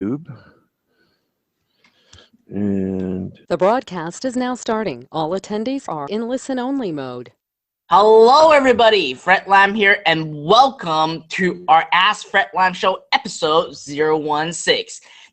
And The broadcast is now starting. All attendees are in listen-only mode. Hello, everybody. Fred Lam here, and welcome to our Ask Fred Lam Show, episode 016.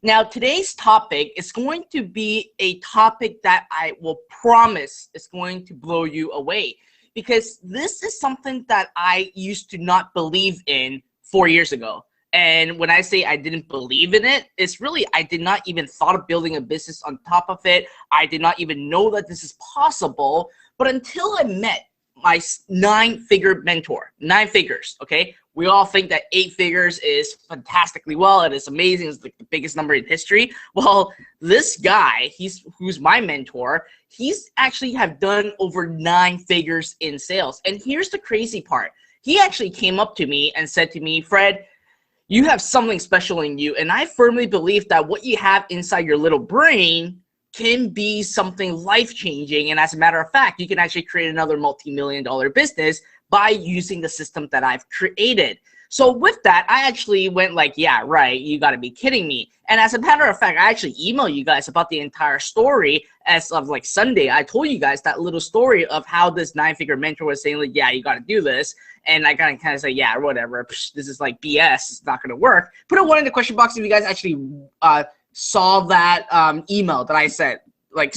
Now, today's topic is going to be a topic that I will promise is going to blow you away, because this is something that I used to not believe in 4 years ago. And when I say I didn't believe in it, it's really I did not even thought of building a business on top of it. I did not even know that this is possible. But until I met my 9-figure mentor, 9 figures, okay? We all think that 8 figures is fantastically well. It is amazing. It's like the biggest number in history. Well, this guy, who's my mentor, he's actually have done over 9 figures in sales. And here's the crazy part. He actually came up to me and said to me, Fred, you have something special in you, and I firmly believe that what you have inside your little brain can be something life-changing, and as a matter of fact, you can actually create another multi-million-dollar business by using the system that I've created. So with that, I actually went like, yeah, right, you gotta be kidding me. And as a matter of fact, I actually emailed you guys about the entire story as of like Sunday. I told you guys that little story of how this 9-figure mentor was saying like, yeah, you gotta do this. And I gotta kind of say, yeah, whatever, this is like BS, it's not gonna work. Put a 1 in the question box if you guys actually saw that email that I sent, like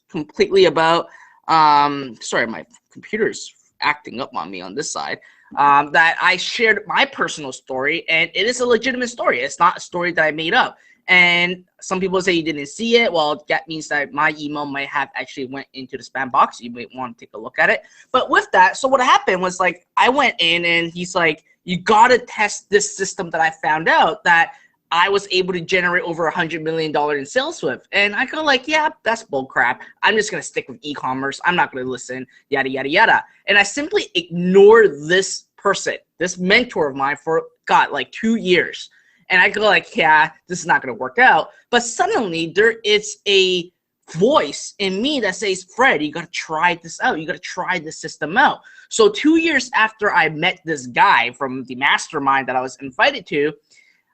completely about, sorry, my computer's acting up on me on this side. That I shared my personal story, and it is a legitimate story. It's not a story that I made up. And some people say you didn't see it. Well, that means that my email might have actually went into the spam box. You might want to take a look at it. But with that, so what happened was like I went in and he's like, you got to test this system that I found out that I was able to generate over $100 million in sales with. And I go like, yeah, that's bull crap. I'm just going to stick with e-commerce. I'm not going to listen, yada, yada, yada. And I simply ignored this person, this mentor of mine for, God, like 2 years. And I go like, yeah, this is not going to work out. But suddenly there is a voice in me that says, Fred, you got to try this out. You got to try this system out. So 2 years after I met this guy from the mastermind that I was invited to,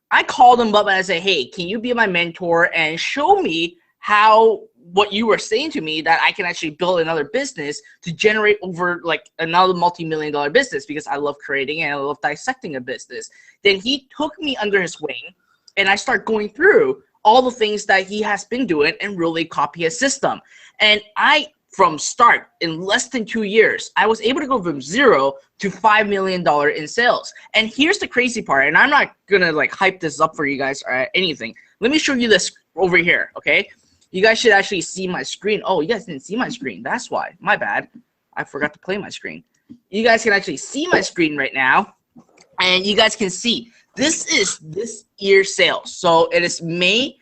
I called him up and I said, hey, can you be my mentor and show me how what you were saying to me that I can actually build another business to generate over like another multi-million-dollar business, because I love creating and I love dissecting a business. Then he took me under his wing and I start going through all the things that he has been doing and really copy his system. And from start, in less than 2 years, I was able to go from 0 to $5 million in sales. And here's the crazy part, and I'm not gonna like hype this up for you guys or anything. Let me show you this over here, okay? You guys should actually see my screen. Oh, you guys didn't see my screen. That's why. My bad. I forgot to play my screen. You guys can actually see my screen right now, and you guys can see this is this year's sales. So it is May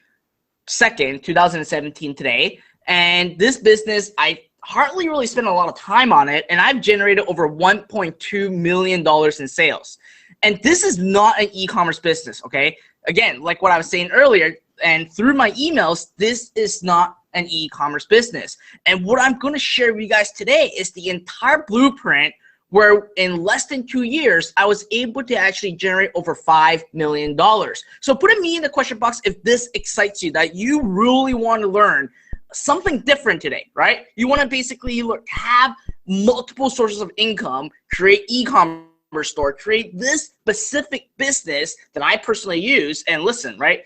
2nd, 2017 today. And this business, I hardly really spent a lot of time on it, and I've generated over $1.2 million in sales. And this is not an e-commerce business, okay? Again, like what I was saying earlier, and through my emails, this is not an e-commerce business. And what I'm going to share with you guys today is the entire blueprint where in less than 2 years, I was able to actually generate over $5 million. So put a me in the question box if this excites you, that you really want to learn something different today, right? You want to basically have multiple sources of income, create e-commerce store, create this specific business that I personally use. And listen, right?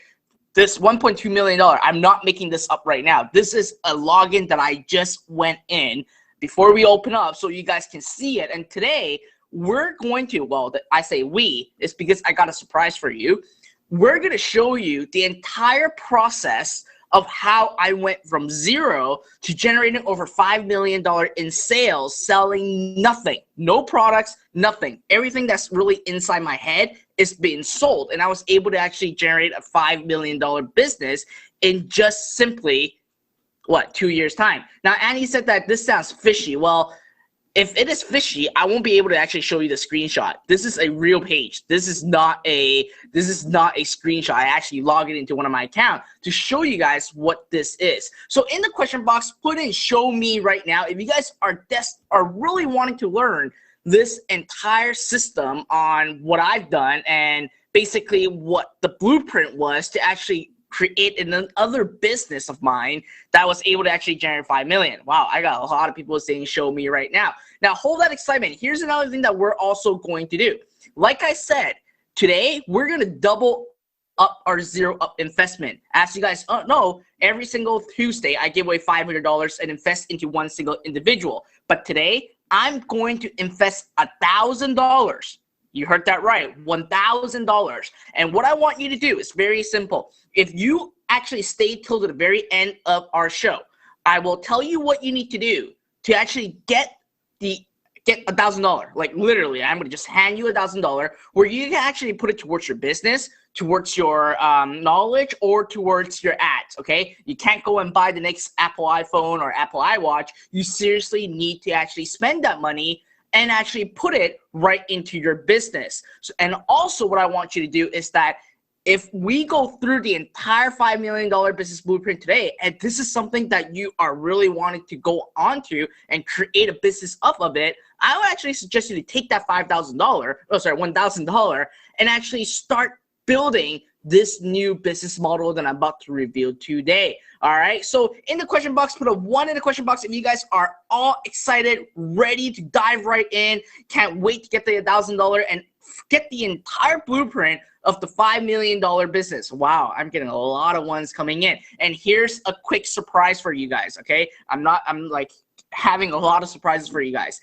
This $1.2 million, I'm not making this up right now. This is a login that I just went in before we open up so you guys can see it. And today we're going to, well, I say we, it's because I got a surprise for you. We're going to show you the entire process of how I went from 0 to generating over $5 million in sales, selling nothing, no products, nothing. Everything that's really inside my head is being sold. And I was able to actually generate a $5 million business in just simply, 2 years time. Now, Annie said that this sounds fishy. Well, if it is fishy, I won't be able to actually show you the screenshot. This is a real page. This is not a screenshot. I actually log it into one of my accounts to show you guys what this is. So in the question box, put in show me right now. If you guys are really wanting to learn this entire system on what I've done and basically what the blueprint was to actually create another business of mine that was able to actually generate 5 million. Wow, I got a lot of people saying show me right now. Now hold that excitement. Here's another thing that we're also going to do. Like I said, today we're going to double up our zero up investment. As you guys know, every single Tuesday I give away $500 and invest into one single individual. But today I'm going to invest $1,000. You heard that right, $1,000. And what I want you to do is very simple. If you actually stay till the very end of our show, I will tell you what you need to do to actually get $1,000. Like literally, I'm gonna just hand you $1,000 where you can actually put it towards your business, towards your knowledge, or towards your ads. Okay, you can't go and buy the next Apple iPhone or Apple iWatch. You seriously need to actually spend that money and actually put it right into your business. So, and also what I want you to do is that if we go through the entire $5 million business blueprint today, and this is something that you are really wanting to go onto and create a business up of it, I would actually suggest you to take that $1,000 and actually start building this new business model that I'm about to reveal today. All right, so in the question box, put a 1 in the question box if you guys are all excited, ready to dive right in, can't wait to get the $1,000 and get the entire blueprint of the $5 million business. Wow, I'm getting a lot of ones coming in. And here's a quick surprise for you guys, okay? I'm like having a lot of surprises for you guys.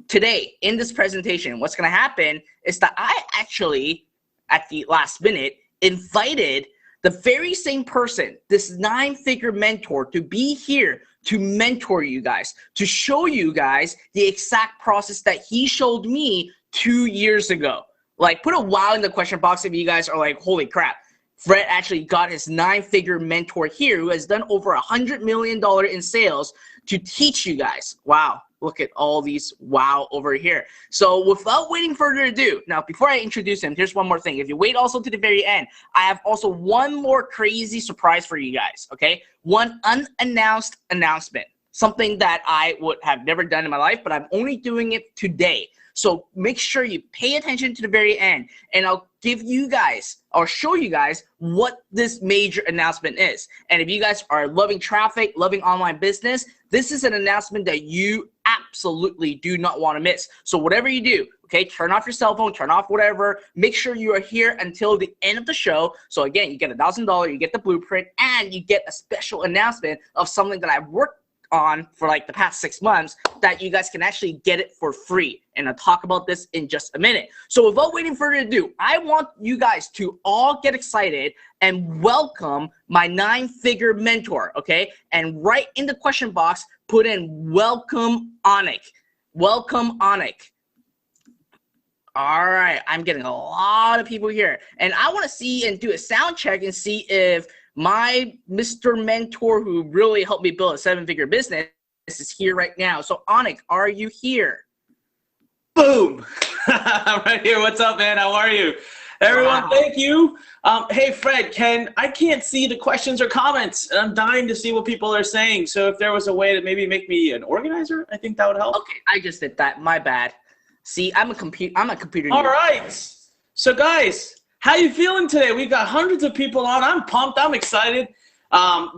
Today, in this presentation, what's gonna happen is that I actually, at the last minute, invited the very same person, this 9-figure mentor, to be here to mentor you guys, to show you guys the exact process that he showed me 2 years ago. Like, put a wow in the question box if you guys are like, holy crap, Fred actually got his 9-figure mentor here who has done over $100 million in sales to teach you guys. Wow. Look at all these wow over here. So without waiting further ado, now before I introduce him, here's one more thing. If you wait also to the very end, I have also one more crazy surprise for you guys, okay? One unannounced announcement, something that I would have never done in my life, but I'm only doing it today. So make sure you pay attention to the very end, and I'll give you guys, or show you guys what this major announcement is. And if you guys are loving traffic, loving online business, this is an announcement that you absolutely do not want to miss. So whatever you do, okay, turn off your cell phone, turn off whatever, make sure you are here until the end of the show. So again, you get $1,000, you get the blueprint, and you get a special announcement of something that I've worked on for like the past 6 months that you guys can actually get it for free. And I'll talk about this in just a minute. So without waiting further ado, I want you guys to all get excited and welcome my 9-figure mentor, okay? And right in the question box, put in welcome Anik. Welcome Anik. All right, I'm getting a lot of people here. And I want to see and do a sound check and see if my Mr. Mentor who really helped me build a 7-figure business is here right now. So Anik, are you here? Boom! I'm right here. What's up, man? How are you? Everyone, wow. Thank you. Hey, Fred, I can't see the questions or comments, and I'm dying to see what people are saying. So if there was a way to maybe make me an organizer, I think that would help. Okay, I just did that. My bad. See, I'm a computer. All right. So guys, how you feeling today? We've got hundreds of people on. I'm pumped. I'm excited.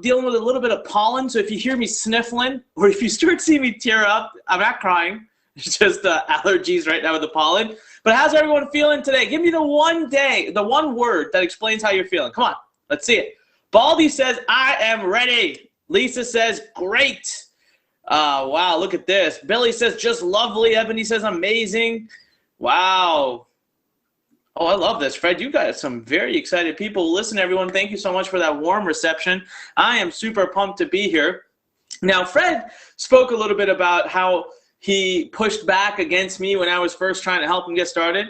Dealing with a little bit of pollen, so if you hear me sniffling or if you start seeing me tear up, I'm not crying. It's just allergies right now with the pollen. But how's everyone feeling today? Give me the one word that explains how you're feeling. Come on, let's see it. Baldy says, I am ready. Lisa says, great. Wow, look at this. Billy says, just lovely. Ebony says, amazing. Wow. Oh, I love this. Fred, you got some very excited people. Listen, everyone, thank you so much for that warm reception. I am super pumped to be here. Now, Fred spoke a little bit about how he pushed back against me when I was first trying to help him get started.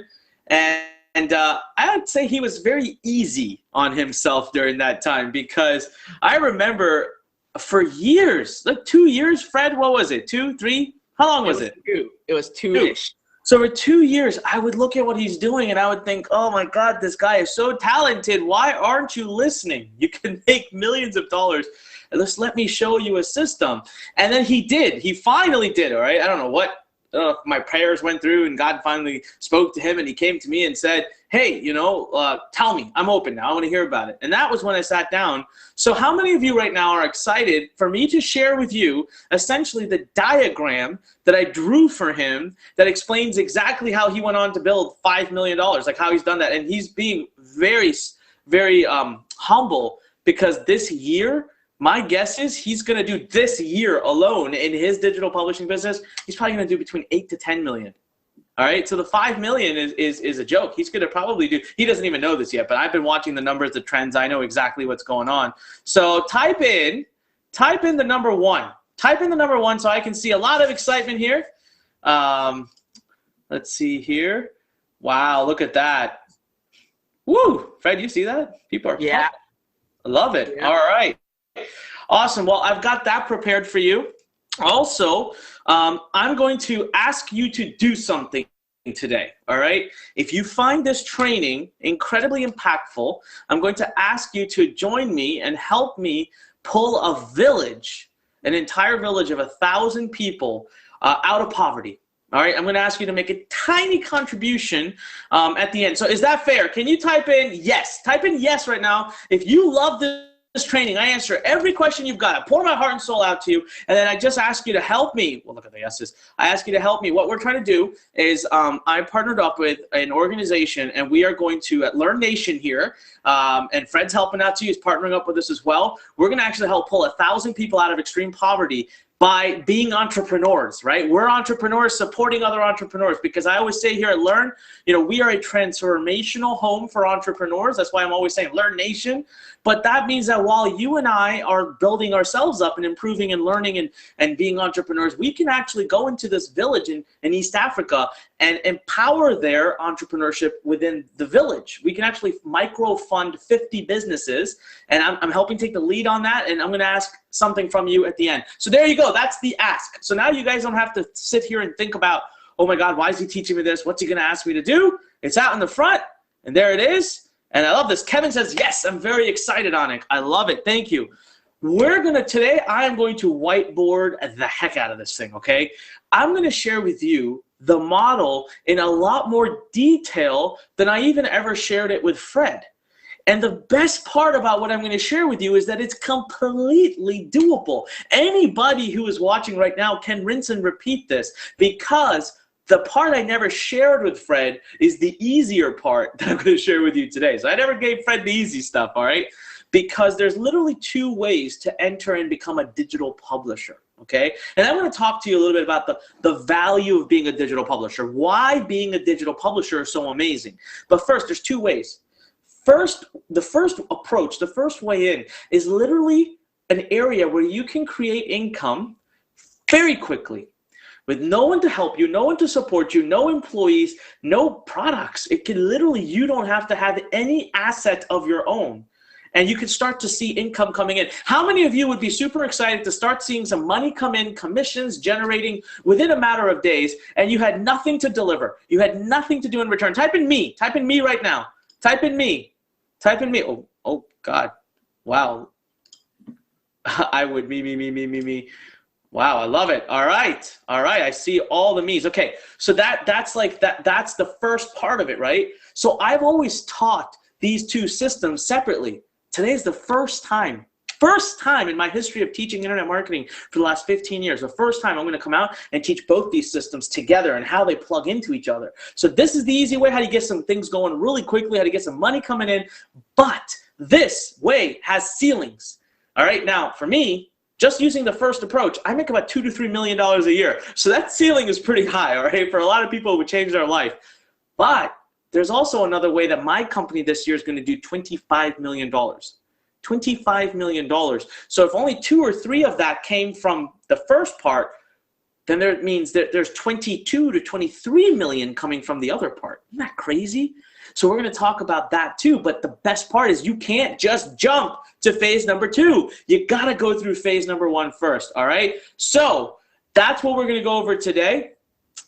And I would say he was very easy on himself during that time, because I remember for years, like 2 years, Fred, what was it, 2, 3? How long was it? It was two-ish. So for 2 years, I would look at what he's doing and I would think, oh my God, this guy is so talented. Why aren't you listening? You can make millions of dollars. Just let me show you a system. And then he did. He finally did, all right? I don't know what my prayers went through and God finally spoke to him and he came to me and said, hey, tell me, I'm open now. I want to hear about it. And that was when I sat down. So how many of you right now are excited for me to share with you essentially the diagram that I drew for him that explains exactly how he went on to build $5 million, like how he's done that. And he's being very, very humble, because this year, my guess is he's going to do this year alone in his digital publishing business, he's probably going to do between 8 to 10 million. All right, so the 5 million is a joke. He's going to probably do, he doesn't even know this yet, but I've been watching the numbers, the trends. I know exactly what's going on. So type in the number 1. Type in the number 1 so I can see a lot of excitement here. Let's see here. Wow, look at that. Woo, Fred, you see that? People are yeah. pumped. I love it. Yeah. All right. Awesome. Well, I've got that prepared for you. Also, I'm going to ask you to do something today, all right? If you find this training incredibly impactful, I'm going to ask you to join me and help me pull a village, an entire village of 1,000 people out of poverty. All right, I'm going to ask you to make a tiny contribution at the end. So is that fair? Can you type in yes? Type in yes right now. If you love this training, I answer every question you've got. I pour my heart and soul out to you, and then I just ask you to help me. Well, look at the yeses. I ask you to help me. What we're trying to do is I partnered up with an organization, and we are going to, at Learn Nation here, and Fred's helping out too. He's partnering up with us as well. We're going to actually help pull 1,000 people out of extreme poverty by being entrepreneurs, right? We're entrepreneurs supporting other entrepreneurs, because I always say here at Learn, we are a transformational home for entrepreneurs. That's why I'm always saying Learn Nation. But that means that while you and I are building ourselves up and improving and learning and being entrepreneurs, we can actually go into this village in East Africa and empower their entrepreneurship within the village. We can actually micro fund 50 businesses, and I'm helping take the lead on that, and I'm going to ask something from you at the end. So there you go. That's the ask. So now you guys don't have to sit here and think about, oh my God, why is he teaching me this? What's he going to ask me to do? It's out in the front, and there it is. And I love this. Kevin says, yes, I'm very excited, Anik. I love it. Thank you. Today I am going to whiteboard the heck out of this thing, okay? I'm going to share with you the model in a lot more detail than I even ever shared it with Fred. And the best part about what I'm going to share with you is that it's completely doable. Anybody who is watching right now can rinse and repeat this, because the part I never shared with Fred is the easier part that I'm going to share with you today. So I never gave Fred the easy stuff, all right? Because there's literally 2 ways to enter and become a digital publisher, okay? And I'm going to talk to you a little bit about the value of being a digital publisher, why being a digital publisher is so amazing. But first, there's 2 ways. The first approach, the first way in is literally an area where you can create income very quickly with no one to help you, no one to support you, no employees, no products. It can literally, you don't have to have any asset of your own. And you can start to see income coming in. How many of you would be super excited to start seeing some money come in, commissions generating within a matter of days, and you had nothing to deliver? You had nothing to do in return. Type in me. Type in me right now. Type in me. Type in me. Oh God. Wow. I would me. Wow, I love it. All right. I see all the me's. Okay, so that's the first part of it, right? So I've always taught these 2 systems separately. Today's the first time in my history of teaching internet marketing for the last 15 years, the first time I'm going to come out and teach both these systems together and how they plug into each other. So this is the easy way, how to get some things going really quickly, how to get some money coming in. But this way has ceilings. All right, now for me, just using the first approach, I make about $2 to $3 million a year. So that ceiling is pretty high, all right? For a lot of people, it would change their life. But there's also another way that my company this year is going to do $25 million. $25 million. So if only 2 or 3 of that came from the first part, then that means that there's 22 to 23 million coming from the other part. Isn't that crazy? So we're going to talk about that too. But the best part is you can't just jump to phase number 2. You got to go through phase number 1 first. All right. So that's what we're going to go over today.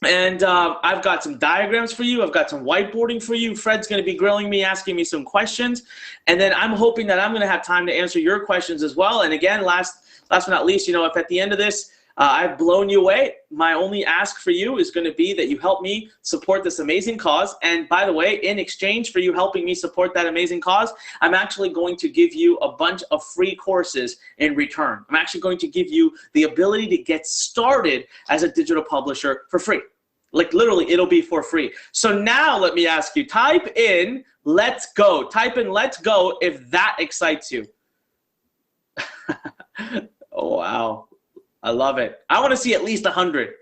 And I've got some diagrams for you. I've got some whiteboarding for you. Fred's going to be grilling me, asking me some questions. And then I'm hoping that I'm going to have time to answer your questions as well. And again, last but not least, if at the end of this, I've blown you away. My only ask for you is going to be that you help me support this amazing cause. And by the way, in exchange for you helping me support that amazing cause, I'm actually going to give you a bunch of free courses in return. I'm actually going to give you the ability to get started as a digital publisher for free. Like literally, it'll be for free. So now let me ask you, type in let's go. Type in let's go if that excites you. Oh, wow. I love it. I want to see at least 100.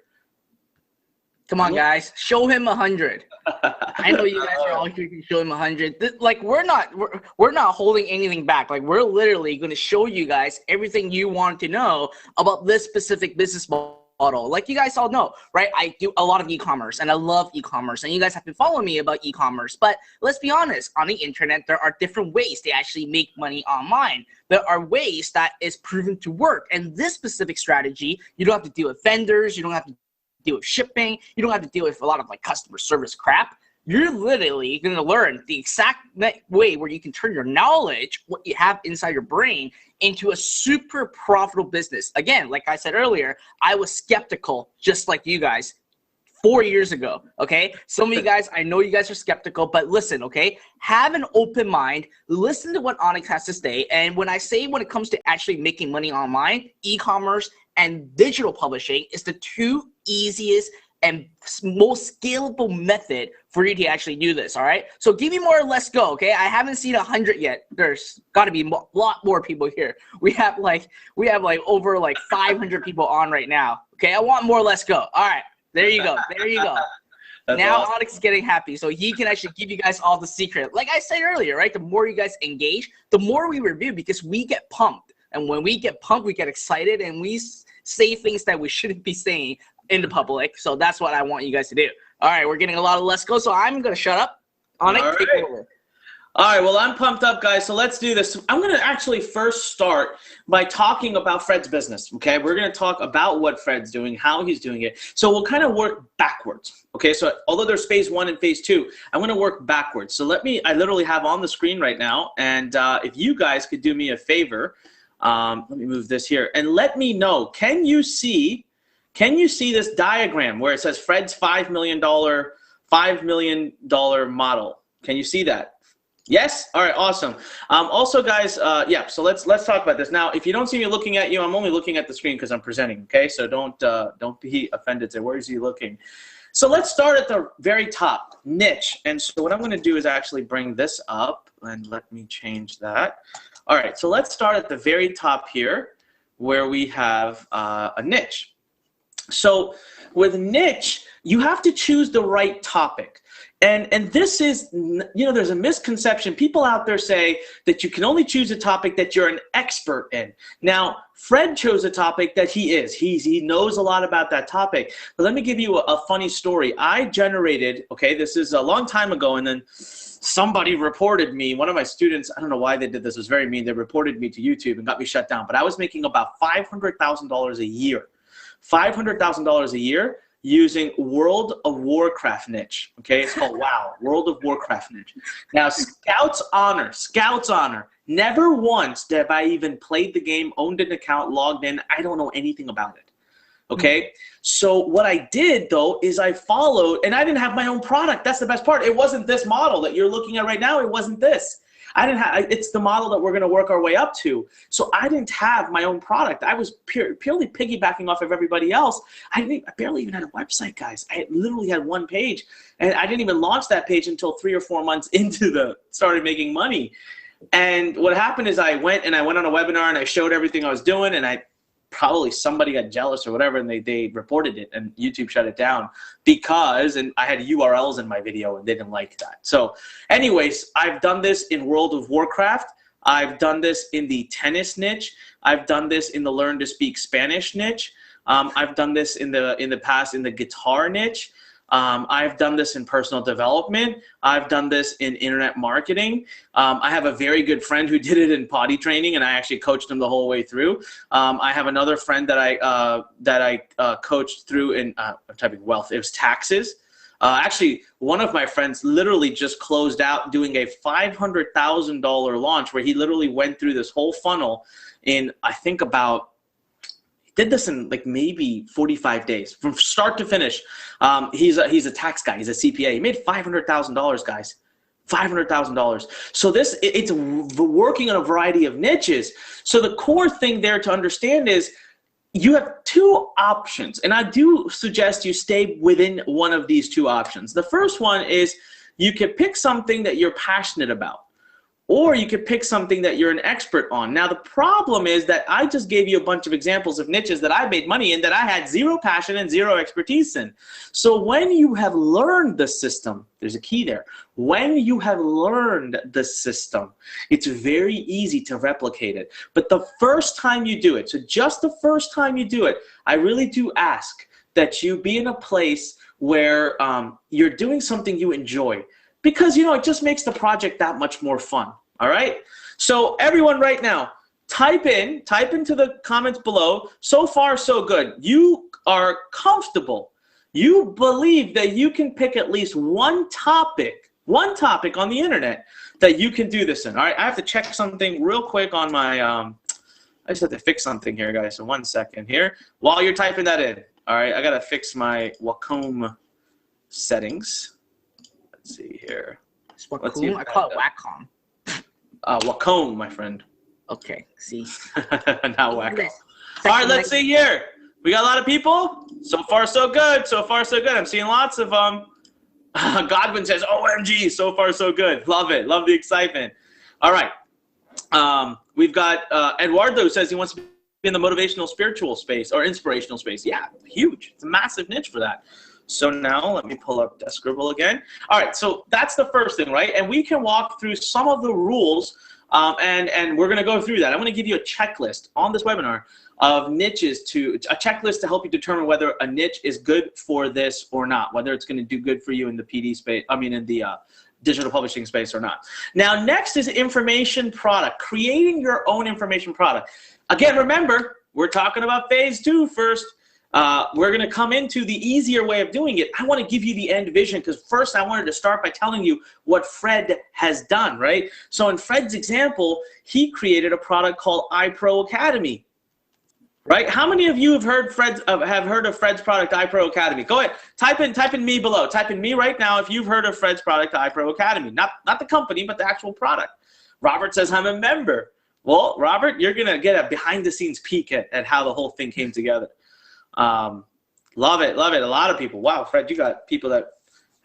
Come on, guys. Show him 100. I know you guys are all here to show him 100. Like we're not holding anything back. Like we're literally going to show you guys everything you want to know about this specific business model. Like you guys all know, right? I do a lot of e-commerce and I love e-commerce, and you guys have been following me about e-commerce. But let's be honest, on the internet, there are different ways to actually make money online. There are ways that is proven to work. And this specific strategy, you don't have to deal with vendors. You don't have to deal with shipping. You don't have to deal with a lot of like customer service crap. You're literally going to learn the exact way where you can turn your knowledge, what you have inside your brain, into a super profitable business. Again, like I said earlier, I was skeptical just like you guys 4 years ago, okay? Some of you guys, I know you guys are skeptical, but listen, okay? Have an open mind. Listen to what Anik has to say. And when I say when it comes to actually making money online, e-commerce and digital publishing is the two easiest and most scalable method for you to actually do this, all right? So give me more or less go, okay? I haven't seen 100 yet. There's got to be a lot more people here. We have like over like 500 people on right now, okay? I want more or less go. All right, there you go, there you go. Now awesome. Anik's getting happy, so he can actually give you guys all the secret. Like I said earlier, right? The more you guys engage, the more we review, because we get pumped. And when we get pumped, we get excited, and we say things that we shouldn't be saying in the public. So that's what I want you guys to do. All right, we're getting a lot of let's go, so I'm going to shut up. Anik, take over. All right, well, I'm pumped up, guys, so let's do this. I'm going to actually first start by talking about Fred's business, okay? We're going to talk about what Fred's doing, how he's doing it. So we'll kind of work backwards, okay? So although there's phase 1 and phase 2, I'm going to work backwards. So I literally have on the screen right now, and if you guys could do me a favor, let me move this here, and let me know, can you see this diagram where it says Fred's $5 million model? Can you see that? Yes? All right, awesome. Also, guys, yeah, so let's talk about this. Now, if you don't see me looking at you, I'm only looking at the screen because I'm presenting, okay? So don't be offended. Say, where is he looking? So let's start at the very top, niche. And so what I'm going to do is actually bring this up, and let me change that. All right, so let's start at the very top here where we have a niche. So with niche, you have to choose the right topic. And this is, there's a misconception. People out there say that you can only choose a topic that you're an expert in. Now, Fred chose a topic that he is. He knows a lot about that topic. But let me give you a funny story. I generated, okay, this is a long time ago, and then somebody reported me. One of my students, I don't know why they did this, it was very mean. They reported me to YouTube and got me shut down. But I was making about $500,000 a year. $500,000 a year using World of Warcraft niche. Okay, it's called WoW, World of Warcraft niche. Now, Scout's honor. Never once have I even played the game, owned an account, logged in. I don't know anything about it. Okay, so what I did though is I followed, and I didn't have my own product. That's the best part. It wasn't this model that you're looking at right now. It wasn't this. It's the model that we're going to work our way up to. So I didn't have my own product. I was purely piggybacking off of everybody else. I barely even had a website, guys. I literally had one page, and I didn't even launch that page until 3 or 4 months into started making money. And what happened is I went on a webinar and I showed everything I was doing, and probably somebody got jealous or whatever, and they reported it, and YouTube shut it down and I had URLs in my video and they didn't like that. So anyways, I've done this in World of Warcraft. I've done this in the tennis niche. I've done this in the learn to speak Spanish niche. I've done this in the past in the guitar niche. I've done this in personal development. I've done this in internet marketing. I have a very good friend who did it in potty training, and I actually coached him the whole way through. I have another friend that I coached through in I'm typing wealth. It was taxes. Actually, one of my friends literally just closed out doing a $500,000 launch where he literally went through this whole funnel in, I think, about Did this in like maybe 45 days from start to finish. He's a tax guy. He's a CPA. He made $500,000, guys. $500,000. So it's working on a variety of niches. So the core thing there to understand is you have two options, and I do suggest you stay within one of these two options. The first one is you can pick something that you're passionate about, or you could pick something that you're an expert on. Now, the problem is that I just gave you a bunch of examples of niches that I made money in that I had zero passion and zero expertise in. So when you have learned the system, there's a key there. When you have learned the system, it's very easy to replicate it. But the first time you do it, so just the first time you do it, I really do ask that you be in a place where you're doing something you enjoy. Because, it just makes the project that much more fun, all right? So everyone right now, type into the comments below, so far so good. You are comfortable. You believe that you can pick at least one topic on the internet that you can do this in, all right? I have to check something real quick on my, I just have to fix something here, guys, so 1 second here. While you're typing that in, all right, I gotta fix my Wacom settings. Let's see here. Wacom? I call it Wacom. Wacom, my friend. Okay, see. Not Wacom. All right, let's see here. We got a lot of people. So far, so good. So far, so good. I'm seeing lots of Godwin says, OMG, so far, so good. Love it. Love the excitement. All right. We've got Eduardo who says he wants to be in the motivational spiritual space or inspirational space. Yeah, huge. It's a massive niche for that. So now let me pull up Scribble again. All right, so that's the first thing, right? And we can walk through some of the rules, and we're going to go through that. I'm going to give you a checklist on this webinar of niches, a checklist to help you determine whether a niche is good for this or not, whether it's going to do good for you in the PD space, in the digital publishing space or not. Now, next is information product, creating your own information product. Again, remember, we're talking about phase 2 first. We're going to come into the easier way of doing it. I want to give you the end vision because first I wanted to start by telling you what Fred has done, right? So in Fred's example, he created a product called iPro Academy, right? How many of you have heard of Fred's product, iPro Academy? Go ahead, type in me below. Type in me right now if you've heard of Fred's product, iPro Academy. Not the company, but the actual product. Robert says I'm a member. Well, Robert, you're going to get a behind-the-scenes peek at how the whole thing came together. Love it. A lot of people. Wow, Fred, you got people that.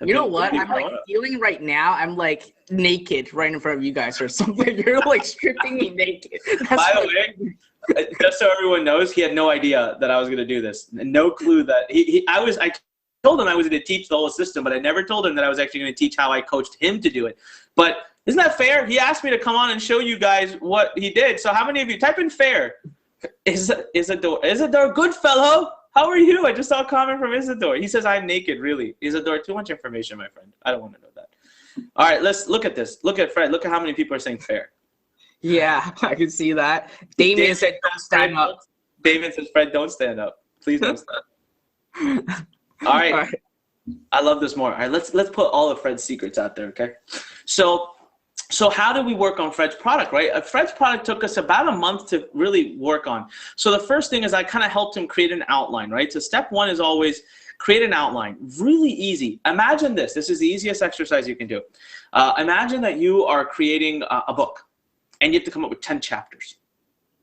You know what? I'm like feeling right now. I'm like naked right in front of you guys or something. You're like stripping me naked. By the way, just so everyone knows, he had no idea that I was going to do this. No clue that I told him I was going to teach the whole system, but I never told him that I was actually going to teach how I coached him to do it. But isn't that fair? He asked me to come on and show you guys what he did. So how many of you type in fair? Isadore, good fellow. How are you? I just saw a comment from Isadore. He says, I'm naked, really. Isadore, too much information, my friend. I don't want to know that. All right, let's look at this. Look at Fred. Look at how many people are saying fair. Yeah, I can see that. Damien said, don't stand up. Damien says, Fred, don't stand up. Please don't stand up. All right. I love this more. All right, let's put all of Fred's secrets out there, okay? So how did we work on Fred's product, right? Fred's product took us about a month to really work on. So the first thing is I kind of helped him create an outline, right? So step 1 is always create an outline. Really easy. Imagine this. This is the easiest exercise you can do. Imagine that you are creating a book and you have to come up with 10 chapters.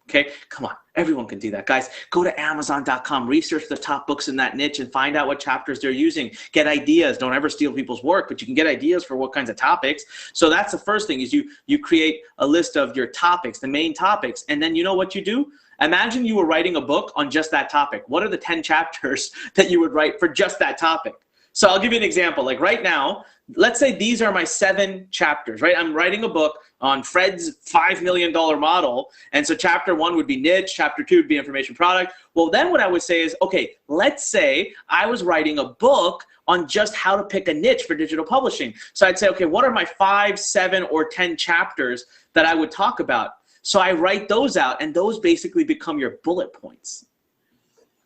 Okay, come on, everyone can do that. Guys, go to Amazon.com, research the top books in that niche and find out what chapters they're using. Get ideas. Don't ever steal people's work, but you can get ideas for what kinds of topics. So that's the first thing is you create a list of your topics, the main topics, and then you know what you do? Imagine you were writing a book on just that topic. What are the 10 chapters that you would write for just that topic? So I'll give you an example. Like right now, let's say these are my 7 chapters, right? I'm writing a book on Fred's $5 million model. And so chapter 1 would be niche, chapter 2 would be information product. Well, then what I would say is, okay, let's say I was writing a book on just how to pick a niche for digital publishing. So I'd say, okay, what are my 5, 7, or 10 chapters that I would talk about? So I write those out, and those basically become your bullet points,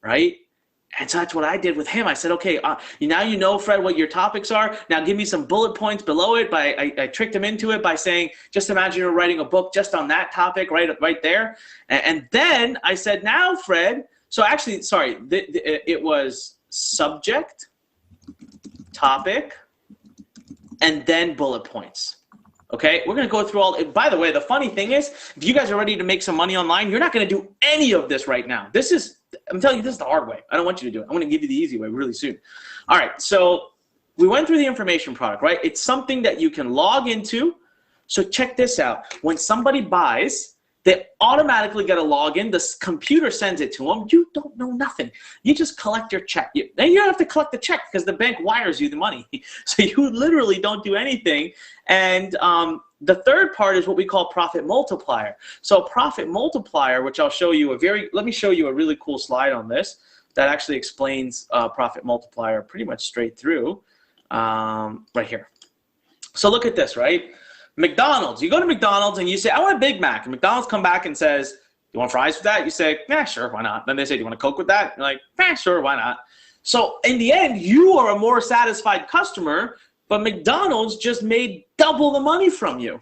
right? And so that's what I did with him. I said, okay, now you know, Fred, what your topics are. Now give me some bullet points below it. I tricked him into it by saying, just imagine you're writing a book just on that topic right there. And then I said, now, Fred, So actually, sorry, it was subject, topic, and then bullet points. Okay, we're gonna go through all. By the way, the funny thing is, if you guys are ready to make some money online, you're not gonna do any of this right now. I'm telling you, this is the hard way. I don't want you to do it. I want to give you the easy way really soon. All right, so we went through the information product, right? It's something that you can log into. So check this out. When somebody buys, they automatically get a login. The computer sends it to them. You don't know nothing. You just collect your check. Then you don't have to collect the check because the bank wires you the money. So you literally don't do anything. And the third part is what we call profit multiplier. So profit multiplier, which I'll show you let me show you a really cool slide on this that actually explains profit multiplier pretty much straight through right here. So look at this, right? McDonald's, you go to McDonald's and you say, I want a Big Mac. And McDonald's come back and says, you want fries with that? You say, yeah, sure, why not? Then they say, do you want a Coke with that? You're like, yeah, sure, why not? So in the end, you are a more satisfied customer, but McDonald's just made double the money from you.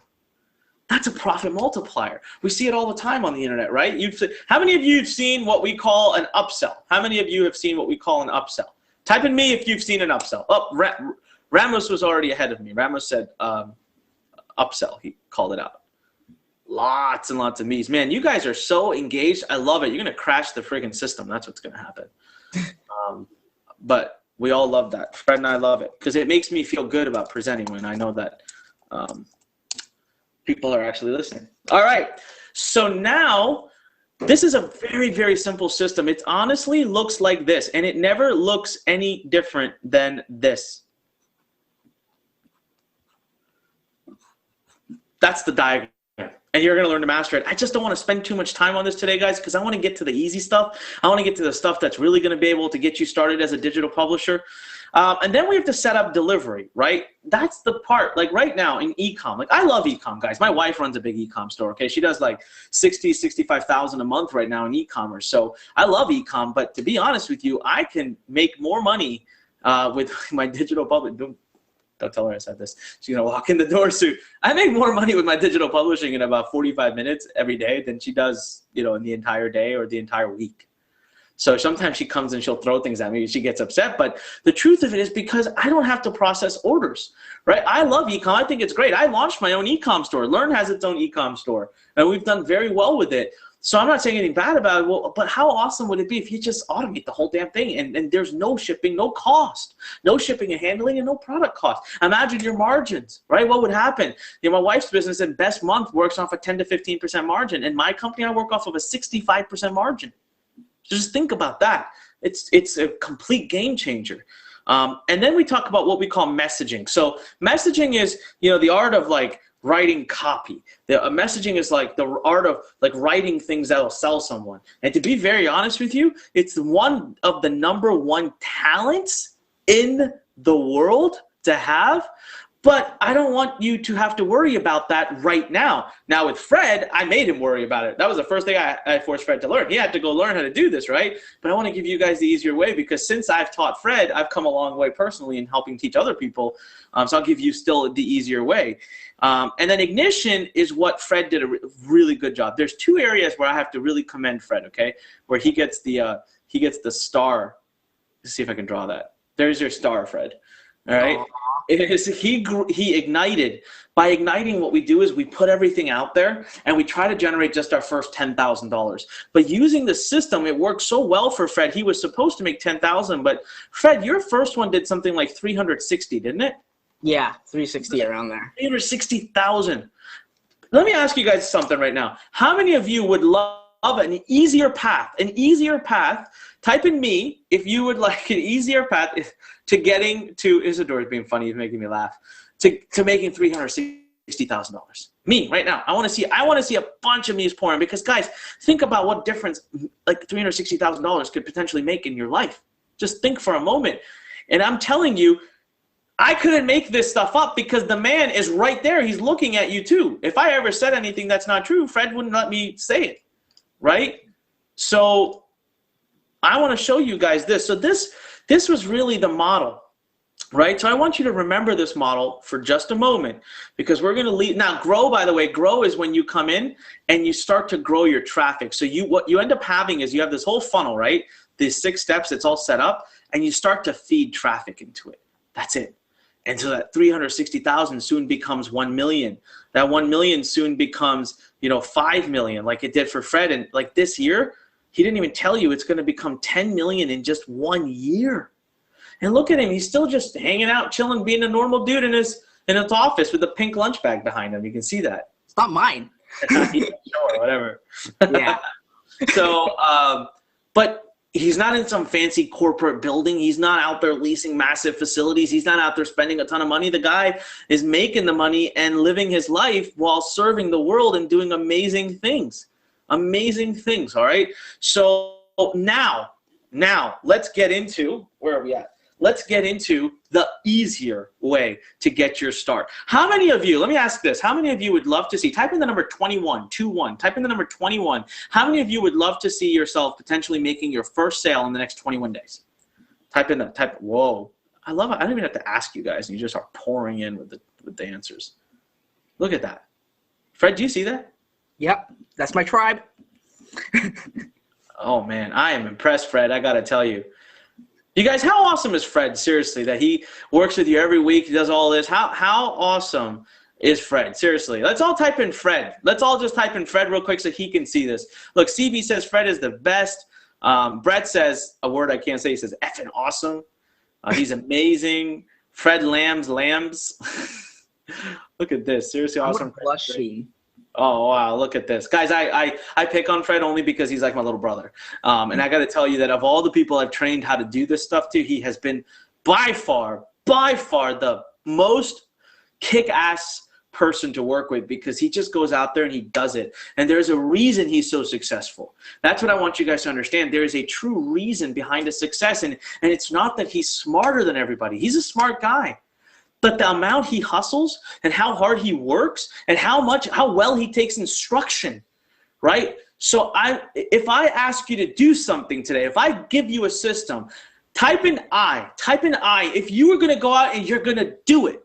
That's a profit multiplier. We see it all the time on the internet, right? How many of you have seen what we call an upsell? How many of you have seen what we call an upsell? Type in me if you've seen an upsell. Oh, Ramos was already ahead of me. Ramos said, upsell, he called it out. Lots and lots of me's. Man, you guys are so engaged. I love it. You're going to crash the friggin' system. That's what's going to happen. But we all love that. Fred and I love it because it makes me feel good about presenting when I know that people are actually listening. All right. So now this is a very, very simple system. It honestly looks like this, and it never looks any different than this. That's the diagram, and you're gonna learn to master it. I just don't wanna spend too much time on this today, guys, because I wanna get to the easy stuff. I wanna get to the stuff that's really gonna be able to get you started as a digital publisher. And then we have to set up delivery, right? That's the part, like right now in e-com, like I love e-com, guys. My wife runs a big e-com store, okay? She does like 60, 65,000 a month right now in e-commerce. So I love e-com, but to be honest with you, I can make more money with my digital public. Don't tell her I said this. She's gonna walk in the door soon. I make more money with my digital publishing in about 45 minutes every day than she does, in the entire day or the entire week. So sometimes she comes and she'll throw things at me. She gets upset, but the truth of it is because I don't have to process orders, right? I love e-com. I think it's great. I launched my own e-com store. Learn has its own e-com store, and we've done very well with it. So I'm not saying anything bad about it, well, but how awesome would it be if you just automate the whole damn thing and there's no shipping, no cost, no shipping and handling, and no product cost. Imagine your margins, right? What would happen? My wife's business in best month works off a 10 to 15% margin. In my company, I work off of a 65% margin. Just think about that. It's a complete game changer. And then we talk about what we call messaging. So messaging is, the art of like writing copy. Messaging is like the art of like writing things that will sell someone. And to be very honest with you, it's one of the #1 talents in the world to have. But I don't want you to have to worry about that right now. Now with Fred, I made him worry about it. That was the first thing I forced Fred to learn. He had to go learn how to do this, right? But I want to give you guys the easier way because since I've taught Fred, I've come a long way personally in helping teach other people. So I'll give you still the easier way. And then ignition is what Fred did a really good job. There's 2 areas where I have to really commend Fred, okay? Where he gets the star. Let's see if I can draw that. There's your star, Fred. All right. He ignited. By igniting, what we do is we put everything out there and we try to generate just our first $10,000. But using the system, it worked so well for Fred. He was supposed to make 10,000, but Fred, your first one did something like 360, didn't it? Yeah, 360 around there. 360,000. Let me ask you guys something right now. How many of you would love an easier path? An easier path. Type in me if you would like an easier path to getting to, Isidore's being funny, he's making me laugh, to making $360,000. Me right now. I want to see a bunch of me's pouring because guys, think about what difference like $360,000 could potentially make in your life. Just think for a moment. And I'm telling you, I couldn't make this stuff up because the man is right there. He's looking at you too. If I ever said anything that's not true, Fred wouldn't let me say it, right? So I want to show you guys this. So this was really the model. right? So I want you to remember this model for just a moment, because we're going to lead. Now, grow, by the way, grow is when you come in and you start to grow your traffic. So what you end up having is you have this whole funnel, right? These 6 steps, it's all set up, and you start to feed traffic into it. That's it. And so that 360,000 soon becomes 1 million. That 1 million soon becomes, 5 million, like it did for Fred. And like this year, he didn't even tell you it's going to become 10 million in just 1 year. And look at him. He's still just hanging out, chilling, being a normal dude in his office with a pink lunch bag behind him. You can see that. It's not mine. Sure, whatever. Yeah. So, but he's not in some fancy corporate building. He's not out there leasing massive facilities. He's not out there spending a ton of money. The guy is making the money and living his life while serving the world and doing amazing things. Amazing things, all right? So now let's get into, where are we at? Let's get into the easier way to get your start. How many of you, let me ask this, how many of you would love to see, type in the number 21, 21, type in the number 21. How many of you would love to see yourself potentially making your first sale in the next 21 days? Type in that, whoa. I love it. I don't even have to ask you guys. You just are pouring in with the answers. Look at that. Fred, do you see that? Yep, that's my tribe. Oh man, I am impressed, Fred. I gotta tell you. You guys, how awesome is Fred? Seriously, that he works with you every week. He does all this. How awesome is Fred? Seriously, let's all type in Fred. Let's all just type in Fred real quick so he can see this. Look, CB says Fred is the best. Brett says a word I can't say. He says effing awesome. He's amazing. Fred Lambs. Look at this. Seriously, awesome. I'm blushing. Oh, wow, look at this. Guys, I pick on Fred only because he's like my little brother. And I got to tell you that of all the people I've trained how to do this stuff to, he has been by far the most kick-ass person to work with, because he just goes out there and he does it. And there's a reason he's so successful. That's what I want you guys to understand. There is a true reason behind his success. And it's not that he's smarter than everybody. He's a smart guy. But the amount he hustles and how hard he works and how well he takes instruction, right? So if I ask you to do something today, if I give you a system, type in I. If you were going to go out and you're going to do it,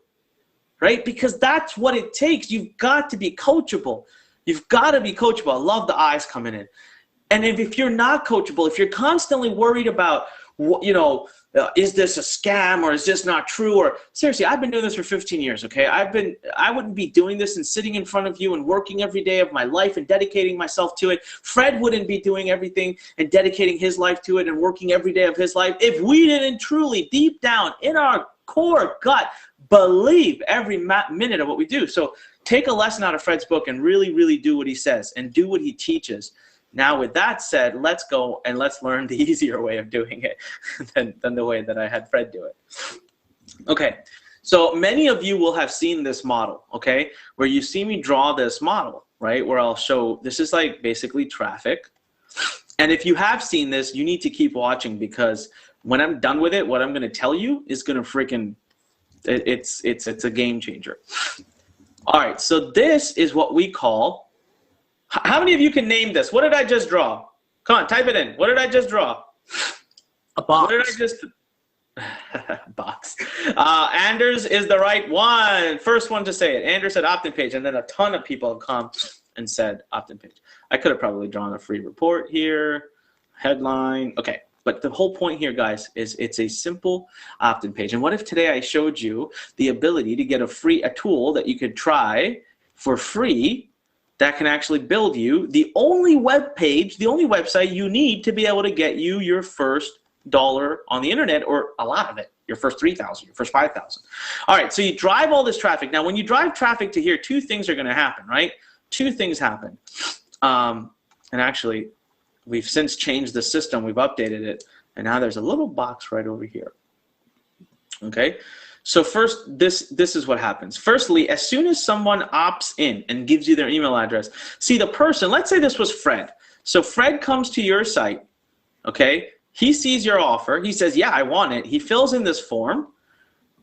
right? Because that's what it takes. You've got to be coachable. You've got to be coachable. I love the I's coming in. And if you're not coachable, if you're constantly worried about, is this a scam, or is this not true? Or seriously, I've been doing this for 15 years, okay? I wouldn't be doing this and sitting in front of you and working every day of my life and dedicating myself to it. Fred wouldn't be doing everything and dedicating his life to it and working every day of his life if we didn't truly, deep down, in our core gut, believe every minute of what we do. So take a lesson out of Fred's book and really, really do what he says and do what he teaches. Now, with that said, let's go and let's learn the easier way of doing it than the way that I had Fred do it. Okay, so many of you will have seen this model, okay, where you see me draw this model, right, where I'll show, this is like basically traffic. And if you have seen this, you need to keep watching, because when I'm done with it, what I'm going to tell you is going to freaking, it's a game changer. All right, so this is what we call, how many of you can name this? What did I just draw? Come on, type it in. What did I just draw? A box. What did I just... box. Anders is the right one. First one to say it. Anders said opt-in page, and then a ton of people have come and said opt-in page. I could have probably drawn a free report here, headline. Okay, but the whole point here, guys, is it's a simple opt-in page. And what if today I showed you the ability to get a tool that you could try for free that can actually build you the only web page, the only website you need to be able to get you your first $1 on the internet, or a lot of it, your first 3,000, your first 5,000. All right, so you drive all this traffic. Now, when you drive traffic to here, two things are going to happen, right? Two things happen. And actually, we've since changed the system. We've updated it, and now there's a little box right over here. Okay. So first, this is what happens. Firstly, as soon as someone opts in and gives you their email address, see the person, let's say this was Fred. So Fred comes to your site, okay? He sees your offer. He says, yeah, I want it. He fills in this form.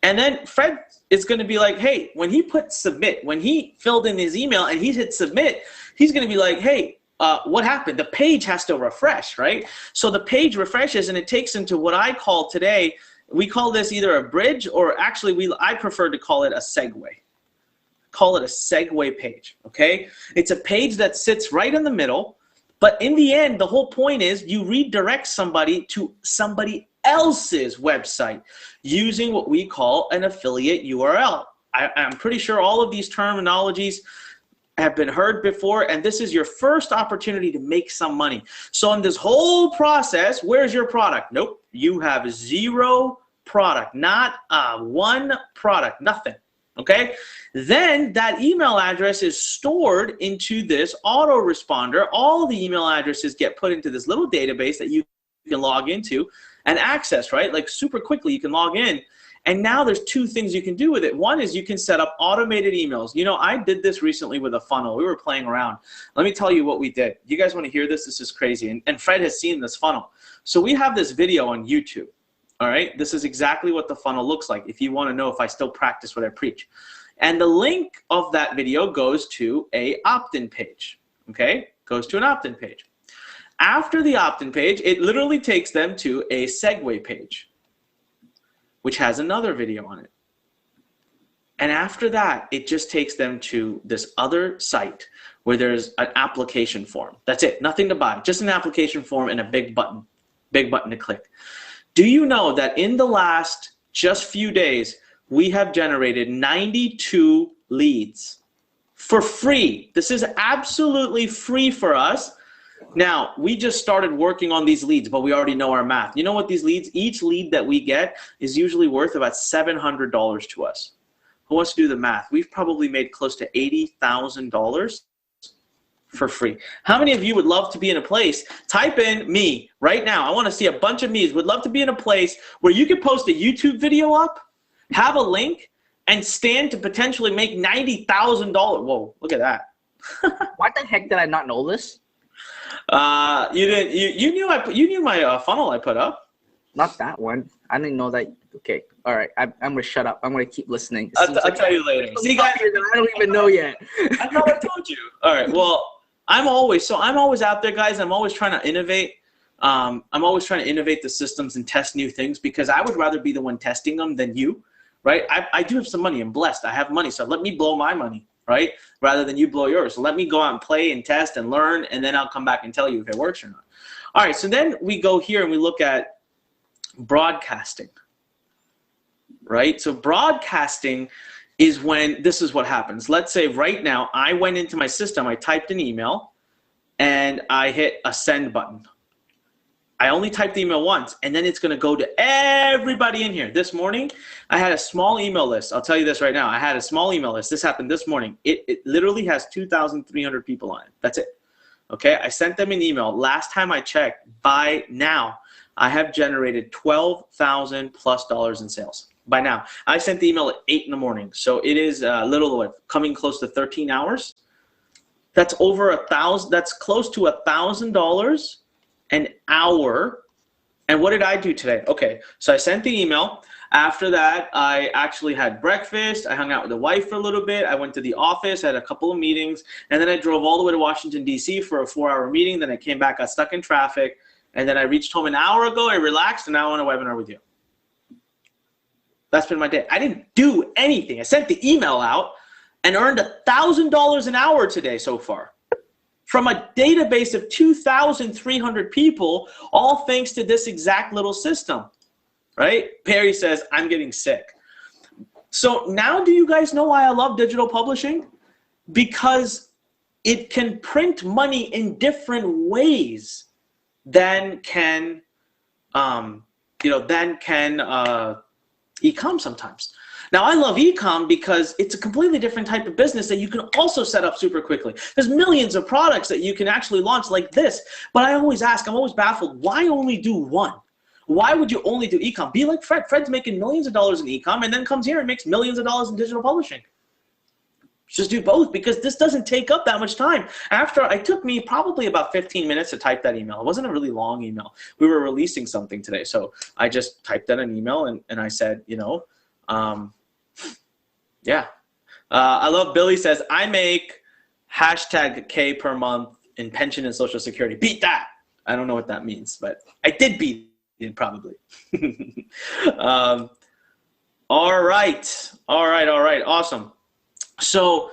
And then Fred is going to be like, hey, when he put submit, when he filled in his email and he hit submit, he's going to be like, hey, what happened? The page has to refresh, right? So the page refreshes and it takes him to what I call today We call this either a bridge or actually I prefer to call it a segue. Call it a segue page, okay? It's a page that sits right in the middle, but in the end, the whole point is you redirect somebody to somebody else's website using what we call an affiliate URL. I'm pretty sure all of these terminologies have been heard before, and this is your first opportunity to make some money. So in this whole process, where's your product? Nope, you have zero product, not one product, nothing. Okay, then that email address is stored into this autoresponder. All the email addresses get put into this little database that you can log into and access, right? Like super quickly you can log in. And now there's two things you can do with it. One is you can set up automated emails. You know, I did this recently with a funnel. We were playing around. Let me tell you what we did. You guys want to hear this? This is crazy. And Fred has seen this funnel. So we have this video on YouTube. All right, this is exactly what the funnel looks like if you want to know if I still practice what I preach. And the link of that video goes to a opt-in page, okay? Goes to an opt-in page. After the opt-in page, it literally takes them to a segue page, which has another video on it. And after that, it just takes them to this other site where there's an application form. That's it, nothing to buy, just an application form and a big button to click. Do you know that in the last just few days, we have generated 92 leads for free? This is absolutely free for us. Now, we just started working on these leads, but we already know our math. You know what these leads, each lead that we get is usually worth about $700 to us. Who wants to do the math? We've probably made close to $80,000 for free. How many of you would love to be in a place, type in me right now. I want to see a bunch of me's. Would love to be in a place where you could post a YouTube video up, have a link, and stand to potentially make $90,000. Whoa, look at that. Why the heck did I not know this? You didn't. You knew my funnel I put up. Not that one. I didn't know that. Okay. All right. I'm gonna shut up. I'm gonna keep listening. I'll tell you later. See, guys, I don't even know yet. I thought I told you. All right. Well, I'm always out there, guys. I'm always trying to innovate. I'm always trying to innovate the systems and test new things because I would rather be the one testing them than you, right? I do have some money. I'm blessed. I have money, so let me blow my money, right? Rather than you blow yours. So let me go out and play and test and learn, and then I'll come back and tell you if it works or not. All right. So then we go here and we look at broadcasting, right? So broadcasting is when this is what happens. Let's say right now I went into my system, I typed an email, and I hit a send button. I only typed the email once, and then it's going to go to everybody in here. This morning, I had a small email list. I'll tell you this right now. I had a small email list. This happened this morning. It literally has 2,300 people on it. That's it. Okay, I sent them an email. Last time I checked, by now, I have generated $12,000 plus in sales. By now, I sent the email at 8 in the morning, so it is coming close to 13 hours. That's over $1,000. That's close to $1,000 an hour. And what did I do today? Okay, so I sent the email. After that, I actually had breakfast. I hung out with the wife for a little bit. I went to the office, had a couple of meetings, and then I drove all the way to Washington, D.C. for a 4-hour meeting. Then I came back, got stuck in traffic, and then I reached home an hour ago. I relaxed, and now I'm on a webinar with you. That's been my day. I didn't do anything. I sent the email out and earned $1,000 an hour today so far from a database of 2,300 people, all thanks to this exact little system, right? Perry says, I'm getting sick. So now do you guys know why I love digital publishing? Because it can print money in different ways than can, e-com sometimes. Now, I love e-com because it's a completely different type of business that you can also set up super quickly. There's millions of products that you can actually launch like this. But I always ask, I'm always baffled, why only do one? Why would you only do e-com? Be like Fred. Fred's making millions of dollars in e-com and then comes here and makes millions of dollars in digital publishing. Just do both because this doesn't take up that much time. It took me probably about 15 minutes to type that email. It wasn't a really long email. We were releasing something today. So I just typed out an email and I said, yeah. I love Billy says, I make #K per month in pension and Social Security. Beat that. I don't know what that means, but I did beat Yeah, probably. All right. Awesome. So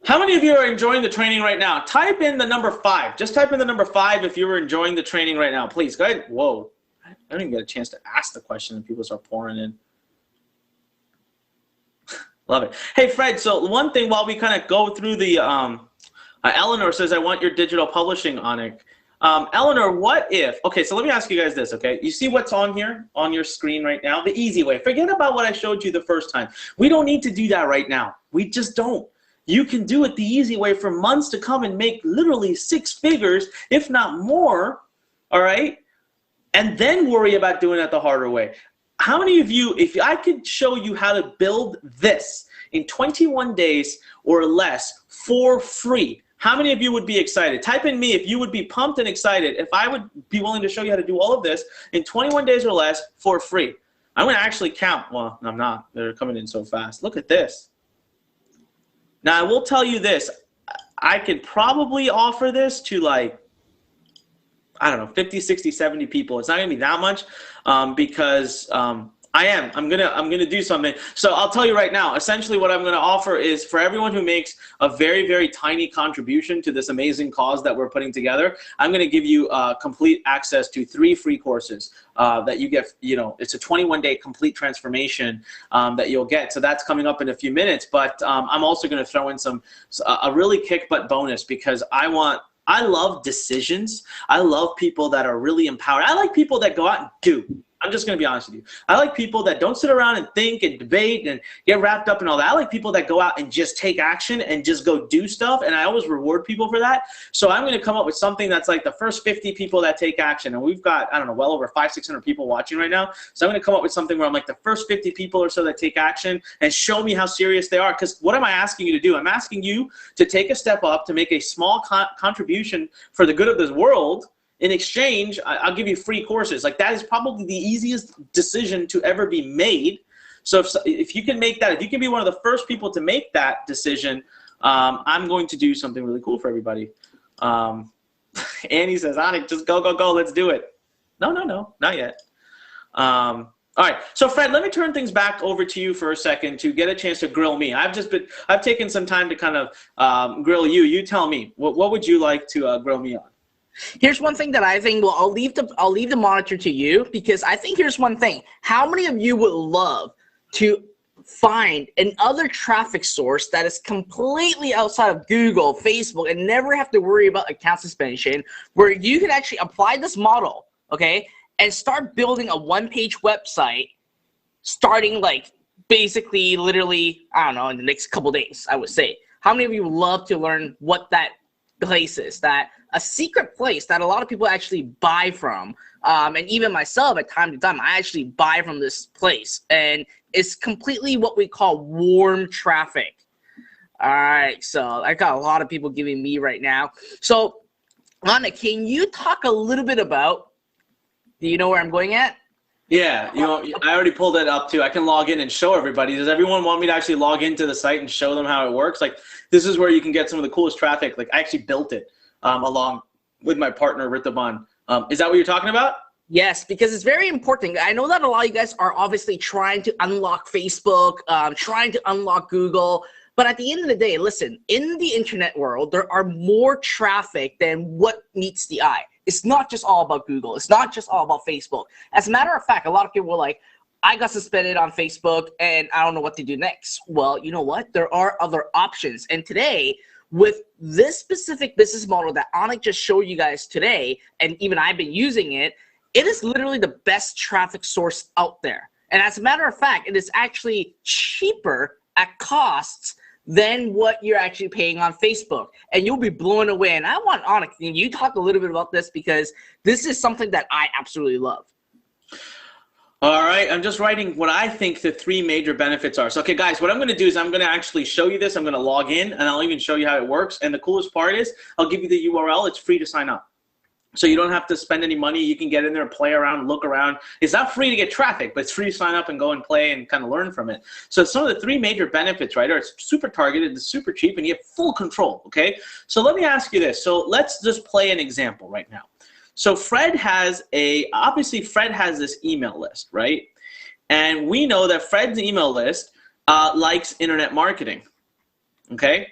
how many of you are enjoying the training right now? Type in the number 5. Just type in the number 5 if you were enjoying the training right now. Please, go ahead. Whoa. I don't even get a chance to ask the question and people start pouring in. Love it. Hey, Fred, so one thing while we kind of go through the, Eleanor says, I want your digital publishing, Anik. Eleanor, what if, okay, so let me ask you guys this, okay? You see what's on here, on your screen right now? The easy way. Forget about what I showed you the first time. We don't need to do that right now. We just don't. You can do it the easy way for months to come and make literally 6 figures, if not more, all right? And then worry about doing it the harder way. How many of you, if I could show you how to build this in 21 days or less for free, how many of you would be excited? Type in me if you would be pumped and excited if I would be willing to show you how to do all of this in 21 days or less for free. I'm going to actually count. Well, I'm not. They're coming in so fast. Look at this. Now, I will tell you this. I could probably offer this to like, I don't know, 50, 60, 70 people. It's not going to be that much because I'm gonna do something. So I'll tell you right now, essentially what I'm gonna offer is for everyone who makes a very, very tiny contribution to this amazing cause that we're putting together, I'm gonna give you complete access to 3 free courses that you get, you know, it's a 21-day complete transformation that you'll get. So that's coming up in a few minutes, but I'm also gonna throw in a really kick butt bonus because I love decisions. I love people that are really empowered. I like people that go out and do. I'm just going to be honest with you. I like people that don't sit around and think and debate and get wrapped up in all that. I like people that go out and just take action and just go do stuff, and I always reward people for that. So I'm going to come up with something that's like the first 50 people that take action, and we've got, I don't know, well over 500-600 people watching right now. So I'm going to come up with something where I'm like the first 50 people or so that take action and show me how serious they are. Because what am I asking you to do? I'm asking you to take a step up, to make a small contribution for the good of this world. In exchange, I'll give you free courses. Like, that is probably the easiest decision to ever be made. So if you can make that, if you can be one of the first people to make that decision, I'm going to do something really cool for everybody. Annie says, Anik, just go, let's do it. No, not yet. All right, so Fred, let me turn things back over to you for a second to get a chance to grill me. I've taken some time to kind of grill you. You tell me, what would you like to grill me on? Here's one thing that I think, well, I'll leave the monitor to you, because I think here's one thing. How many of you would love to find another traffic source that is completely outside of Google, Facebook, and never have to worry about account suspension, where you can actually apply this model, okay, and start building a one-page website starting like basically literally, I don't know, in the next couple days, I would say. How many of you would love to learn what that place is, that a secret place that a lot of people actually buy from, and even myself at time to time, I actually buy from this place, and it's completely what we call warm traffic. All right, so I got a lot of people giving me right now. So Anik, can you talk a little bit about, do you know where I'm going at? Yeah, you know, I already pulled it up too. I can log in and show everybody. Does everyone want me to actually log into the site and show them how it works? Like, this is where you can get some of the coolest traffic. Like, I actually built it along with my partner, Ritaban. Is that what you're talking about? Yes, because it's very important. I know that a lot of you guys are obviously trying to unlock Facebook, trying to unlock Google. But at the end of the day, listen, in the internet world, there are more traffic than what meets the eye. It's not just all about Google. It's not just all about Facebook. As a matter of fact, a lot of people were like, I got suspended on Facebook and I don't know what to do next. Well, you know what? There are other options. And today, with this specific business model that Anik just showed you guys today, and even I've been using it, it is literally the best traffic source out there. And as a matter of fact, it is actually cheaper at costs than what you're actually paying on Facebook. And you'll be blown away. And I want Anik, you talk a little bit about this, because this is something that I absolutely love. All right, I'm just writing what I think the 3 major benefits are. So, okay, guys, what I'm going to do is I'm going to actually show you this. I'm going to log in, and I'll even show you how it works. And the coolest part is I'll give you the URL. It's free to sign up. So you don't have to spend any money. You can get in there, play around, look around. It's not free to get traffic, but it's free to sign up and go and play and kind of learn from it. So some of the 3 major benefits, right, are it's super targeted, it's super cheap, and you have full control, okay? So let me ask you this. So let's just play an example right now. So obviously Fred has this email list, right? And we know that Fred's email list likes internet marketing, okay?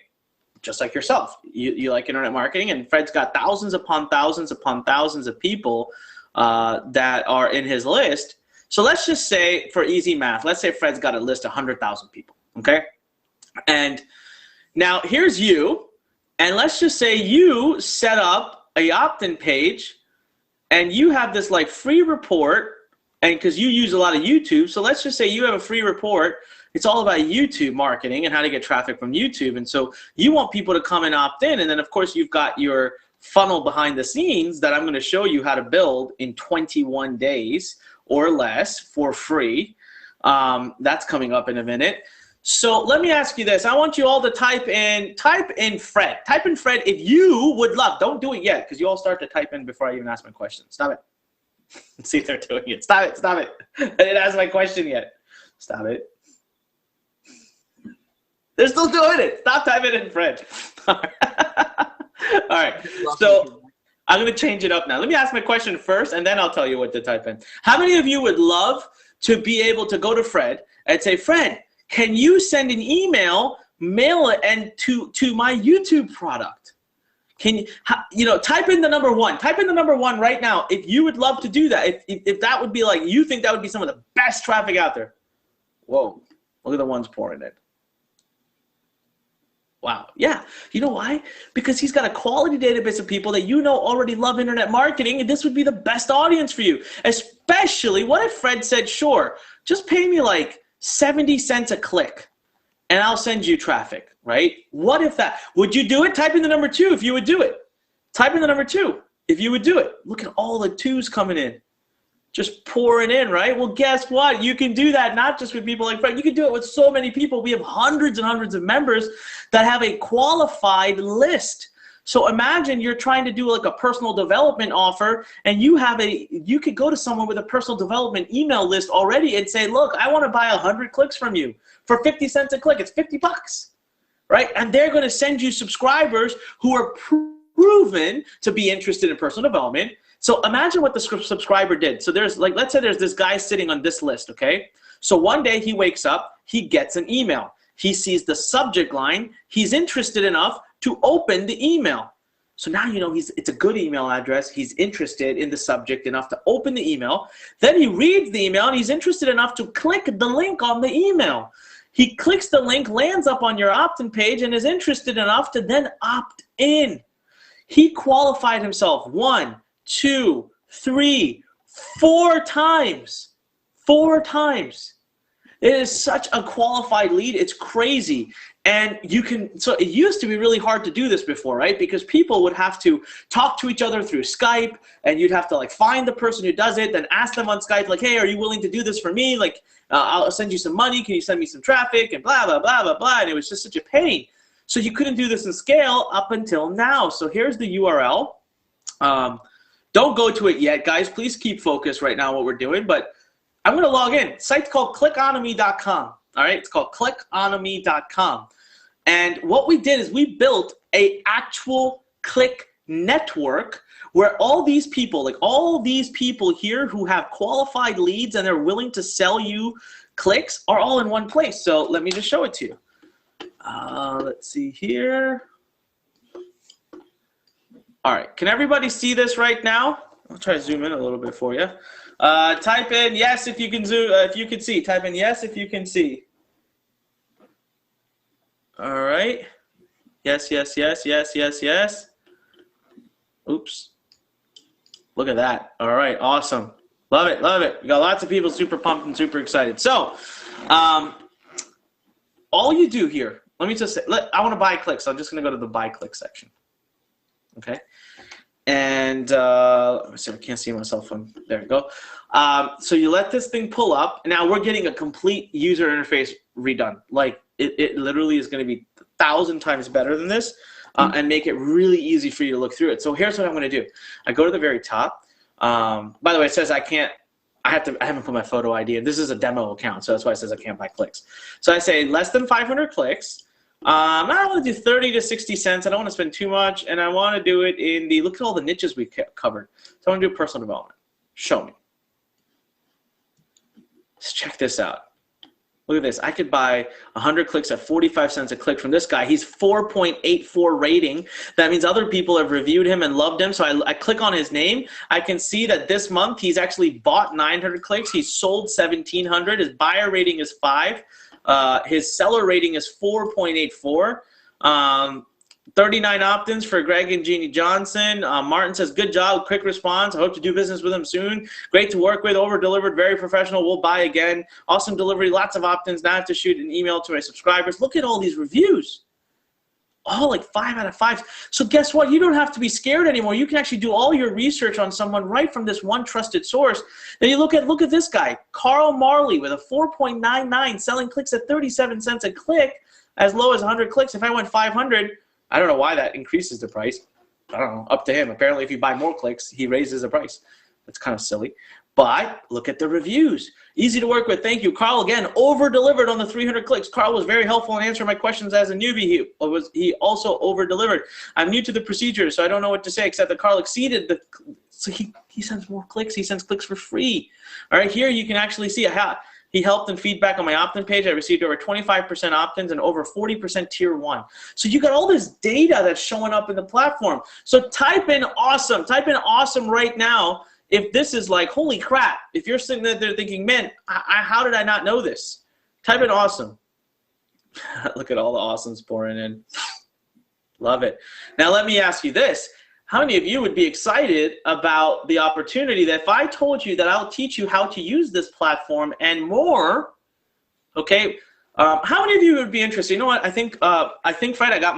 Just like yourself, you like internet marketing, and Fred's got thousands upon thousands upon thousands of people that are in his list. So let's just say, for easy math, let's say Fred's got a list of 100,000 people, okay? And now here's you, and let's just say you set up a opt-in page, and you have this like free report, and because you use a lot of YouTube, so let's just say you have a free report. It's all about YouTube marketing and how to get traffic from YouTube. And so you want people to come and opt in. And then, of course, you've got your funnel behind the scenes that I'm going to show you how to build in 21 days or less for free. That's coming up in a minute. So let me ask you this. I want you all to type in Fred. Type in Fred if you would love. Don't do it yet, because you all start to type in before I even ask my question. Stop it. Let's see if they're doing it. Stop it. Stop it. I didn't ask my question yet. Stop it. They're still doing it. Stop typing in Fred. All right. So I'm going to change it up now. Let me ask my question first, and then I'll tell you what to type in. How many of you would love to be able to go to Fred and say, Fred, can you send an email, mail it, and to my YouTube product? Can you, type in the number one. Type in the number one right now if you would love to do that. If that would be like, you think that would be some of the best traffic out there. Whoa. Look at the ones pouring in. Wow. Yeah. You know why? Because he's got a quality database of people that already love internet marketing, and this would be the best audience for you. Especially, what if Fred said, sure, just pay me like 70 cents a click and I'll send you traffic, right? What if that? Would you do it? Type in the number 2 if you would do it. Type in the number 2 if you would do it. Look at all the 2s coming in. Just pouring in, right? Well, guess what? You can do that not just with people like Fred. You can do it with so many people. We have hundreds and hundreds of members that have a qualified list. So imagine you're trying to do like a personal development offer, and you could go to someone with a personal development email list already and say, look, I want to buy 100 clicks from you for 50 cents a click. It's $50, right? And they're going to send you subscribers who are proven to be interested in personal development. So imagine what the subscriber did. So there's like, let's say there's this guy sitting on this list, okay? So one day he wakes up, he gets an email. He sees the subject line. He's interested enough to open the email. So now it's a good email address. He's interested in the subject enough to open the email. Then he reads the email and he's interested enough to click the link on the email. He clicks the link, lands up on your opt-in page, and is interested enough to then opt in. He qualified himself 1, 2, 3, 4 times. 4 times. It is such a qualified lead. It's crazy. And so it used to be really hard to do this before, right? Because people would have to talk to each other through Skype, and you'd have to like find the person who does it, then ask them on Skype, like, hey, are you willing to do this for me? Like, I'll send you some money. Can you send me some traffic? And blah, blah, blah, blah, blah. And it was just such a pain. So you couldn't do this in scale up until now. So here's the URL. Don't go to it yet, guys. Please keep focused right now on what we're doing. But I'm going to log in. Site's called Clickonomy.com. All right, it's called Clickonomy.com. And what we did is we built an actual click network where all these people here who have qualified leads and they're willing to sell you clicks are all in one place. So let me just show it to you. Let's see here. All right, can everybody see this right now? I'll try to zoom in a little bit for you. Type in yes if you can zoom, if you can see. Type in yes if you can see. All right. Yes, yes, yes, yes, yes, yes. Oops. Look at that. All right, awesome. Love it, love it. We got lots of people super pumped and super excited. So, all you do here, let me just say, I want to buy clicks. So I'm just going to go to the buy click section. Okay. And let me see, I can't see myself on, there we go. So you let this thing pull up. Now we're getting a complete user interface redone. Like it literally is going to be 1,000 times better than this and make it really easy for you to look through it. So here's what I'm going to do. I go to the very top. By the way, it says I haven't put my photo ID in. This is a demo account, so that's why it says I can't buy clicks. So I say less than 500 clicks. I want to do 30 to 60 cents. I don't want to spend too much, and I want to do it in the, look at all the niches we covered. So I want to do personal development. Show me. Let's check this out. Look at this. I could buy 100 clicks at 45 cents a click from this guy. He's 4.84 rating. That means other people have reviewed him and loved him. So I click on his name. I can see that this month he's actually bought 900 clicks. He's sold 1,700. His buyer rating is 5. His seller rating is 4.84. 39 opt-ins for Greg and Jeannie Johnson. Martin says, good job, quick response. I hope to do business with him soon. Great to work with, over-delivered, very professional. We'll buy again. Awesome delivery, lots of opt-ins. Now I have to shoot an email to my subscribers. Look at all these reviews. All like 5 out of 5. So guess what? You don't have to be scared anymore. You can actually do all your research on someone right from this one trusted source. Then you look at this guy, Carl Marley, with a 4.99, selling clicks at 37 cents a click, as low as 100 clicks. If I went 500, I don't know why that increases the price. I don't know, up to him. Apparently, if you buy more clicks, he raises the price. That's kind of silly. But look at the reviews. Easy to work with. Thank you. Carl, again, over-delivered on the 300 clicks. Carl was very helpful in answering my questions as a newbie. He also over-delivered. I'm new to the procedure, so I don't know what to say, except that Carl exceeded the... So he sends more clicks. He sends clicks for free. All right, here you can actually see he helped in feedback on my opt-in page. I received over 25% opt-ins and over 40% tier 1. So you got all this data that's showing up in the platform. So type in awesome. Type in awesome right now. If this is like, holy crap, if you're sitting there thinking, man, how did I not know this? Type in awesome. Look at all the awesomes pouring in. Love it. Now let me ask you this. How many of you would be excited about the opportunity that if I told you that I'll teach you how to use this platform and more, okay? How many of you would be interested? You know what? I think Fred, I got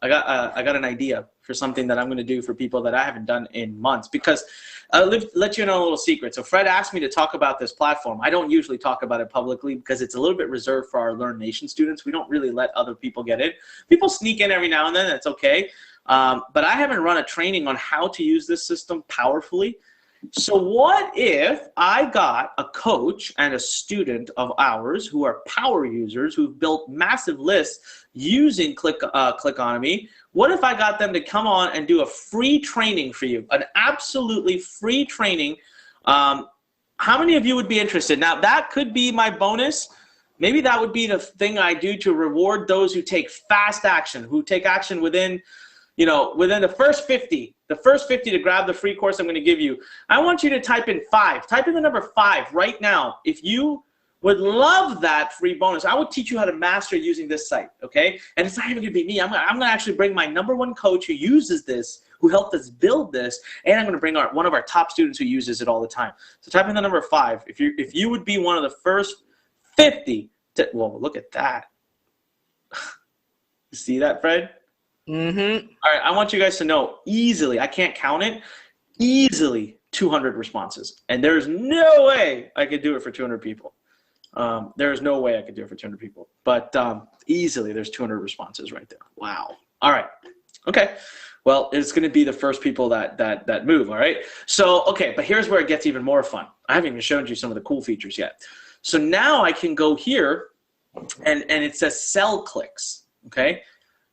an idea for something that I'm going to do for people that I haven't done in months, because I'll let you know a little secret. So Fred asked me to talk about this platform. I don't usually talk about it publicly because it's a little bit reserved for our Learn Nation students. We don't really let other people get in. People sneak in every now and then. That's okay. But I haven't run a training on how to use this system powerfully. So what if I got a coach and a student of ours who are power users who've built massive lists using Clickonomy? What if I got them to come on and do a free training for you, an absolutely free training? How many of you would be interested? Now, that could be my bonus. Maybe that would be the thing I do to reward those who take fast action, who take action within the first 50, to grab the free course I'm going to give you. I want you to type in 5. Type in the number 5 right now. If you would love that free bonus, I would teach you how to master using this site, okay? And it's not even going to be me. I'm going to actually bring my #1 coach who uses this, who helped us build this, and I'm going to bring one of our top students who uses it all the time. So type in the number 5. If you would be one of the first 50 to, well, look at that. You see that, Fred? Mm-hmm. All right, I want you guys to know easily, I can't count it, easily 200 responses. And there's no way I could do it for 200 people. There's no way I could do it for 200 people. But easily there's 200 responses right there. Wow. All right. Okay. Well, it's going to be the first people that move, all right? So, okay, but here's where it gets even more fun. I haven't even shown you some of the cool features yet. So now I can go here, and it says sell clicks, okay?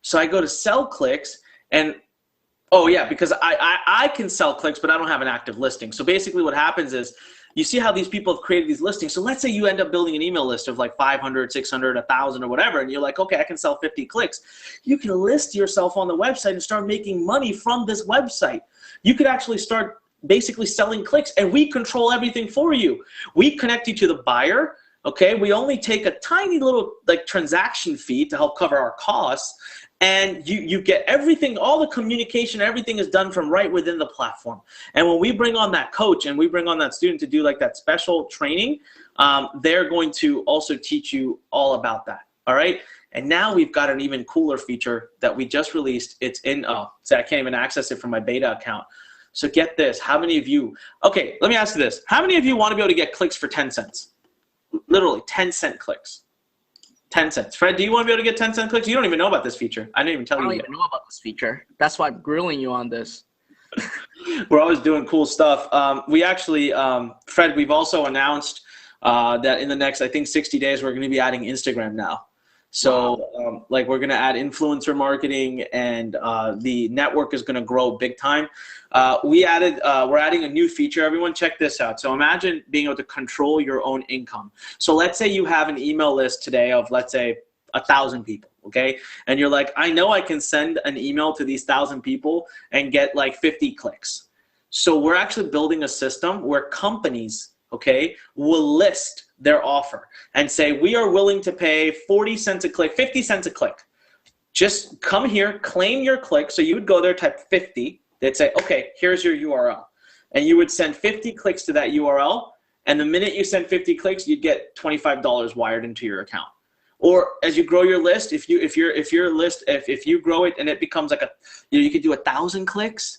So I go to sell clicks, and oh yeah, because I can sell clicks, but I don't have an active listing. So basically what happens is, you see how these people have created these listings. So let's say you end up building an email list of like 500, 600, 1,000 or whatever, and you're like, okay, I can sell 50 clicks. You can list yourself on the website and start making money from this website. You could actually start basically selling clicks, and we control everything for you. We connect you to the buyer. Okay, we only take a tiny little like transaction fee to help cover our costs, and you get everything, all the communication, everything is done from right within the platform. And when we bring on that coach and we bring on that student to do like that special training, they're going to also teach you all about that. All right. And now we've got an even cooler feature that we just released. It's in, so I can't even access it from my beta account. So get this, how many of you, okay, let me ask you this. How many of you want to be able to get clicks for 10 cents? Literally 10-cent clicks. 10 cents. Fred, do you want to be able to get 10-cent clicks? You don't even know about this feature. I didn't even tell you yet. I don't even know about this feature. That's why I'm grilling you on this. We're always doing cool stuff. We actually, Fred, we've also announced that in the next, I think, 60 days, we're going to be adding Instagram now. So like we're going to add influencer marketing, and the network is going to grow big time. We're adding a new feature. Everyone check this out. So imagine being able to control your own income. So let's say you have an email list today of, let's say, 1,000 people, okay? And you're like, I know I can send an email to these 1,000 people and get like 50 clicks. So we're actually building a system where companies, okay, will list their offer and say, we are willing to pay 40 cents a click, 50 cents a click. Just come here, claim your click. So you would go there, type 50. They'd say, okay, here's your URL. And you would send 50 clicks to that URL. And the minute you send 50 clicks, you'd get $25 wired into your account. Or as you grow your list, if you grow it and it becomes like you could do 1,000 clicks.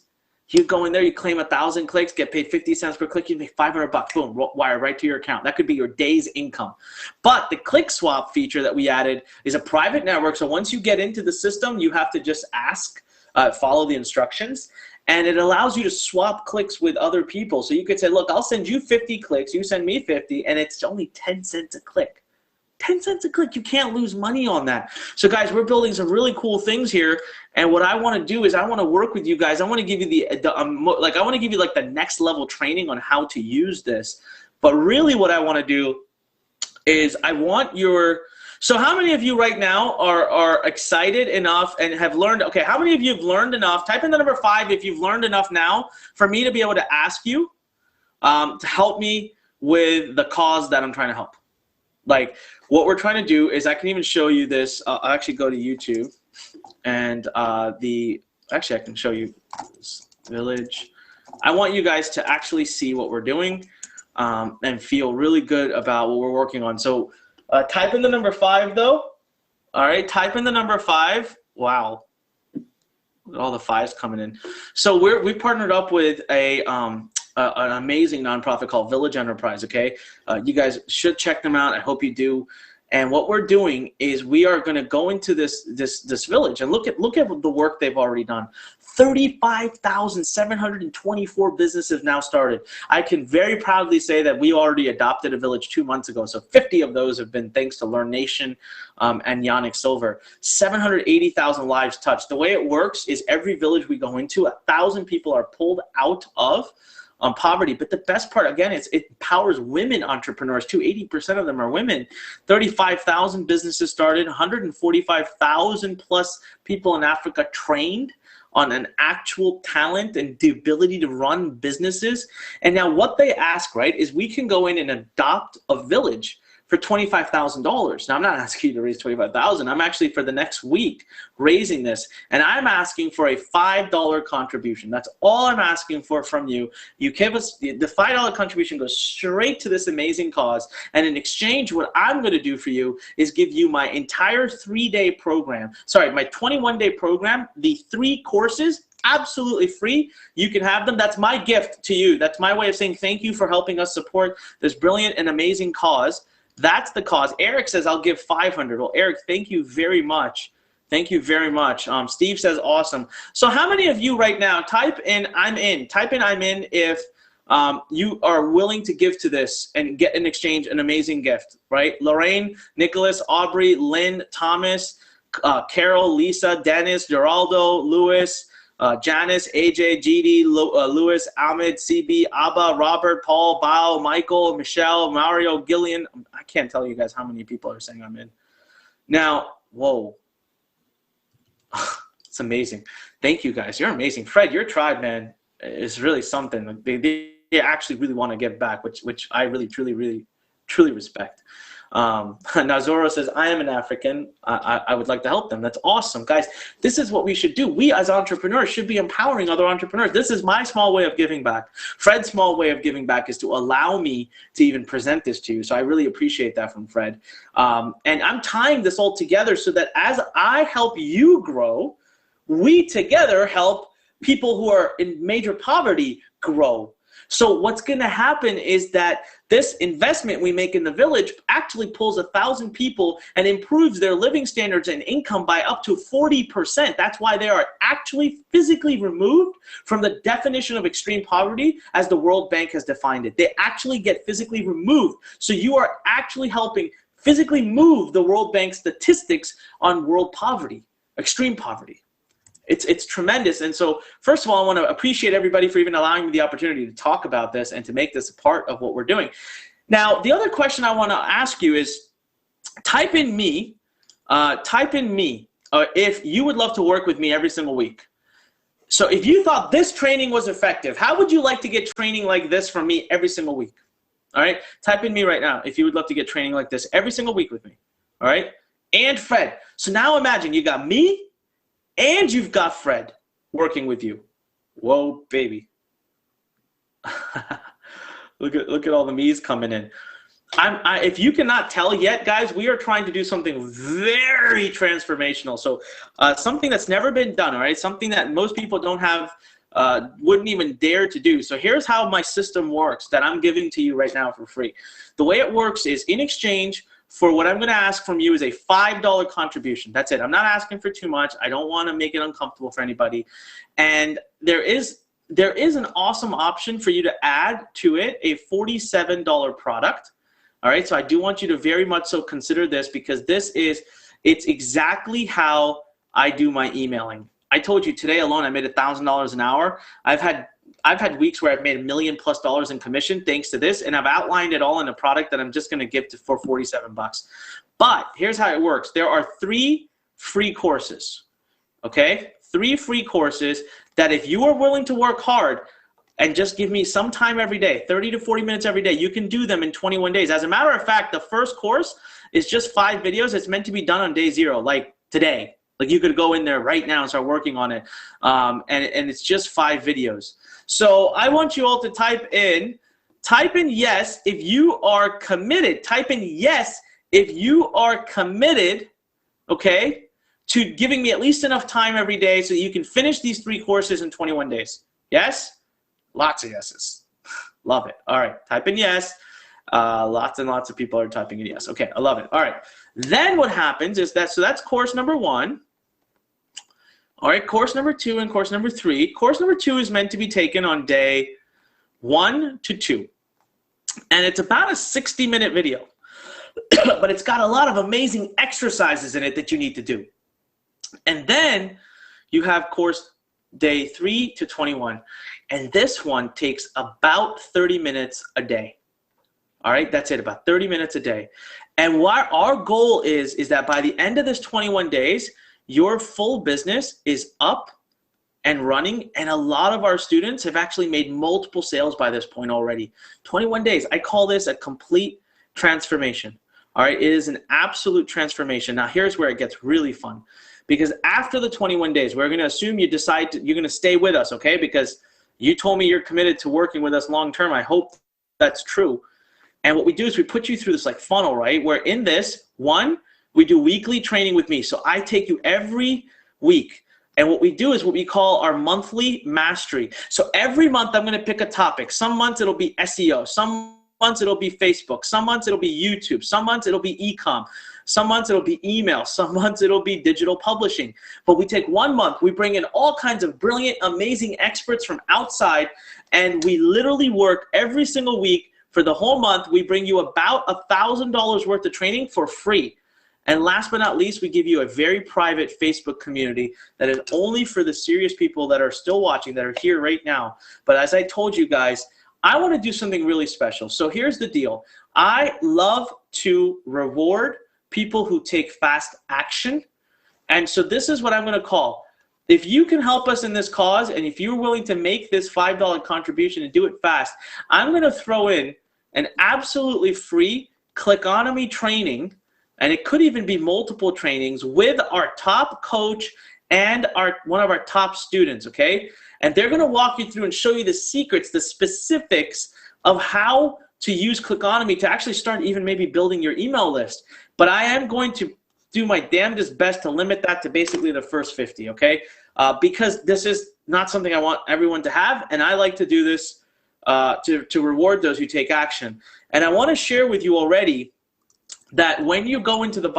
You go in there, you claim 1,000 clicks, get paid 50 cents per click, you make $500, boom, wire right to your account. That could be your day's income. But the click swap feature that we added is a private network. So once you get into the system, you have to just ask, follow the instructions, and it allows you to swap clicks with other people. So you could say, look, I'll send you 50 clicks, you send me 50, and it's only 10 cents a click. 10 cents a click, you can't lose money on that. So guys, we're building some really cool things here, and what I want to do is I want to work with you guys. I want to give you I want to give you like the next level training on how to use this. But really what I want to do is I want so how many of you right now are excited enough and have learned, okay, how many of you have learned enough? Type in the number 5 if you've learned enough now for me to be able to ask you to help me with the cause that I'm trying to help. What we're trying to do is, I can even show you this. I'll actually go to YouTube, and actually I can show you this village. I want you guys to actually see what we're doing and feel really good about what we're working on. So type in the number 5 though. All right, type in the number 5. Wow, all the 5s coming in. So we partnered up with an amazing nonprofit called Village Enterprise, okay? You guys should check them out. I hope you do. And what we're doing is we are going to go into this village and look at the work they've already done. 35,724 businesses now started. I can very proudly say that we already adopted a village 2 months ago. So 50 of those have been thanks to Learn Nation and Anik Silver. 780,000 lives touched. The way it works is every village we go into, 1,000 people are pulled out of poverty. But the best part, again, it empowers women entrepreneurs too. 80% of them are women. 35,000 businesses started, 145,000 plus people in Africa trained on an actual talent and the ability to run businesses. And now what they ask, right, is we can go in and adopt a village for $25,000. Now I'm not asking you to raise $25,000. I'm actually, for the next week, raising this, and I'm asking for a $5 contribution. That's all I'm asking for from you. You give us the $5 contribution goes straight to this amazing cause, and in exchange, what I'm going to do for you is give you my entire 3-day program. Sorry, my 21-day program, the 3 courses. Absolutely free. You can have them. That's my gift to you. That's my way of saying thank you for helping us support this brilliant and amazing cause. That's the cause. Eric says, I'll give 500. Well, Eric, thank you very much. Thank you very much. Steve says, awesome. So how many of you right now, type in I'm in. Type in I'm in if you are willing to give to this and get in exchange an amazing gift, right? Lorraine, Nicholas, Aubrey, Lynn, Thomas, Carol, Lisa, Dennis, Geraldo, Louis, Janice, AJ, GD, Louis, Ahmed, CB, Abba, Robert, Paul, Bao, Michael, Michelle, Mario, Gillian. I can't tell you guys how many people are saying I'm in. Now, whoa. It's amazing. Thank you guys. You're amazing. Fred, your tribe, man, is really something. They actually really want to give back, which I really, truly respect. Nazoro says, I am an African. I would like to help them. That's awesome. Guys, this is what we should do. We as entrepreneurs should be empowering other entrepreneurs. This is my small way of giving back. Fred's small way of giving back is to allow me to even present this to you. So I really appreciate that from Fred. And I'm tying this all together so that as I help you grow, we together help people who are in major poverty grow. So what's going to happen is that this investment we make in the village actually pulls 1,000 people and improves their living standards and income by up to 40%. That's why they are actually physically removed from the definition of extreme poverty as the World Bank has defined it. They actually get physically removed. So you are actually helping physically move the World Bank statistics on world poverty, extreme poverty. It's tremendous. And so first of all, I want to appreciate everybody for even allowing me the opportunity to talk about this and to make this a part of what we're doing. Now, the other question I want to ask you is type in me if you would love to work with me every single week. So if you thought this training was effective, how would you like to get training like this from me every single week? All right, type in me right now if you would love to get training like this every single week with me. All right, and Fred. So now imagine you got me and you've got Fred working with you. Whoa, baby. Look at all the me's coming in. If you cannot tell yet, guys, we are trying to do something very transformational. So something that's never been done, all right? Something that most people don't have, wouldn't even dare to do. So here's how my system works that I'm giving to you right now for free. The way it works is in exchange for what I'm going to ask from you is a $5 contribution. That's it. I'm not asking for too much. I don't want to make it uncomfortable for anybody. And there is an awesome option for you to add to it a $47 product. All right, so I do want you to very much so consider this because it's exactly how I do my emailing. I told you today alone I made $1,000 an hour. I've had weeks where I've made $1 million+ in commission thanks to this, and I've outlined it all in a product that I'm just going to give for 47 bucks. But here's how it works. There are 3 free courses, okay? 3 free courses that if you are willing to work hard and just give me some time every day, 30 to 40 minutes every day, you can do them in 21 days. As a matter of fact, the first course is just 5 videos. It's meant to be done on day 0, like today. Like you could go in there right now and start working on it. And it's just 5 videos. So I want you all to type in yes if you are committed. Type in yes if you are committed, okay, to giving me at least enough time every day so that you can finish these 3 courses in 21 days. Yes? Lots of yeses. Love it. All right, type in yes. Lots and lots of people are typing in yes. Okay, I love it. All right. Then what happens is so that's course number 1. All right, course number 2 and course number 3. Course number 2 is meant to be taken on day 1 to 2. And it's about a 60-minute video. But it's got a lot of amazing exercises in it that you need to do. And then you have course day 3 to 21. And this one takes about 30 minutes a day. All right, that's it, about 30 minutes a day. And what our goal is that by the end of this 21 days, your full business is up and running. And a lot of our students have actually made multiple sales by this point already. 21 days, I call this a complete transformation. All right, it is an absolute transformation. Now here's where it gets really fun. Because after the 21 days, we're going to assume you decide you're going to stay with us, okay? Because you told me you're committed to working with us long term. I hope that's true. And what we do is we put you through this like funnel, right? Where in this, 1, we do weekly training with me. So I take you every week. And what we do is what we call our monthly mastery. So every month I'm going to pick a topic. Some months it'll be SEO. Some months it'll be Facebook. Some months it'll be YouTube. Some months it'll be e-com. Some months it'll be email. Some months it'll be digital publishing. But we take 1 month, we bring in all kinds of brilliant, amazing experts from outside, and we literally work every single week for the whole month. We bring you about $1,000 worth of training for free. And last but not least, we give you a very private Facebook community that is only for the serious people that are still watching, that are here right now. But as I told you guys, I want to do something really special. So here's the deal. I love to reward people who take fast action. And so this is what I'm going to call. If you can help us in this cause, and if you're willing to make this $5 contribution and do it fast, I'm going to throw in an absolutely free Clickonomy training, and it could even be multiple trainings with our top coach and one of our top students, okay? And they're going to walk you through and show you the secrets, the specifics of how to use Clickonomy to actually start even maybe building your email list. But I am going to do my damnedest best to limit that to basically the first 50, okay? Because this is not something I want everyone to have, and I like to do this to reward those who take action. And I want to share with you already that when you go into this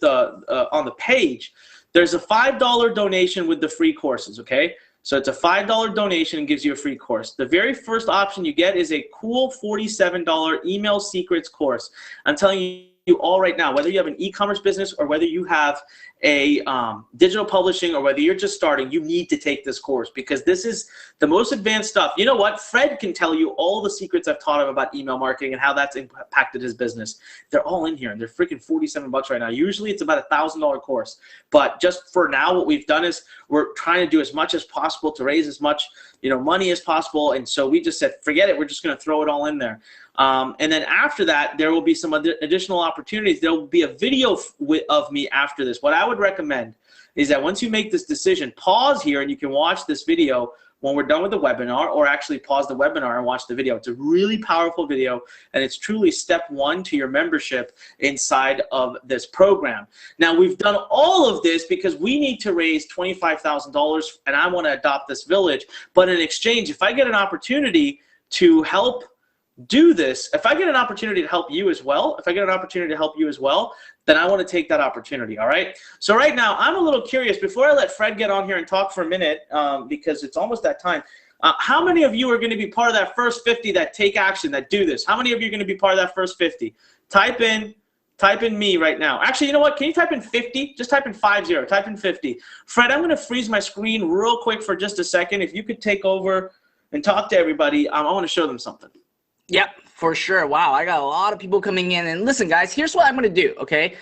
on the page, there's a $5 donation with the free courses, okay? So it's a $5 donation and gives you a free course. The very first option you get is a cool $47 email secrets course. I'm telling you all right now, whether you have an e-commerce business or whether you have a digital publishing or whether you're just starting, you need to take this course because this is the most advanced stuff. You know what? Fred can tell you all the secrets I've taught him about email marketing and how that's impacted his business. They're all in here and they're freaking $47 right now. Usually it's about $1,000 course, but just for now, what we've done is we're trying to do as much as possible to raise as much money as possible. And so we just said, forget it. We're just going to throw it all in there. And then after that, there will be some additional opportunities. There will be a video of me after this. What I would recommend is that once you make this decision, pause here and you can watch this video when we're done with the webinar, or actually pause the webinar and watch the video. It's a really powerful video, and it's truly step one to your membership inside of this program. Now, we've done all of this because we need to raise $25,000, and I want to adopt this village. But in exchange, if I get an opportunity to help do this, if I get an opportunity to help you as well, then I want to take that opportunity, all right? So right now, I'm a little curious, before I let Fred get on here and talk for a minute, because it's almost that time, how many of you are going to be part of that first 50 that take action, that do this? How many of you are going to be part of that first 50? Type in me right now. Actually, you know what? Can you type in 50? Just type in 50, type in 50. Fred, I'm going to freeze my screen real quick for just a second. If you could take over and talk to everybody, I want to show them something. Yep, for sure. Wow, I got a lot of people coming in. And listen, guys, here's what I'm going to do, okay?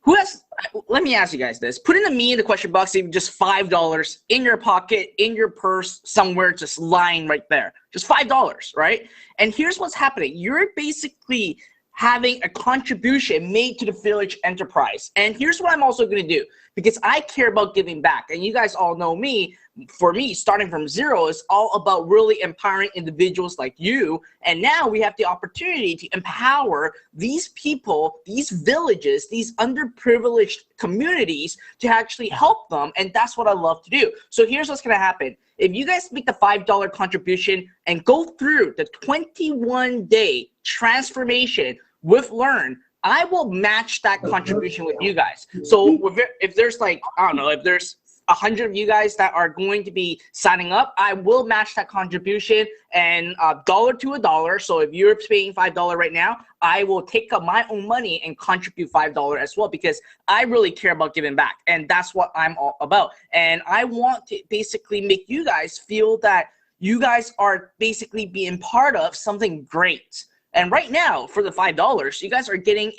Let me ask you guys this. Put in the question box, even just $5 in your pocket, in your purse, somewhere just lying right there. Just $5, right? And here's what's happening. You're basically having a contribution made to the village enterprise. And here's what I'm also going to do, because I care about giving back. And you guys all know me. For me, starting from zero is all about really empowering individuals like you. And now we have the opportunity to empower these people, these villages, these underprivileged communities to actually help them. And that's what I love to do. So here's what's going to happen. If you guys make the $5 contribution and go through the 21-day transformation with Learn, I will match that contribution with you guys. So if there's like, I don't know, if there's 100 of you guys that are going to be signing up, I will match that contribution and $1 to $1. So if you're paying $5 right now, I will take up my own money and contribute $5 as well, because I really care about giving back, and that's what I'm all about. And I want to basically make you guys feel that you guys are basically being part of something great. And right now, for the $5, you guys are getting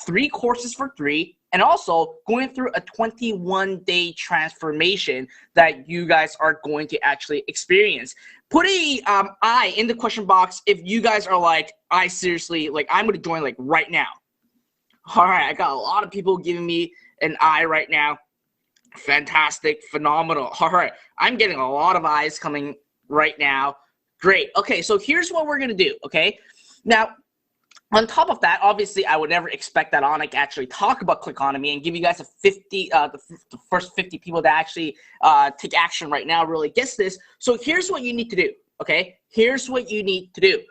3 courses for free, and also going through a 21-day transformation that you guys are going to actually experience. Put a I in the question box if you guys are like, I seriously, like, I'm going to join like right now. All right, I got a lot of people giving me an I right now. Fantastic, phenomenal. All right, I'm getting a lot of I's coming right now. Great. Okay, so here's what we're going to do, okay? Now, on top of that, obviously, I would never expect that Anik actually talk about Clickonomy and give you guys the first 50 people that actually take action right now really gets this. So here's what you need to do, okay? Here's what you need to do.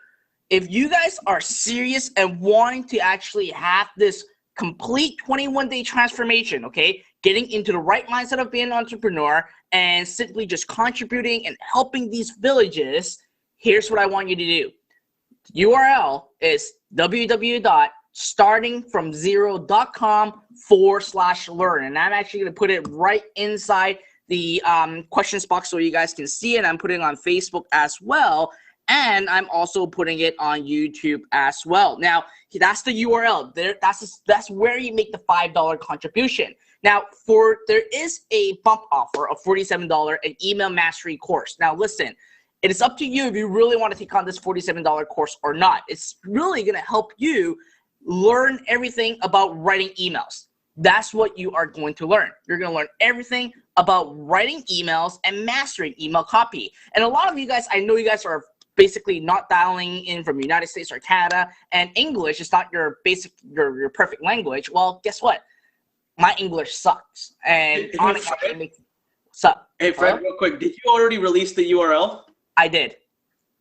If you guys are serious and wanting to actually have this complete 21-day transformation, okay, getting into the right mindset of being an entrepreneur and simply just contributing and helping these villages, here's what I want you to do. The URL is www.startingfromzero.com/learn. And I'm actually going to put it right inside the questions box so you guys can see it. I'm putting it on Facebook as well. And I'm also putting it on YouTube as well. Now, that's the URL. That's where you make the $5 contribution. Now, there is a bump offer of $47, an email mastery course. Now, listen. It is up to you if you really want to take on this $47 course or not. It's really going to help you learn everything about writing emails. That's what you are going to learn. You're going to learn everything about writing emails and mastering email copy. And a lot of you guys, I know you guys are basically not dialing in from the United States or Canada, and English is not your perfect language. Well, guess what? My English sucks. And honestly, what's up? Hey, Fred, real quick, did you already release the URL? I did.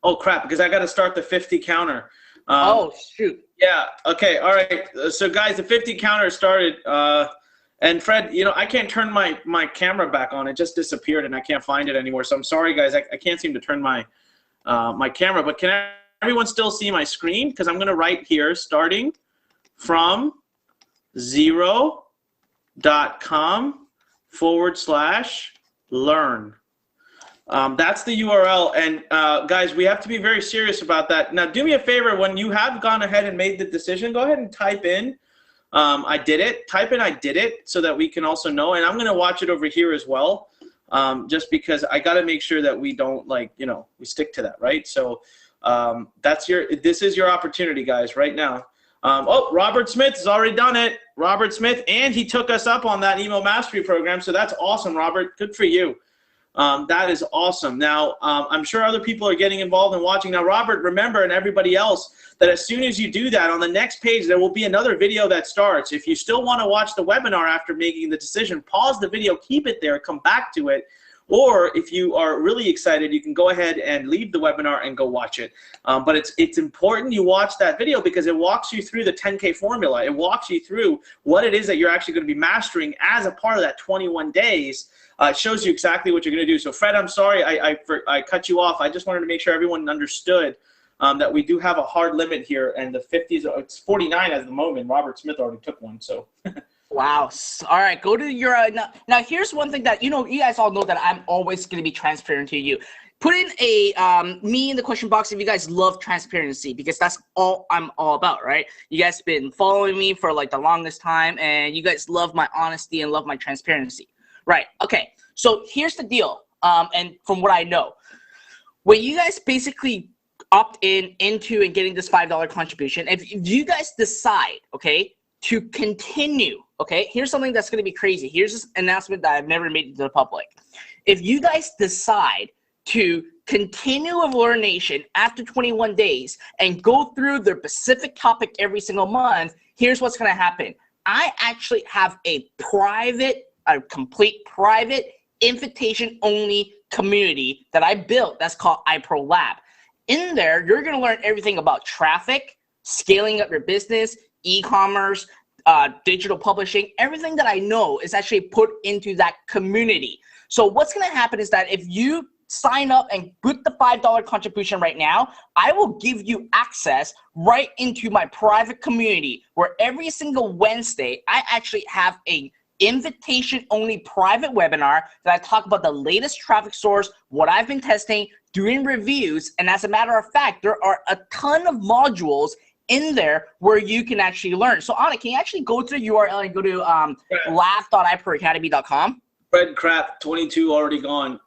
Oh, crap, because I got to start the 50 counter. Oh, shoot. Yeah, okay, all right. So, guys, the 50 counter started. And, Fred, I can't turn my camera back on. It just disappeared, and I can't find it anymore. So, I'm sorry, guys. I can't seem to turn my camera. But can everyone still see my screen? Because I'm going to write here, starting from zero.com/learn. That's the URL. And guys, we have to be very serious about that. Now, do me a favor. When you have gone ahead and made the decision, go ahead and type in, I did it. Type in, I did it, so that we can also know. And I'm going to watch it over here as well, just because I got to make sure that we don't, like, you know, we stick to that, right? So this is your opportunity, guys, right now. Oh, Robert Smith has already done it. Robert Smith, and he took us up on that email mastery program. So that's awesome, Robert. Good for you. That is awesome. Now, I'm sure other people are getting involved and watching. Now, Robert, remember, and everybody else, that as soon as you do that, on the next page, there will be another video that starts. If you still want to watch the webinar after making the decision, pause the video, keep it there, come back to it. Or if you are really excited, you can go ahead and leave the webinar and go watch it. But it's important you watch that video, because it walks you through the 10K formula. It walks you through what it is that you're actually going to be mastering as a part of that 21 days. It shows you exactly what you're going to do. So, Fred, I'm sorry I cut you off. I just wanted to make sure everyone understood that we do have a hard limit here, and the 50s, it's 49 at the moment. Robert Smith already took one, so. Wow. All right, go to your now here's one thing that, you know, you guys all know that I'm always going to be transparent to you. Put in a me in the question box if you guys love transparency, because that's all I'm all about, right? You guys been following me for like the longest time, and you guys love my honesty and love my transparency. Right. Okay. So here's the deal. And from what I know, when you guys basically opt into and getting this $5 contribution, if you guys decide, okay, to continue, okay, here's something that's going to be crazy. Here's this announcement that I've never made to the public. If you guys decide to continue with Learn Nation after 21 days and go through their specific topic every single month, here's what's going to happen. I actually have a complete private invitation-only community that I built that's called iPro Lab. In there, you're going to learn everything about traffic, scaling up your business, e-commerce, digital publishing. Everything that I know is actually put into that community. So what's going to happen is that if you sign up and put the $5 contribution right now, I will give you access right into my private community, where every single Wednesday, I actually have a invitation-only private webinar that I talk about the latest traffic source, what I've been testing, doing reviews, and as a matter of fact, there are a ton of modules in there where you can actually learn. So, Anik, can you actually go to the URL and go to laugh.iproacademy.com? Fred crap, 22 already gone.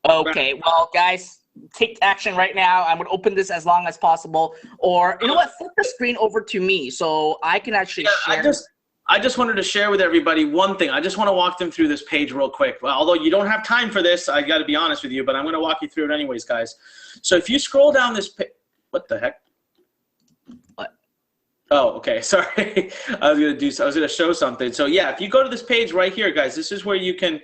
Okay, well, guys, take action right now. I'm going to open this as long as possible. Or, you know what, flip the screen over to me so I can actually share. I just wanted to share with everybody one thing. I just want to walk them through this page real quick. Well, although you don't have time for this, I got to be honest with you, but I'm going to walk you through it anyways, guys. So if you scroll down this page, what the heck? What? Oh, okay. Sorry. I was going to show something. So yeah, if you go to this page right here, guys, this is where you can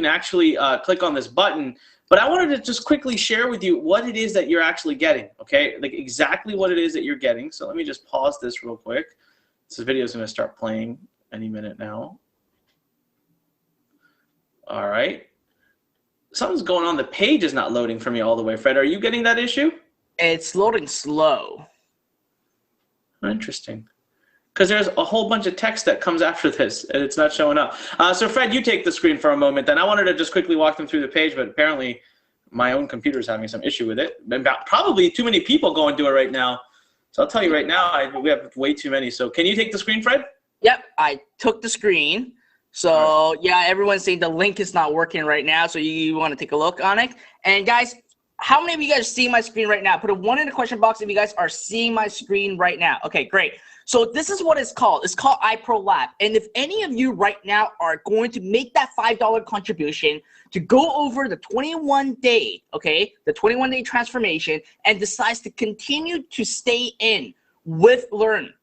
actually click on this button. But I wanted to just quickly share with you what it is that you're actually getting, okay? Like exactly what it is that you're getting. So let me just pause this real quick. This video is going to start playing any minute now. All right. Something's going on. The page is not loading for me all the way. Fred, are you getting that issue? It's loading slow. Interesting. Because there's a whole bunch of text that comes after this, and it's not showing up. So Fred, you take the screen for a moment. Then I wanted to just quickly walk them through the page, but apparently my own computer is having some issue with it. Probably too many people going to it right now. So I'll tell you right now, we have way too many. So can you take the screen, Fred? Yep, I took the screen. So yeah, everyone's saying the link is not working right now. So you want to take a look on it. And guys, how many of you guys are seeing my screen right now? Put a 1 in the question box if you guys are seeing my screen right now. Okay, great. So this is what it's called. It's called iPro Lab. And if any of you right now are going to make that $5 contribution to go over the 21-day, okay, the 21-day transformation, and decides to continue to stay in with Learn,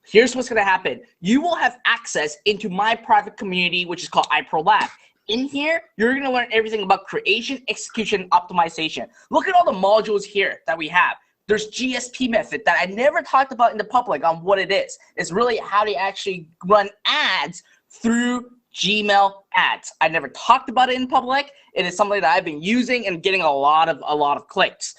here's what's going to happen. You will have access into my private community, which is called iPro Lab. In here, you're going to learn everything about creation, execution, optimization. Look at all the modules here that we have. There's GSP method that I never talked about in the public on what it is. It's really how to actually run ads through Gmail ads. I never talked about it in public. It is something that I've been using and getting a lot of clicks.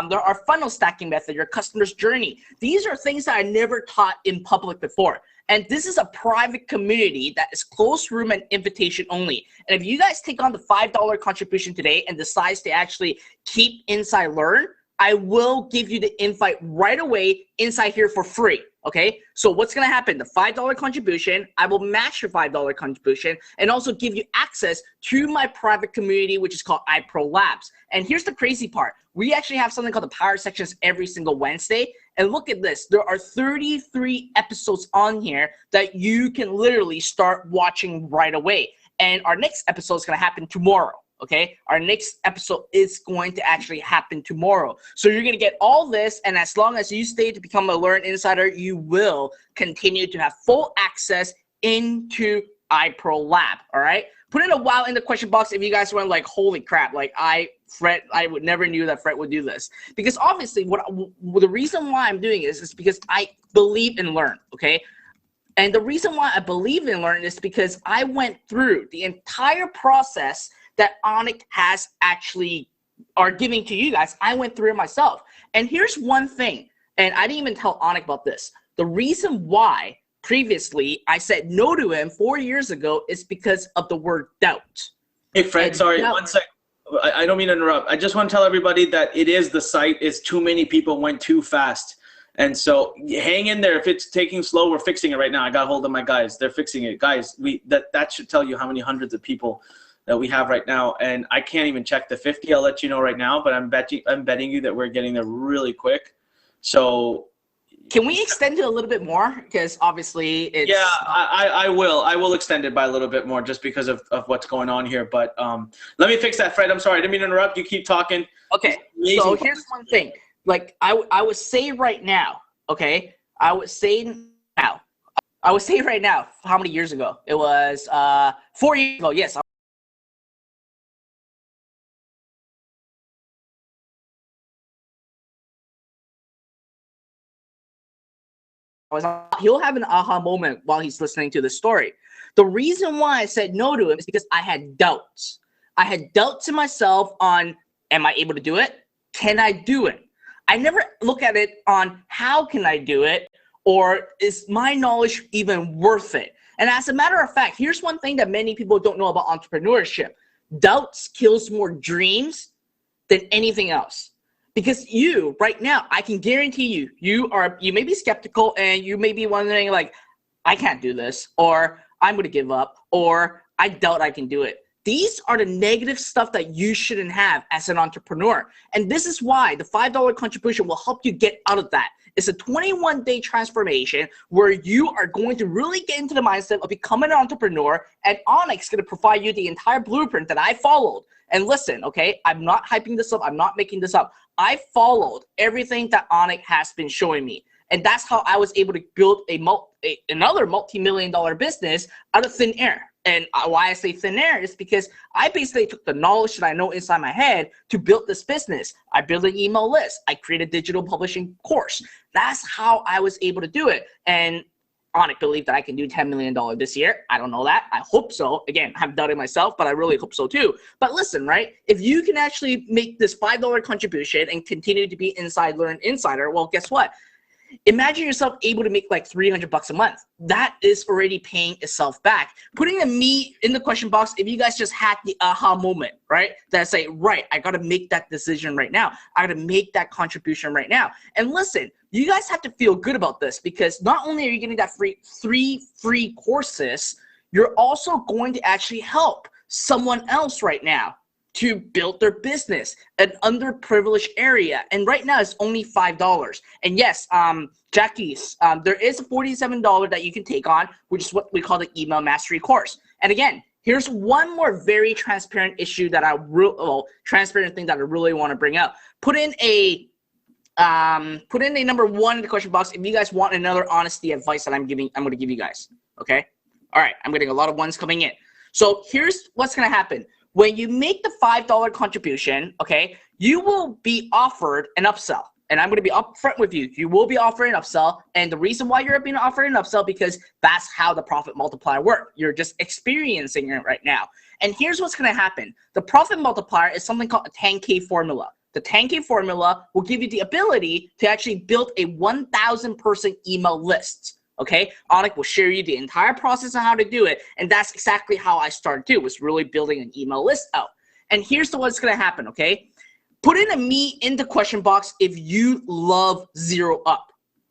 There are funnel stacking method, your customer's journey. These are things that I never taught in public before. And this is a private community that is closed room and invitation only. And if you guys take on the $5 contribution today and decides to actually keep Inside Learn, I will give you the invite right away inside here for free. Okay, so what's gonna happen? The $5 contribution, I will match your $5 contribution and also give you access to my private community, which is called iPro Labs. And here's the crazy part. We actually have something called the Power Sections every single Wednesday. And look at this, there are 33 episodes on here that you can literally start watching right away. And our next episode is gonna happen tomorrow. Okay, our next episode is going to actually happen tomorrow. So you're going to get all this, and as long as you stay to become a Learn Insider, you will continue to have full access into iPro Lab, all right? Put in a wow in the question box if you guys went like, holy crap, like I would never knew that Fred would do this. Because obviously, the reason why I'm doing this is because I believe in Learn, okay? And the reason why I believe in Learn is because I went through the entire process that Anik has actually are giving to you guys. I went through it myself. And here's one thing, and I didn't even tell Anik about this. The reason why previously I said no to him 4 years ago is because of the word doubt. Hey, Fred, And sorry, doubt- 1 sec. I don't mean to interrupt. I just want to tell everybody that it is the site. Is too many people went too fast. And so hang in there. If it's taking slow, we're fixing it right now. I got hold of my guys. They're fixing it. Guys, that should tell you how many hundreds of people that we have right now. And I can't even check the 50. I'll let you know right now, but I'm betting you that we're getting there really quick. So can we extend it a little bit more? Because obviously it's... Yeah, I will. I will extend it by a little bit more just because of what's going on here. But let me fix that, Fred. I'm sorry. I didn't mean to interrupt. You keep talking. Okay, so here's one thing. Like, I would say right now, okay? I would say right now, how many years ago? It was 4 years ago, yes. He'll have an aha moment while he's listening to the story. The reason why I said no to him is because I had doubts. I had doubts in myself on, am I able to do it? Can I do it? I never look at it on how can I do it, or is my knowledge even worth it? And as a matter of fact, here's one thing that many people don't know about entrepreneurship. Doubts kills more dreams than anything else. Because you, right now, I can guarantee you, you may be skeptical and you may be wondering like, I can't do this, or I'm going to give up, or I doubt I can do it. These are the negative stuff that you shouldn't have as an entrepreneur. And this is why the $5 contribution will help you get out of that. It's a 21-day transformation where you are going to really get into the mindset of becoming an entrepreneur, and Anik's going to provide you the entire blueprint that I followed. And listen, okay, I'm not hyping this up. I'm not making this up. I followed everything that Anik has been showing me. And that's how I was able to build another multi-million-dollar business out of thin air. And why I say thin air is because I basically took the knowledge that I know inside my head to build this business. I built an email list. I created a digital publishing course. That's how I was able to do it. And Anik believed that I can do $10 million this year. I don't know that. I hope so. Again, I haven't done it myself, but I really hope so too. But listen, right? If you can actually make this $5 contribution and continue to be Inside Learn Insider, well, guess what? Imagine yourself able to make like $300 a month. That is already paying itself back. Putting a me in the question box, if you guys just had the aha moment, right? That say, right, I got to make that decision right now. I got to make that contribution right now. And listen, you guys have to feel good about this, because not only are you getting that three free courses, you're also going to actually help someone else right now to build their business, an underprivileged area. And right now it's only $5. And yes, Jackie's, there is a $47 that you can take on, which is what we call the email mastery course. And again, here's one more very transparent issue that transparent thing that I really want to bring up. Put in a number 1 in the question box if you guys want another honesty advice that I'm going to give you guys. Okay. All right. I'm getting a lot of ones coming in. So here's what's going to happen. When you make the $5 contribution, okay, you will be offered an upsell. And I'm going to be upfront with you. You will be offered an upsell. And the reason why you're being offered an upsell, because that's how the profit multiplier works. You're just experiencing it right now. And here's what's going to happen. The profit multiplier is something called a 10K formula. The 10K formula will give you the ability to actually build a 1,000 person email list. Okay, Anik will share you the entire process on how to do it, and that's exactly how I started too, was really building an email list out. And here's what's gonna happen, okay? Put in a me in the question box if you love Zero Up.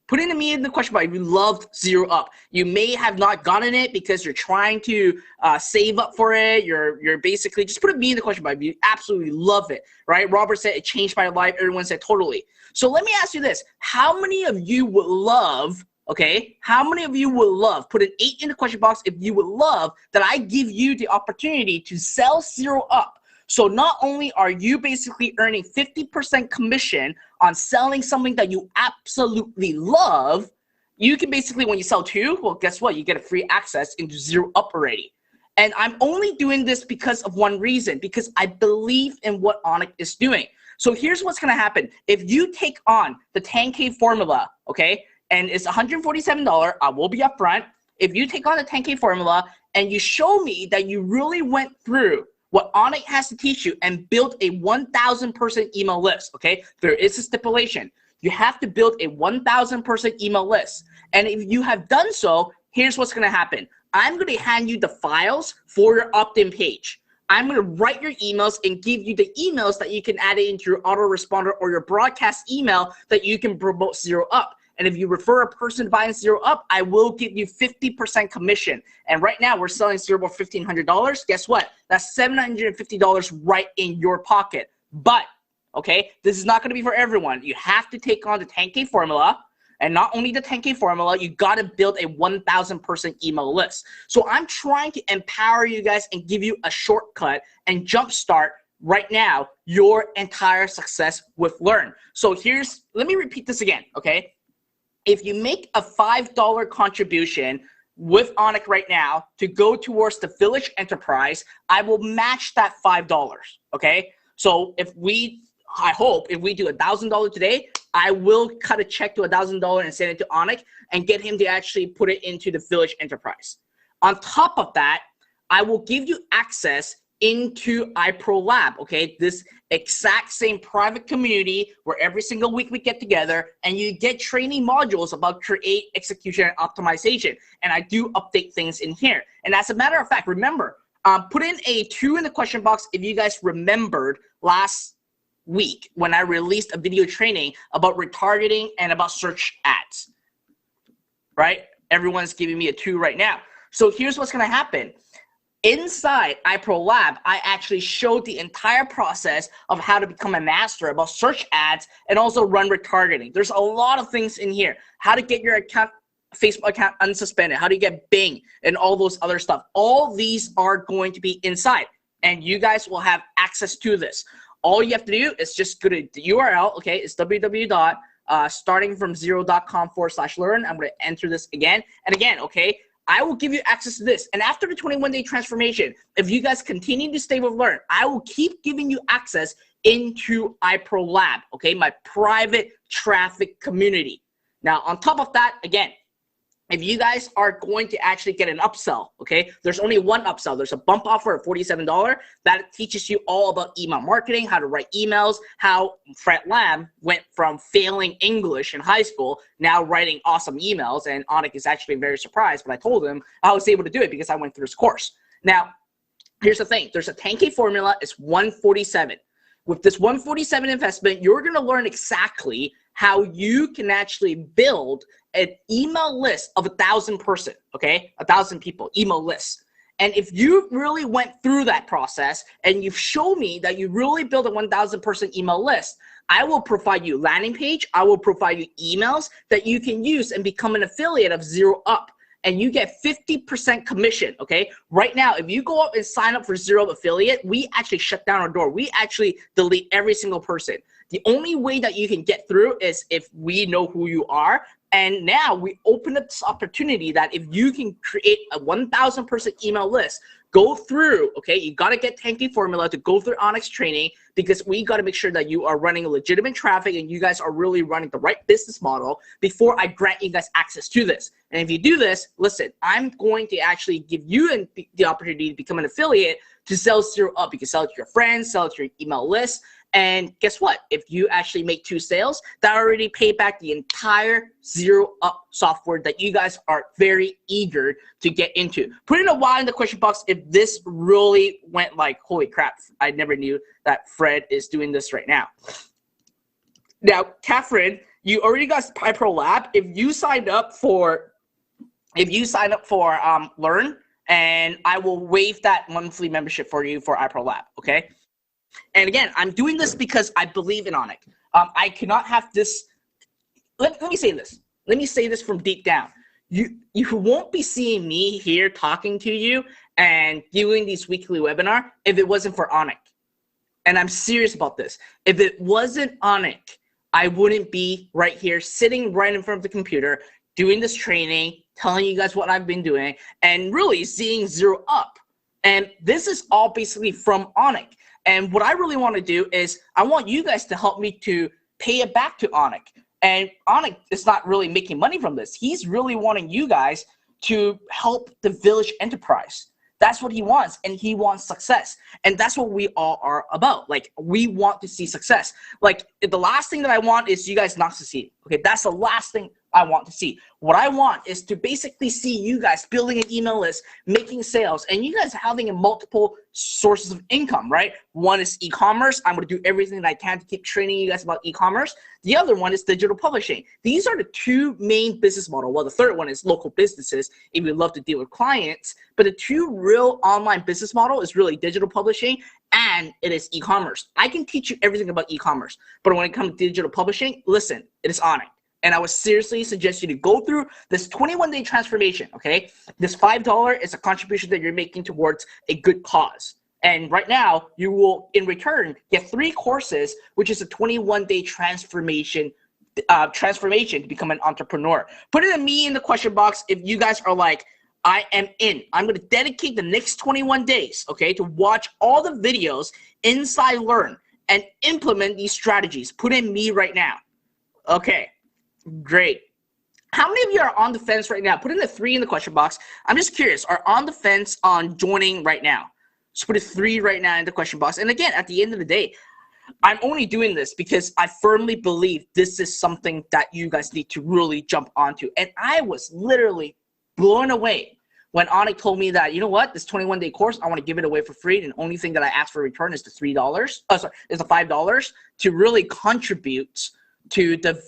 Put in a me in the question box if you loved Zero Up. You may have not gotten it because you're trying to save up for it. You're basically, just put a me in the question box if you absolutely love it, right? Robert said it changed my life. Everyone said totally. So let me ask you this. How many of you would love, okay, how many of you would love, put an 8 in the question box if you would love that I give you the opportunity to sell Zero Up. So not only are you basically earning 50% commission on selling something that you absolutely love, you can basically, when you sell 2, well, guess what? You get a free access into Zero Up already. And I'm only doing this because of one reason, because I believe in what Anik is doing. So here's what's going to happen. If you take on the 10K formula, okay, and it's $147, I will be upfront. If you take on the 10K formula and you show me that you really went through what Anik has to teach you and build a 1,000 person email list, okay? There is a stipulation. You have to build a 1,000 person email list. And if you have done so, here's what's gonna happen. I'm gonna hand you the files for your opt-in page. I'm gonna write your emails and give you the emails that you can add it into your autoresponder or your broadcast email that you can promote Zero Up. And if you refer a person buying Zero Up, I will give you 50% commission. And right now we're selling Zero Up for $1,500. Guess what? That's $750 right in your pocket. But, okay, this is not gonna be for everyone. You have to take on the 10K formula. And not only the 10K formula, you gotta build a 1,000 person email list. So I'm trying to empower you guys and give you a shortcut and jumpstart right now your entire success with Learn. So let me repeat this again, okay? If you make a $5 contribution with Anik right now to go towards the Village Enterprise, I will match that $5, okay? So I hope if we do $1,000 today, I will cut a check to $1,000 and send it to Anik and get him to actually put it into the Village Enterprise. On top of that, I will give you access into iPro Lab, okay? This exact same private community where every single week we get together and you get training modules about create, execution, and optimization. And I do update things in here. And as a matter of fact, remember, put in a 2 in the question box if you guys remembered last week when I released a video training about retargeting and about search ads, right? Everyone's giving me a 2 right now. So here's what's gonna happen. Inside iPro Lab, I actually showed the entire process of how to become a master about search ads and also run retargeting. There's a lot of things in here. How to get your Facebook account unsuspended, how to get Bing, and all those other stuff. All these are going to be inside, and you guys will have access to this. All you have to do is just go to the URL, okay? It's www.startingfromzero.com/learn. I'm going to enter this again and again, okay? I will give you access to this. And after the 21-day transformation, if you guys continue to stay with Learn, I will keep giving you access into iPro Lab, okay? My private traffic community. Now, on top of that, again, if you guys are going to actually get an upsell, okay, there's only one upsell. There's a bump offer of $47 that teaches you all about email marketing, how to write emails, how Fred Lam went from failing English in high school, now writing awesome emails. And Anik is actually very surprised, but I told him I was able to do it because I went through his course. Now, here's the thing. There's a 10K formula. It's $147. With this $147 investment, you're going to learn exactly how you can actually build an email list of 1,000 person, okay? 1,000 people, email lists. And if you really went through that process and you've shown me that you really built a 1,000 person email list, I will provide you landing page. I will provide you emails that you can use and become an affiliate of Zero Up. And you get 50% commission, okay? Right now, if you go up and sign up for Zero Up affiliate, we actually shut down our door. We actually delete every single person. The only way that you can get through is if we know who you are. And now we open up this opportunity that if you can create a 1,000 person email list, go through, okay, you got to get 10K formula to go through Anik's training because we got to make sure that you are running legitimate traffic and you guys are really running the right business model before I grant you guys access to this. And if you do this, listen, I'm going to actually give you the opportunity to become an affiliate to sell Zero Up. You can sell it to your friends, sell it to your email list, And guess what? If you actually make 2 sales, that already paid back the entire zero up software that you guys are very eager to get into. Put in a while in the question box if this really went like, holy crap, I never knew that Fred is doing this right now. Now, Catherine, you already got iPro Lab. If you signed up for Learn, and I will waive that monthly membership for you for iPro Lab, okay? And again, I'm doing this because I believe in Anik. I cannot have this. Let me say this. Let me say this from deep down. You won't be seeing me here talking to you and doing these weekly webinar if it wasn't for Anik. And I'm serious about this. If it wasn't Anik, I wouldn't be right here sitting right in front of the computer doing this training, telling you guys what I've been doing, and really seeing zero up. And this is all basically from Anik. And what I really want to do is I want you guys to help me to pay it back to Anik. And Anik is not really making money from this. He's really wanting you guys to help the village enterprise. That's what he wants, and he wants success. And that's what we all are about. Like, we want to see success. Like, the last thing that I want is you guys not succeed. Okay, that's the last thing I want to see. What I want is to basically see you guys building an email list, making sales, and you guys having multiple sources of income, right? One is e-commerce. I'm going to do everything that I can to keep training you guys about e-commerce. The other one is digital publishing. These are the 2 main business models. Well, the third one is local businesses, if you love to deal with clients. But the 2 real online business model is really digital publishing and it is e-commerce. I can teach you everything about e-commerce, but when it comes to digital publishing, listen, it is Anik. And I would seriously suggest you to go through this 21-day transformation, okay? This $5 is a contribution that you're making towards a good cause. And right now, you will, in return, get 3 courses, which is a 21-day transformation to become an entrepreneur. Put it in me in the question box if you guys are like, I am in. I'm going to dedicate the next 21 days, okay, to watch all the videos inside Learn and implement these strategies. Put in me right now. Okay. Great. How many of you are on the fence right now? Put in a 3 in the question box. I'm just curious, are on the fence on joining right now? Just put a 3 right now in the question box. And again, at the end of the day, I'm only doing this because I firmly believe this is something that you guys need to really jump onto. And I was literally blown away when Anik told me that, you know what, this 21-day course, I want to give it away for free. And the only thing that I ask for return is the $3. Oh, sorry, is the $5 to really contribute to the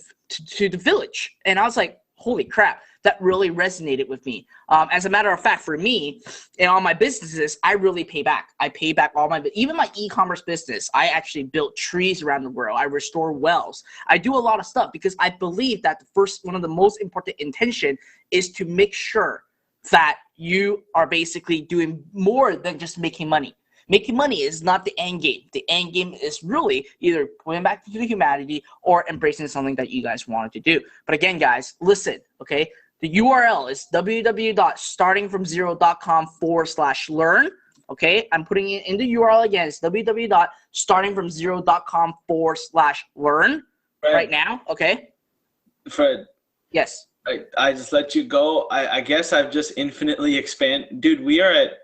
village. And I was like, holy crap, that really resonated with me. As a matter of fact, for me, in all my businesses, I really pay back. I pay back all my, even my e-commerce business, I actually built trees around the world. I restore wells. I do a lot of stuff because I believe that one of the most important intention is to make sure that you are basically doing more than just making money. Making money is not the end game. The end game is really either going back to the humanity or embracing something that you guys wanted to do. But again, guys, listen, okay? The URL is www.startingfromzero.com/learn. Okay, I'm putting it in the URL again. It's www.startingfromzero.com/learn right now. Okay. Fred. Yes. I just let you go. I guess I've just infinitely expanded. Dude, we are at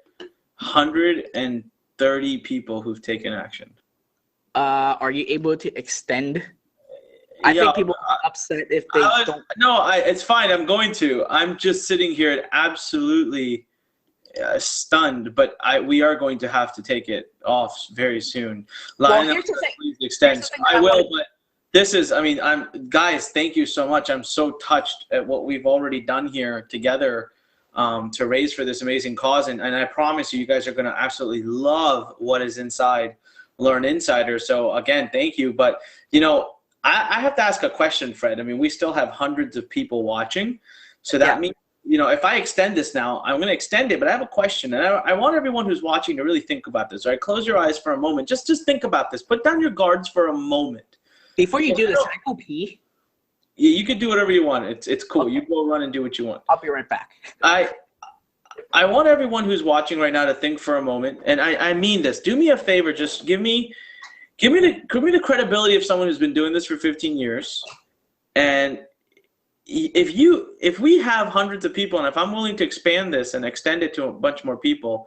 130 people who've taken action. Are you able to extend? I think people are upset if they don't. No, it's fine. I'm going to. I'm just sitting here absolutely stunned, but we are going to have to take it off very soon. Well, here's the thing. Please extend. I will, but this is, I mean, guys, thank you so much. I'm so touched at what we've already done here together to raise for this amazing cause. And I promise you, you guys are going to absolutely love what is inside Learn Insider. So again, thank you. But, you know, I have to ask a question, Fred. I mean, we still have hundreds of people watching. So that means, you know, if I extend this now, I'm going to extend it. But I have a question. And I want everyone who's watching to really think about this. All right, close your eyes for a moment. Just think about this. Put down your guards for a moment. Before you do this, can I go pee? Yeah, you can do whatever you want. It's cool. Okay. You go run and do what you want. I'll be right back. I want everyone who's watching right now to think for a moment. And I mean this. Do me a favor. Just give me the credibility of someone who's been doing this for 15 years. And if we have hundreds of people, and if I'm willing to expand this and extend it to a bunch more people,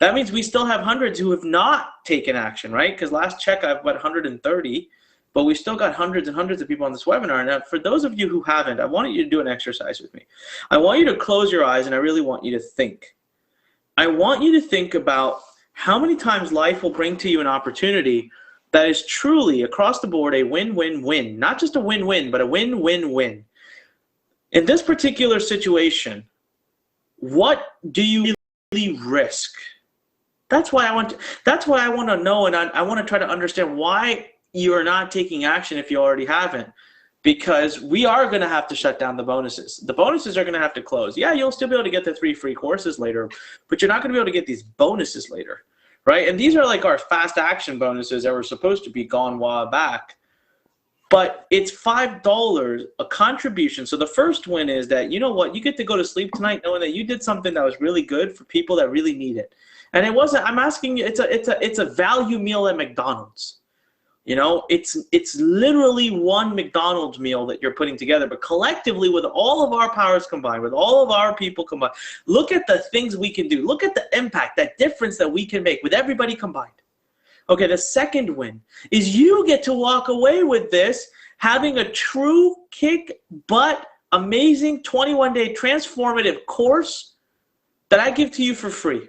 That means we still have hundreds who have not taken action, right? Because last check, I've got 130, but we still got hundreds and hundreds of people on this webinar. Now, for those of you who haven't, I want you to do an exercise with me. I want you to close your eyes, and I really want you to think. I want you to think about how many times life will bring to you an opportunity that is truly, across the board, a win-win-win. Not just a win-win, but a win-win-win. In this particular situation, what do you really risk? That's why I want to know, and I want to try to understand why you are not taking action if you already haven't. Because we are going to have to shut down the bonuses. The bonuses are going to have to close. Yeah, you'll still be able to get the 3 free courses later, but you're not going to be able to get these bonuses later, right? And these are like our fast action bonuses that were supposed to be gone a while back. But it's $5 a contribution. So the first win is that, you know what, you get to go to sleep tonight knowing that you did something that was really good for people that really need it. And it wasn't, I'm asking you, it's a value meal at McDonald's. You know, it's literally one McDonald's meal that you're putting together, but collectively with all of our powers combined, with all of our people combined, look at the things we can do. Look at the impact, that difference that we can make with everybody combined. Okay, the second win is you get to walk away with this having a true kick butt, amazing 21-day transformative course that I give to you for free.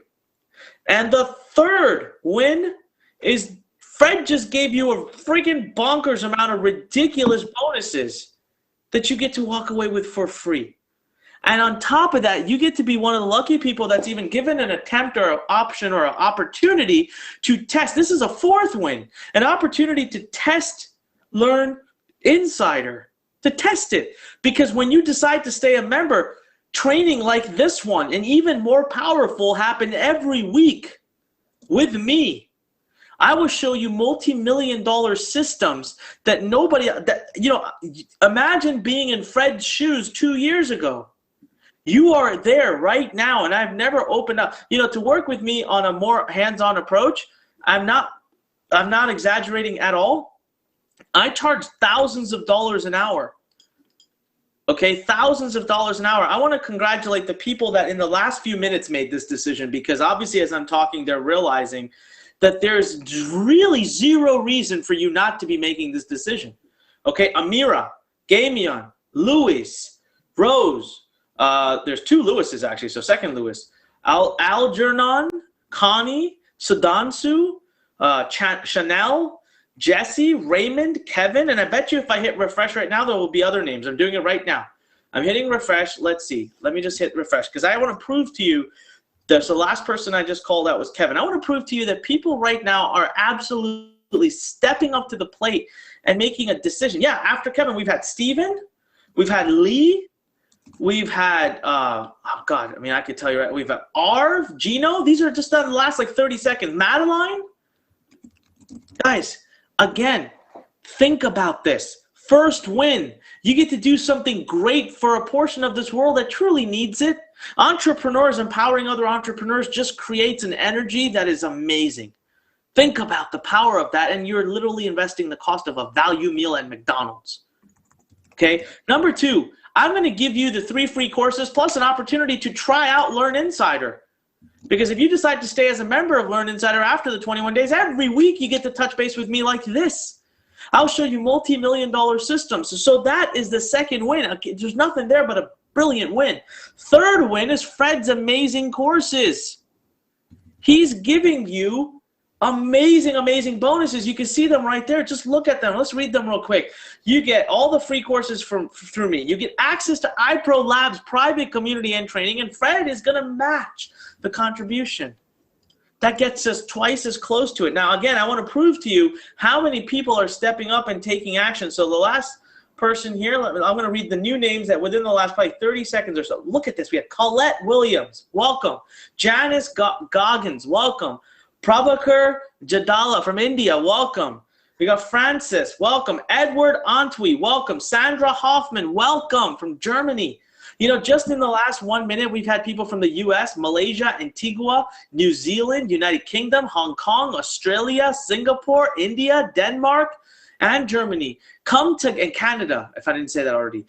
And the third win is Fred just gave you a freaking bonkers amount of ridiculous bonuses that you get to walk away with for free. And on top of that, you get to be one of the lucky people that's even given an attempt or an option or an opportunity to test. This is a fourth win, an opportunity to test, learn, insider, to test it. Because when you decide to stay a member, training like this one and even more powerful happen every week with me. I will show you multi-million-dollar systems that nobody, imagine being in Fred's shoes 2 years ago. You are there right now, and I've never opened up. To work with me on a more hands-on approach, I'm not exaggerating at all. I charge thousands of dollars an hour. Okay, thousands of dollars an hour. I want to congratulate the people that in the last few minutes made this decision, because obviously as I'm talking, they're realizing that there's really zero reason for you not to be making this decision. Okay, Amira, Gamion, Louis, Rose, there's 2 Lewises actually, so second Lewis, Algernon, Connie, Sudansu, Chanel, Jesse, Raymond, Kevin, and I bet you if I hit refresh right now, there will be other names. I'm doing it right now. I'm hitting refresh. Let's see. Let me just hit refresh because I want to prove to you. The last person I just called out was Kevin. I want to prove to you that people right now are absolutely stepping up to the plate and making a decision. Yeah, after Kevin, we've had Steven, we've had Lee, we've had, oh God, I mean, I could tell you, right? We've had Arv, Gino. These are just done the last like 30 seconds. Madeline. Guys, again, think about this. First win. You get to do something great for a portion of this world that truly needs it. Entrepreneurs empowering other entrepreneurs just creates an energy that is amazing. Think about the power of that, and you're literally investing the cost of a value meal at McDonald's. Okay, number 2, I'm going to give you the 3 free courses plus an opportunity to try out Learn Insider. Because if you decide to stay as a member of Learn Insider after the 21 days, every week you get to touch base with me like this. I'll show you multi-million-dollar systems. So that is the second win. Okay, there's nothing there but a brilliant win. Third win is Fred's amazing courses. He's giving you amazing, amazing bonuses. You can see them right there. Just look at them. Let's read them real quick. You get all the free courses through me. You get access to iPro Labs private community and training, and Fred is going to match the contribution. That gets us twice as close to it. Now, again, I want to prove to you how many people are stepping up and taking action. So the last person here, I'm going to read the new names that within the last probably 30 seconds or so. Look at this. We have Colette Williams. Welcome. Janice Goggins. Welcome. Prabhakar Jadala from India. Welcome. We got Francis. Welcome. Edward Antwi. Welcome. Sandra Hoffman. Welcome from Germany. Just in the last 1 minute, we've had people from the US, Malaysia, Antigua, New Zealand, United Kingdom, Hong Kong, Australia, Singapore, India, Denmark, and Germany. And Canada, if I didn't say that already.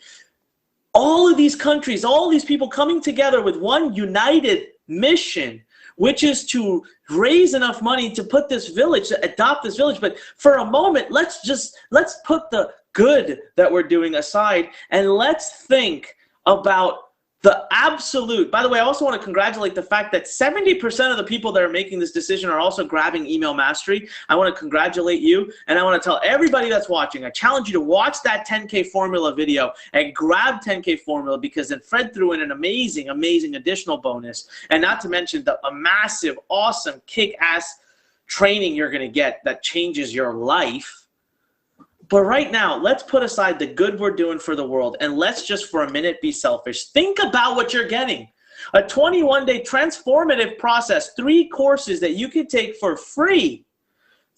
All of these countries, all these people coming together with one united mission, which is to raise enough money to put this village, to adopt this village. But for a moment, let's put the good that we're doing aside, and let's think about the absolute. By the way, I also want to congratulate the fact that 70% of the people that are making this decision are also grabbing email mastery. I want to congratulate you, and I want to tell everybody that's watching, I challenge you to watch that 10K formula video and grab 10K formula, because then Fred threw in an amazing additional bonus, and not to mention a massive, awesome, kick-ass training you're going to get that changes your life. But right now, let's put aside the good we're doing for the world, and let's just for a minute be selfish. Think about what you're getting. A 21-day transformative process, 3 courses that you could take for free.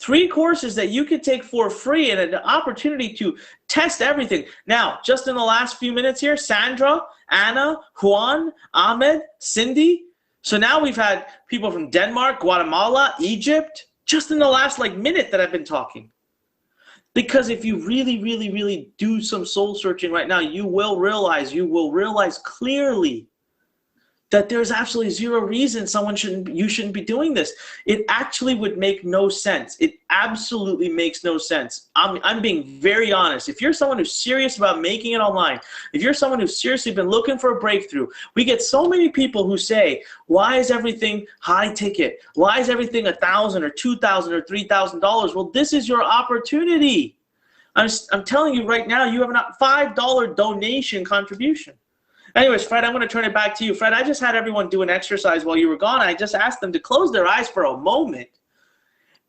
3 courses that you could take for free, and an opportunity to test everything. Now, just in the last few minutes here, Sandra, Anna, Juan, Ahmed, Cindy. So now we've had people from Denmark, Guatemala, Egypt, just in the last minute that I've been talking. Because if you really do some soul searching right now, you will realize clearly that there's absolutely zero reason you shouldn't be doing this. It actually would make no sense. It absolutely makes no sense. I'm being very honest. If you're someone who's serious about making it online, if you're someone who's seriously been looking for a breakthrough, we get so many people who say, why is everything high ticket? Why is everything $1,000 or $2,000 or $3,000? Well, this is your opportunity. I'm telling you right now, you have a $5 donation contribution. Anyways, Fred, I'm going to turn it back to you. Fred, I just had everyone do an exercise while you were gone. I just asked them to close their eyes for a moment.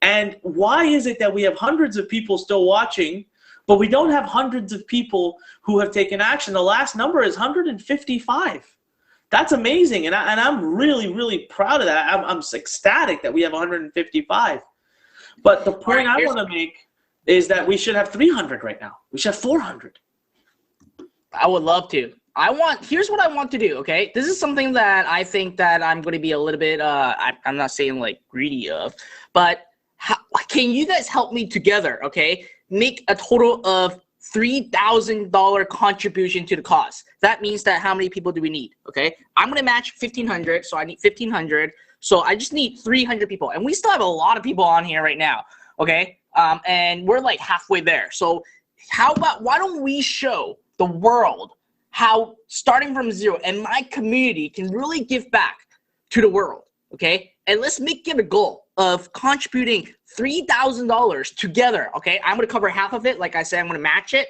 And why is it that we have hundreds of people still watching, but we don't have hundreds of people who have taken action? The last number is 155. That's amazing, and I'm really proud of that. I'm ecstatic that we have 155. But the point I want to make is that we should have 300 right now. We should have 400. I would love to. Here's what I want to do, okay? This is something that I think that I'm going to be a little bit, I'm not saying greedy of, but can you guys help me together, okay? Make a total of $3,000 contribution to the cause. That means that how many people do we need, okay? I'm going to match 1,500, so I need 1,500. So I just need 300 people. And we still have a lot of people on here right now, okay? And we're halfway there. So why don't we show the world how starting from zero and my community can really give back to the world, okay? And let's make it a goal of contributing $3,000 together, okay? I'm going to cover half of it. Like I said, I'm going to match it.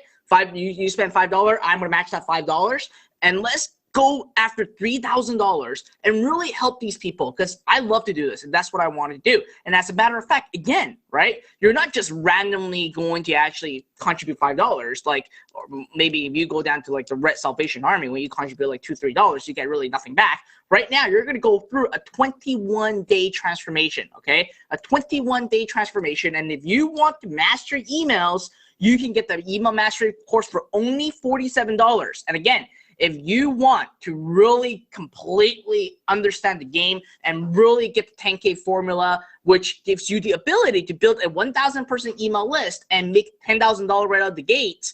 You spend $5, I'm going to match that $5. And let's go after $3,000 and really help these people, because I love to do this, and that's what I want to do. And as a matter of fact, again, right, you're not just randomly going to actually contribute $5. Or maybe if you go down to the Red Salvation Army, when you contribute $2, $3, you get really nothing back. Right now, you're going to go through a 21-day transformation, okay? A 21-day transformation. And if you want to master emails, you can get the email mastery course for only $47. And again, if you want to really completely understand the game and really get the 10K formula, which gives you the ability to build a 1,000 person email list and make $10,000 right out of the gates,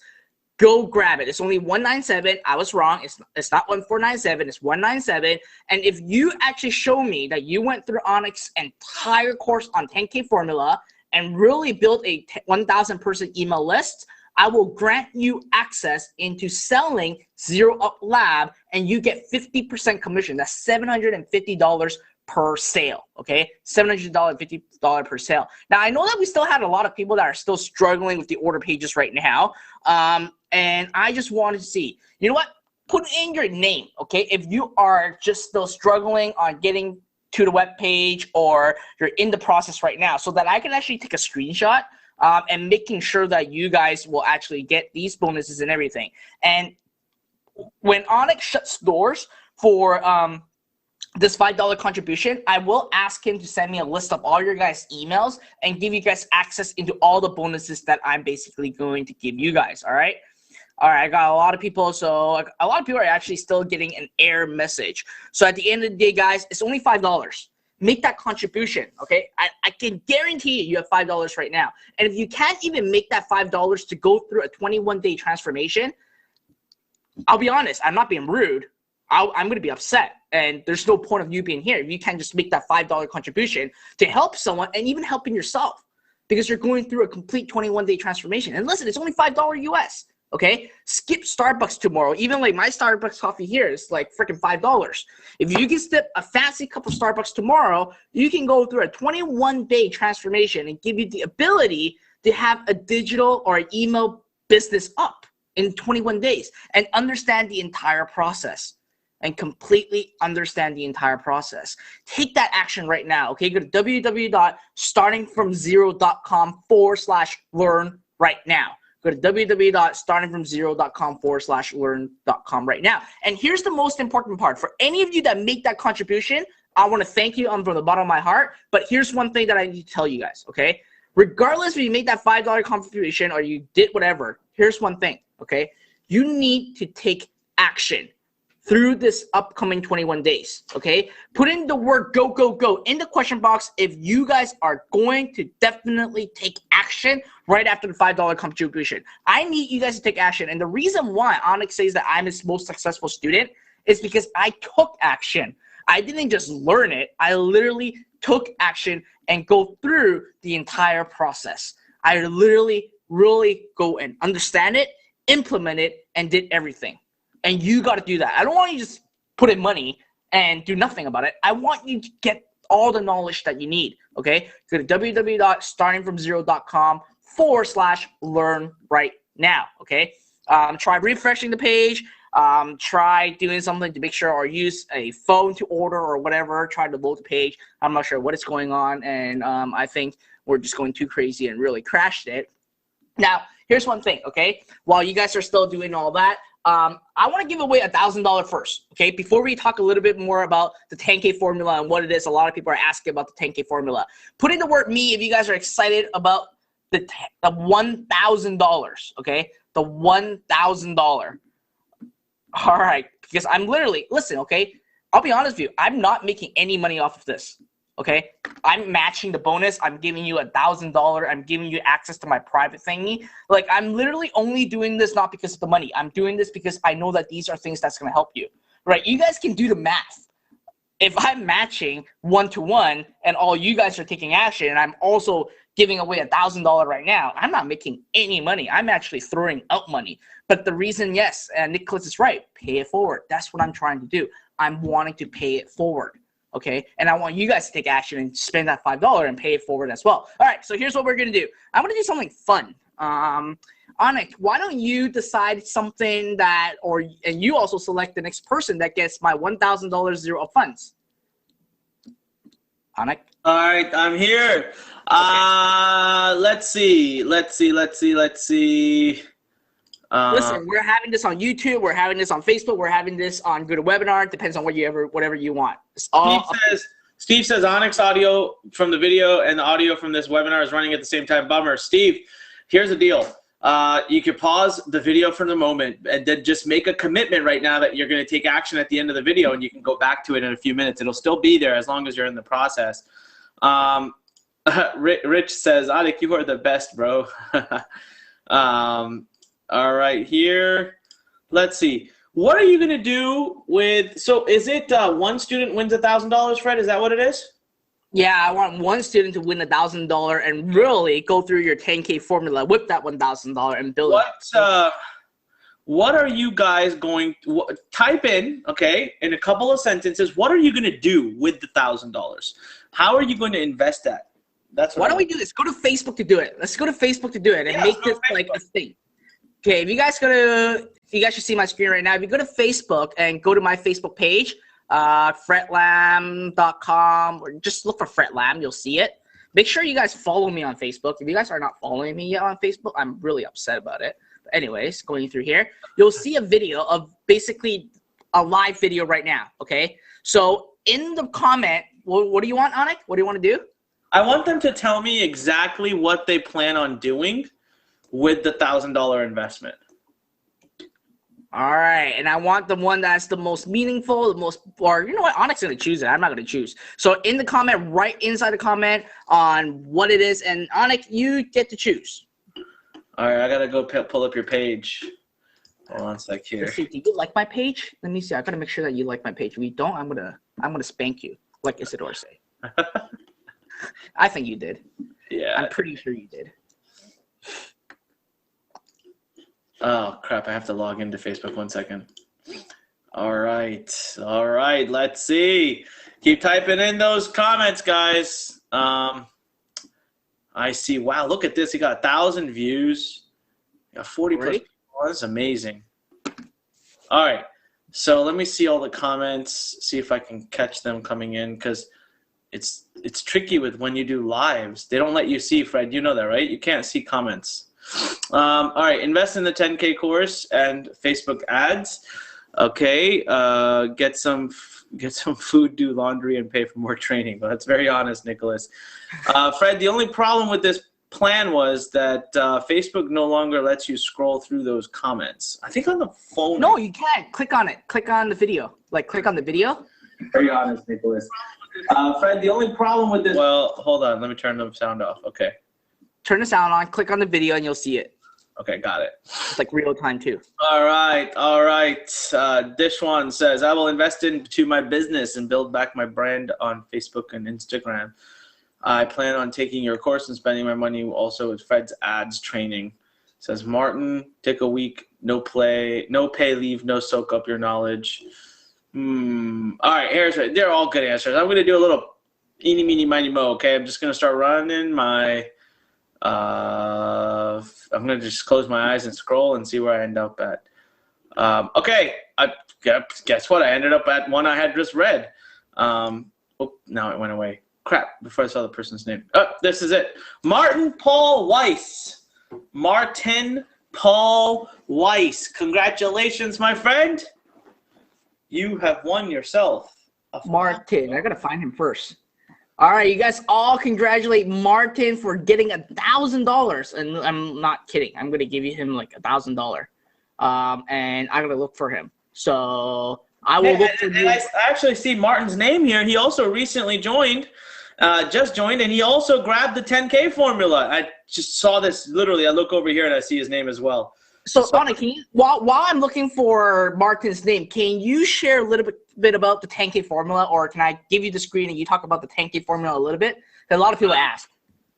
go grab it. It's only $197. I was wrong. It's not $1,497. It's $197. And if you actually show me that you went through Anik's entire course on 10K formula and really built a 1,000 person email list, I will grant you access into selling Zero Up Lab, and you get 50% commission. That's $750 per sale, okay? $750 per sale. Now, I know that we still have a lot of people that are still struggling with the order pages right now, and I just wanted to see, you know what? Put in your name, okay? If you are just still struggling on getting to the web page, or you're in the process right now, so that I can actually take a screenshot and making sure that you guys will actually get these bonuses and everything. And when Anik shuts doors for this $5 contribution, I will ask him to send me a list of all your guys' emails and give you guys access into all the bonuses that I'm basically going to give you guys, all right? All right, I got a lot of people, so a lot of people are actually still getting an error message. So at the end of the day, guys, it's only $5. Make that contribution, okay? I can guarantee you have $5 right now. And if you can't even make that $5 to go through a 21-day transformation, I'll be honest, I'm not being rude. I'm going to be upset. And there's no point of you being here if you can't just make that $5 contribution to help someone and even helping yourself, because you're going through a complete 21-day transformation. And listen, it's only $5 US. Okay, skip Starbucks tomorrow. Even like my Starbucks coffee here is like freaking $5. If you can skip a fancy cup of Starbucks tomorrow, you can go through a 21-day transformation and give you the ability to have a digital or an email business up in 21 days and understand the entire process. And completely understand the entire process. Take that action right now. Okay, go to www.startingfromzero.com/learn right now. Go to www.startingfromzero.com/learn.com right now. And here's the most important part. For any of you that make that contribution, I want to thank you from the bottom of my heart. But here's one thing that I need to tell you guys, okay? Regardless if you made that $5 contribution or you did whatever, here's one thing, okay? You need to take action through this upcoming 21 days, okay? Put in the word go, go, go in the question box if you guys are going to definitely take action right after the $5 contribution. I need you guys to take action. And the reason why Anik says that I'm his most successful student is because I took action. I didn't just learn it. I literally took action and go through the entire process. I literally really go and understand it, implement it, and did everything. And you got to do that. I don't want you to just put in money and do nothing about it. I want you to get all the knowledge that you need, okay? Go to www.startingfromzero.com/learn right now, okay? Try refreshing the page. Try doing something to make sure, or use a phone to order or whatever. Try to load the page. I'm not sure what is going on, and I think we're just going too crazy and really crashed it. Now, here's one thing, okay? While you guys are still doing all that, I want to give away $1,000 first, okay? Before we talk a little bit more about the 10K formula and what it is, a lot of people are asking about the 10K formula. Put in the word me if you guys are excited about the $1,000, okay? The $1,000. All right, because I'm literally, listen, okay? I'll be honest with you. I'm not making any money off of this, okay? I'm matching the bonus. I'm giving you $1,000. I'm giving you access to my private thingy. Like, I'm literally only doing this not because of the money. I'm doing this because I know that these are things that's going to help you, right? You guys can do the math. If I'm matching 1-to-1 and all you guys are taking action, and I'm also giving away $1,000 right now, I'm not making any money. I'm actually throwing out money. But the reason, yes, and Nicholas is right, pay it forward. That's what I'm trying to do. I'm wanting to pay it forward. Okay, and I want you guys to take action and spend that $5 and pay it forward as well. All right, so here's what we're gonna do. I'm gonna do something fun. Anik, why don't you decide something that, and you also select the next person that gets my $1,000 zero of funds. Anik. All right, I'm here. Okay. Let's see. Listen, we're having this on YouTube, we're having this on Facebook, we're having this on GoToWebinar. It depends on whatever you want. Steve says Anik's audio from the video and the audio from this webinar is running at the same time. Bummer. Steve, here's the deal. You can pause the video for the moment and then just make a commitment right now that you're going to take action at the end of the video, and you can go back to it in a few minutes. It'll still be there as long as you're in the process. Rich says, Anik, you are the best, bro. All right, here. Let's see. What are you going to do with, so is it one student wins $1,000, Fred? Is that what it is? Yeah, I want one student to win $1,000 and really go through your 10K formula with that $1,000 and build it. What are you guys going to type in, okay, in a couple of sentences, what are you going to do with the $1,000? How are you going to invest that? That's what. Why don't we do this? Go to Facebook to do it. Let's go to Facebook to do it and make this like a thing. Okay, if you guys should see my screen right now. If you go to Facebook and go to my Facebook page, fredlam.com, or just look for Fred Lam, you'll see it. Make sure you guys follow me on Facebook. If you guys are not following me yet on Facebook, I'm really upset about it. But anyways, going through here, you'll see a video of basically a live video right now, okay? So in the comment, what do you want, Anik? What do you want to do? I want them to tell me exactly what they plan on doing with the $1,000 investment. All right, and I want the one that's the most meaningful, or you know what, Anik's gonna choose it. I'm not gonna choose. So in the comment, right inside the comment on what it is, and Anik, you get to choose. All right, I gotta go pull up your page. Hold on a sec here. Let's see. Do you like my page? Let me see. I gotta make sure that you like my page. If you don't, I'm gonna spank you, like Isidore say. I think you did. Yeah. I'm pretty sure you did. Oh crap! I have to log into Facebook. 1 second. All right. Let's see. Keep typing in those comments, guys. I see. Wow, look at this. He got 1,000 views. Got 40 plus people. That's amazing. All right. So let me see all the comments. See if I can catch them coming in, because it's tricky with when you do lives. They don't let you see, Fred. You know that, right? You can't see comments. All right. Invest in the 10K course and Facebook ads. Okay. Get some food, do laundry, and pay for more training. Well, that's very honest, Nicholas. Fred, the only problem with this plan was that Facebook no longer lets you scroll through those comments. I think on the phone. No, you can't. Click on it. Click on the video. Click on the video. Very honest, Nicholas. Fred, the only problem with this. Well, hold on. Let me turn the sound off. Okay. Turn the sound on. Click on the video, and you'll see it. Okay, got it. It's like real time too. All right. Dishwan says, I will invest into my business and build back my brand on Facebook and Instagram. I plan on taking your course and spending my money also with Fred's ads training. Says Martin, take a week, no pay leave, no soak up your knowledge. All right, they're all good answers. I'm going to do a little eeny, meeny, miny, mo, okay? I'm just going to start running my, I'm going to just close my eyes and scroll and see where I end up at. Okay, guess what? I ended up at one I had just read. Oh, now it went away. Crap, before I saw the person's name. Oh, this is it. Martin Paul Weiss. Martin Paul Weiss. Congratulations, my friend. You have won yourself. Martin. I got to find him first. All right, you guys all congratulate Martin for getting $1,000. And I'm not kidding. I'm going to give him like $1,000. And I'm going to look for him. So I will look for you. I actually see Martin's name here. He also recently joined. Just joined, and he also grabbed the 10K formula. I just saw this literally. I look over here and I see his name as well. So Anik, can you, while I'm looking for Martin's name, can you share a little bit about the 10K formula, or can I give you the screen and you talk about the 10K formula a little bit? A lot of people ask.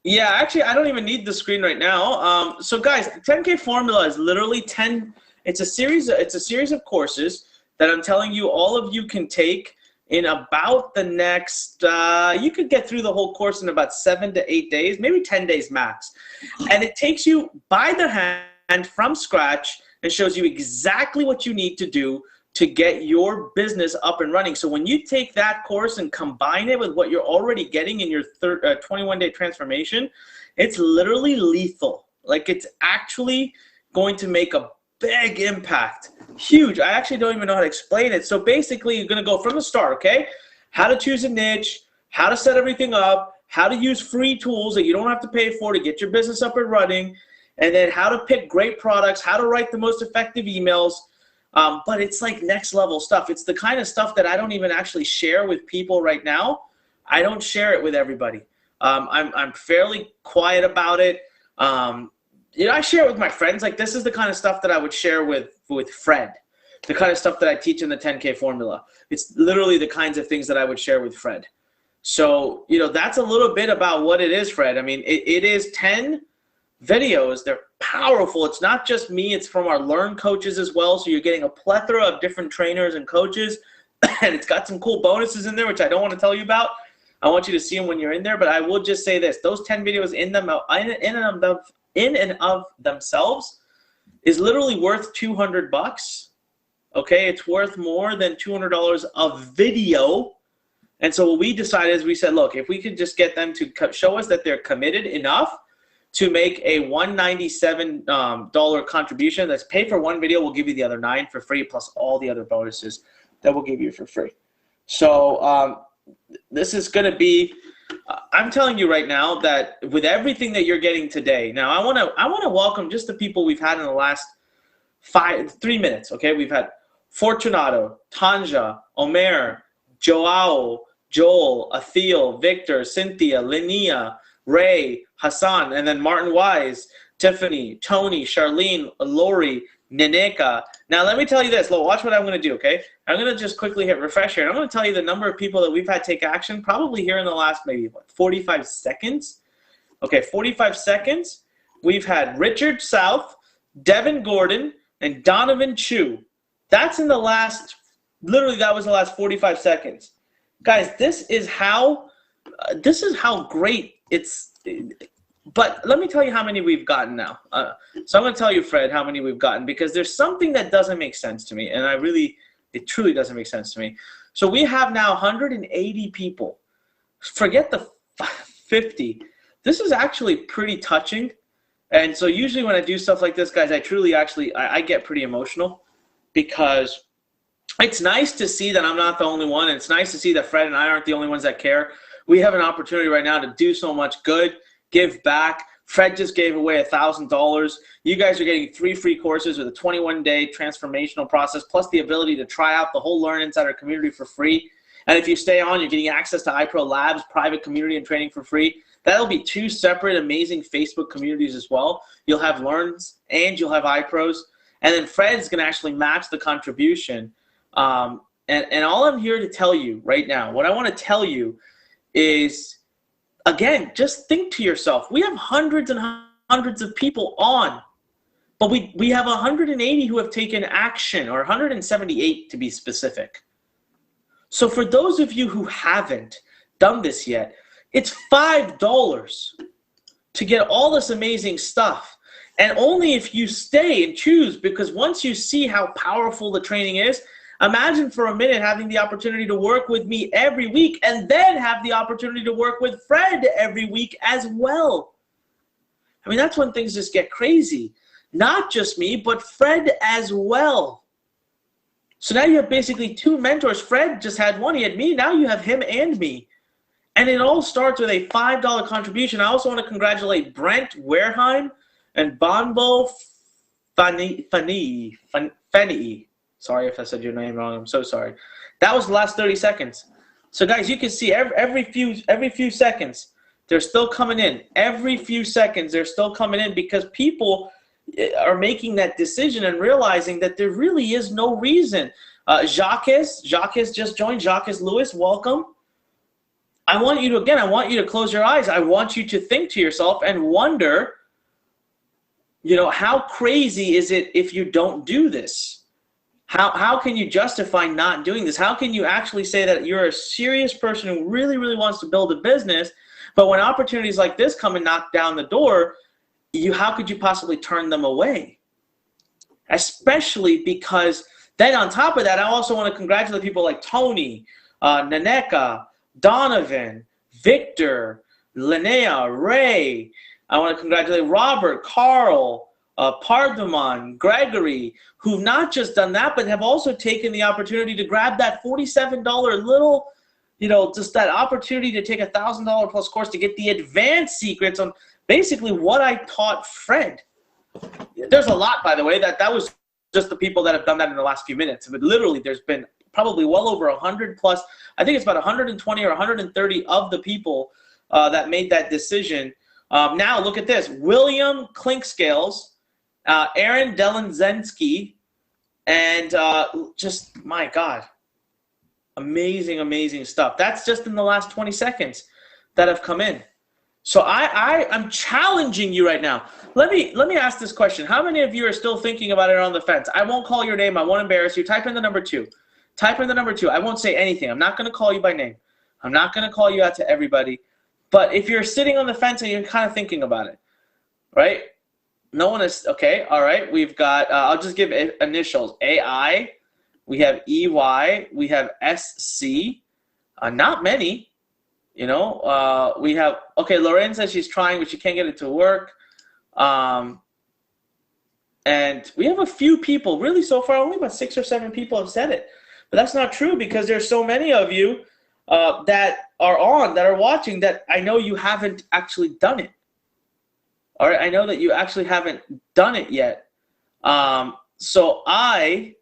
Yeah, actually, I don't even need the screen right now. So guys, the 10K formula is literally 10. It's a series of courses that I'm telling you all of you can take in about the next, you could get through the whole course in about 7 to 8 days, maybe 10 days max. And it takes you by the hand from scratch and shows you exactly what you need to do to get your business up and running. So when you take that course and combine it with what you're already getting in your 21-day transformation, it's literally lethal. Like, it's actually going to make a big impact. Huge. I actually don't even know how to explain it. So basically, you're going to go from the start, okay? How to choose a niche, how to set everything up, how to use free tools that you don't have to pay for to get your business up and running, and then how to pick great products, how to write the most effective emails. But it's like next level stuff. It's the kind of stuff that I don't even actually share with people right now. I don't share it with everybody. I'm fairly quiet about it. I share it with my friends. Like, this is the kind of stuff that I would share with Fred, the kind of stuff that I teach in the 10K formula. It's literally the kinds of things that I would share with Fred. So, that's a little bit about what it is, Fred. I mean, it is 10 videos. They're powerful. It's not just me. It's from our Learn coaches as well. So you're getting a plethora of different trainers and coaches. And it's got some cool bonuses in there, which I don't want to tell you about. I want you to see them when you're in there. But I will just say this. Those 10 videos in and of themselves is literally worth $200. Okay, it's worth more than $200 a video. And so what we decided is we said, look, if we could just get them to show us that they're committed enough to make a $197 contribution, that's paid for one video, we'll give you the other 9 for free, plus all the other bonuses that we'll give you for free. So this is going to be, I'm telling you right now that with everything that you're getting today, now I want to welcome just the people we've had in the last 3 minutes. Okay, we've had Fortunato, Tanja, Omer, Joao, Joel, Athiel, Victor, Cynthia, Linnea, Ray, Hassan, and then Martin Wise, Tiffany, Tony, Charlene, Lori, Nineka. Now, let me tell you this. Look, watch what I'm going to do, okay? I'm going to just quickly hit refresh here. And I'm going to tell you the number of people that we've had take action probably here in the last maybe, 45 seconds. Okay, 45 seconds. We've had Richard South, Devin Gordon, and Donovan Chu. That's in the last, literally that was the last 45 seconds. Guys, this is how great it's, but let me tell you how many we've gotten now. So I'm going to tell you, Fred, how many we've gotten, because there's something that doesn't make sense to me, and it truly doesn't make sense to me. So we have now 180 people. Forget the 50. This is actually pretty touching. And so usually when I do stuff like this, guys, I get pretty emotional, because it's nice to see that I'm not the only one. And it's nice to see that Fred and I aren't the only ones that care. We have an opportunity right now to do so much good, give back. Fred just gave away $1,000. You guys are getting 3 free courses with a 21-day transformational process, plus the ability to try out the whole Learn Inside our community for free. And if you stay on, you're getting access to iPro Labs, private community and training for free. That'll be 2 separate amazing Facebook communities as well. You'll have Learns and you'll have iPros. And then Fred's going to actually match the contribution. And all I'm here to tell you right now, what I want to tell you is, again, just think to yourself. We have hundreds and hundreds of people on, but we have 180 who have taken action, or 178 to be specific. So for those of you who haven't done this yet, it's $5 to get all this amazing stuff. And only if you stay and choose, because once you see how powerful the training is, imagine for a minute having the opportunity to work with me every week, and then have the opportunity to work with Fred every week as well. I mean, that's when things just get crazy. Not just me, but Fred as well. So now you have basically 2 mentors. Fred just had one, he had me. Now you have him and me. And it all starts with a $5 contribution. I also want to congratulate Brent Wareheim and Bonbo Fanny. Sorry if I said your name wrong. I'm so sorry. That was the last 30 seconds. So guys, you can see every few seconds, they're still coming in. Every few seconds, they're still coming in, because people are making that decision and realizing that there really is no reason. Jacques just joined. Jacques Lewis, welcome. I want you to close your eyes. I want you to think to yourself and wonder, how crazy is it if you don't do this? How can you justify not doing this? How can you actually say that you're a serious person who really, really wants to build a business, but when opportunities like this come and knock down the door, how could you possibly turn them away? Especially because then on top of that, I also want to congratulate people like Tony, Naneka, Donovan, Victor, Linnea, Ray. I want to congratulate Robert, Carl, Pardamon, Gregory, who've not just done that, but have also taken the opportunity to grab that $47 little, just that opportunity to take a $1,000 plus course to get the advanced secrets on basically what I taught Fred. There's a lot, by the way, that was just the people that have done that in the last few minutes. But literally, there's been probably well over 100 plus. I think it's about 120 or 130 of the people that made that decision. Now look at this: William Clinkscales, Aaron Delenzensky, and just, my God, amazing stuff. That's just in the last 20 seconds that have come in. So I'm challenging you right now. Let me ask this question. How many of you are still thinking about it on the fence? I won't call your name. I won't embarrass you. Type in the number 2. Type in the number 2. I won't say anything. I'm not going to call you by name. I'm not going to call you out to everybody. But if you're sitting on the fence and you're kind of thinking about it, right? No one is, okay, all right. We've got, I'll just give initials. AI, we have EY, we have SC, not many, we have, okay, Lorraine says she's trying, but she can't get it to work. And we have a few people, really so far, only about 6 or 7 people have said it. But that's not true, because there's so many of you that are watching, that I know you haven't actually done it. All right, I know that you actually haven't done it yet. So I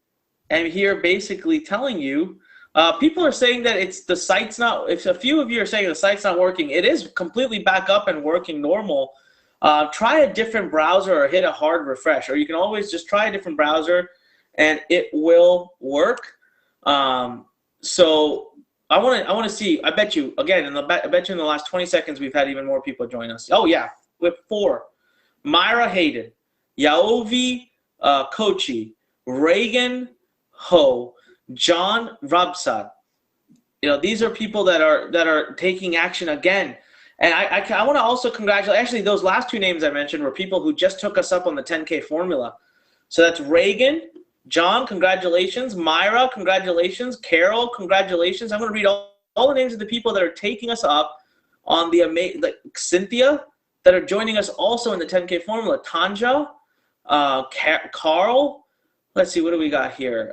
am here basically telling you, people are saying that it's the site's not, if a few of you are saying the site's not working, it is completely back up and working normal. try a different browser or hit a hard refresh, or you can always just try a different browser and it will work. So I want to see. I bet you again. I bet you in the last 20 seconds we've had even more people join us. Oh yeah, we have 4: Myra Hayden, Yaovi Kochi, Reagan Ho, John Rabsat. These are people that are taking action again. And I want to also congratulate. Actually, those last 2 names I mentioned were people who just took us up on the 10K formula. So that's Reagan. John, congratulations. Myra, congratulations. Carol, congratulations. I'm going to read all the names of the people that are taking us up on the amazing, like Cynthia, that are joining us also in the 10K formula. Tanja, Carl. Let's see, what do we got here?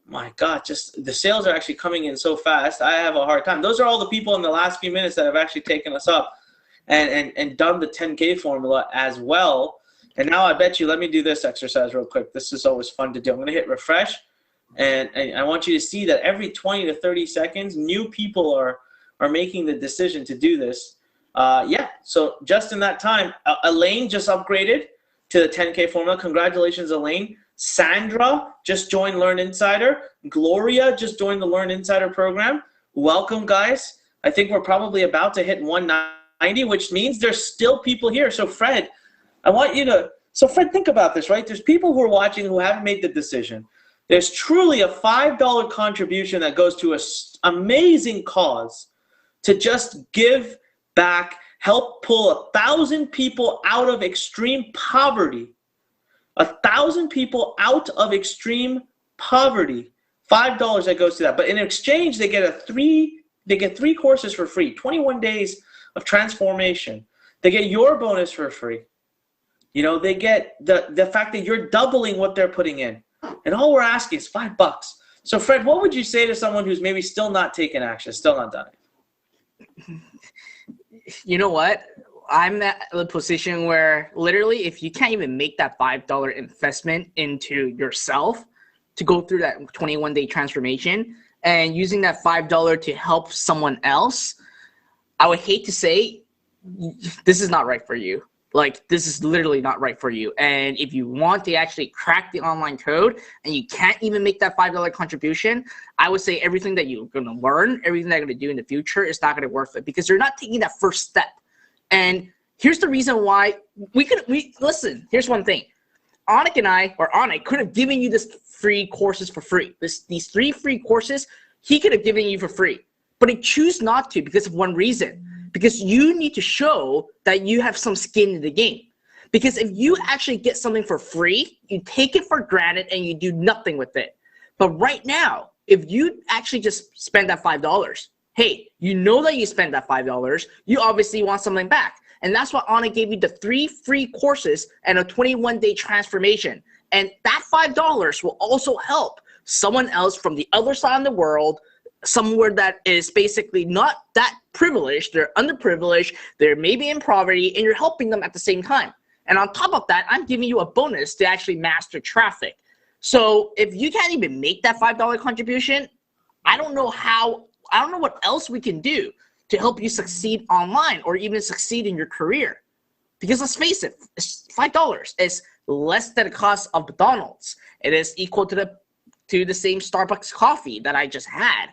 My God, just the sales are actually coming in so fast. I have a hard time. Those are all the people in the last few minutes that have actually taken us up and done the 10K formula as well. And now I bet you, let me do this exercise real quick. This is always fun to do. I'm going to hit refresh, and I want you to see that every 20 to 30 seconds, new people are making the decision to do this. Yeah, so just in that time, Elaine just upgraded to the 10K formula. Congratulations, Elaine. Sandra just joined Learn Insider. Gloria just joined the Learn Insider program. Welcome, guys. I think we're probably about to hit 190, which means there's still people here. So Fred, I want you to, Fred, think about this, right? There's people who are watching who haven't made the decision. There's truly a $5 contribution that goes to an amazing cause to just give back, help pull 1,000 people out of extreme poverty. 1,000 people out of extreme poverty. $5 that goes to that. But in exchange, they get 3 courses for free. 21 days of transformation. They get your bonus for free. They get the fact that you're doubling what they're putting in. And all we're asking is $5. So Fred, what would you say to someone who's maybe still not taking action, still not done it? You know what? I'm at the position where literally if you can't even make that $5 investment into yourself to go through that 21-day transformation and using that $5 to help someone else, I would hate to say this is not right for you. Like, this is literally not right for you. And if you want to actually crack the online code and you can't even make that $5 contribution, I would say everything that you're going to learn, everything that you're going to do in the future is not going to be worth it because you're not taking that first step. And here's the reason why listen, here's one thing. Anik could have given you this free courses for free. These 3 free courses, he could have given you for free. But he chose not to because of one reason. Because you need to show that you have some skin in the game. Because if you actually get something for free, you take it for granted and you do nothing with it. But right now, if you actually just spend that $5, hey, you know that you spent that $5, you obviously want something back. And that's why Anik gave you the 3 free courses and a 21-day transformation. And that $5 will also help someone else from the other side of the world, somewhere that is basically not that privileged, they're underprivileged, they're maybe in poverty, and you're helping them at the same time. And on top of that, I'm giving you a bonus to actually master traffic. So if you can't even make that $5 contribution, I don't know what else we can do to help you succeed online or even succeed in your career. Because let's face it, it's $5. It's less than the cost of McDonald's. It is equal to the same Starbucks coffee that I just had.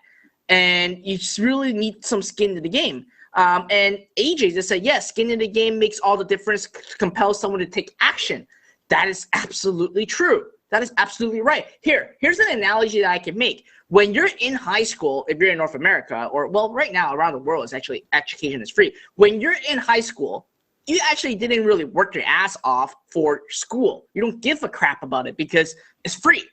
And you just really need some skin in the game. And AJ just said, yes, skin in the game makes all the difference, compels someone to take action. That is absolutely true. That is absolutely right. Here's an analogy that I can make. When you're in high school, if you're in North America, or well, right now around the world, it's actually education is free. When you're in high school, you actually didn't really work your ass off for school. You don't give a crap about it because it's free.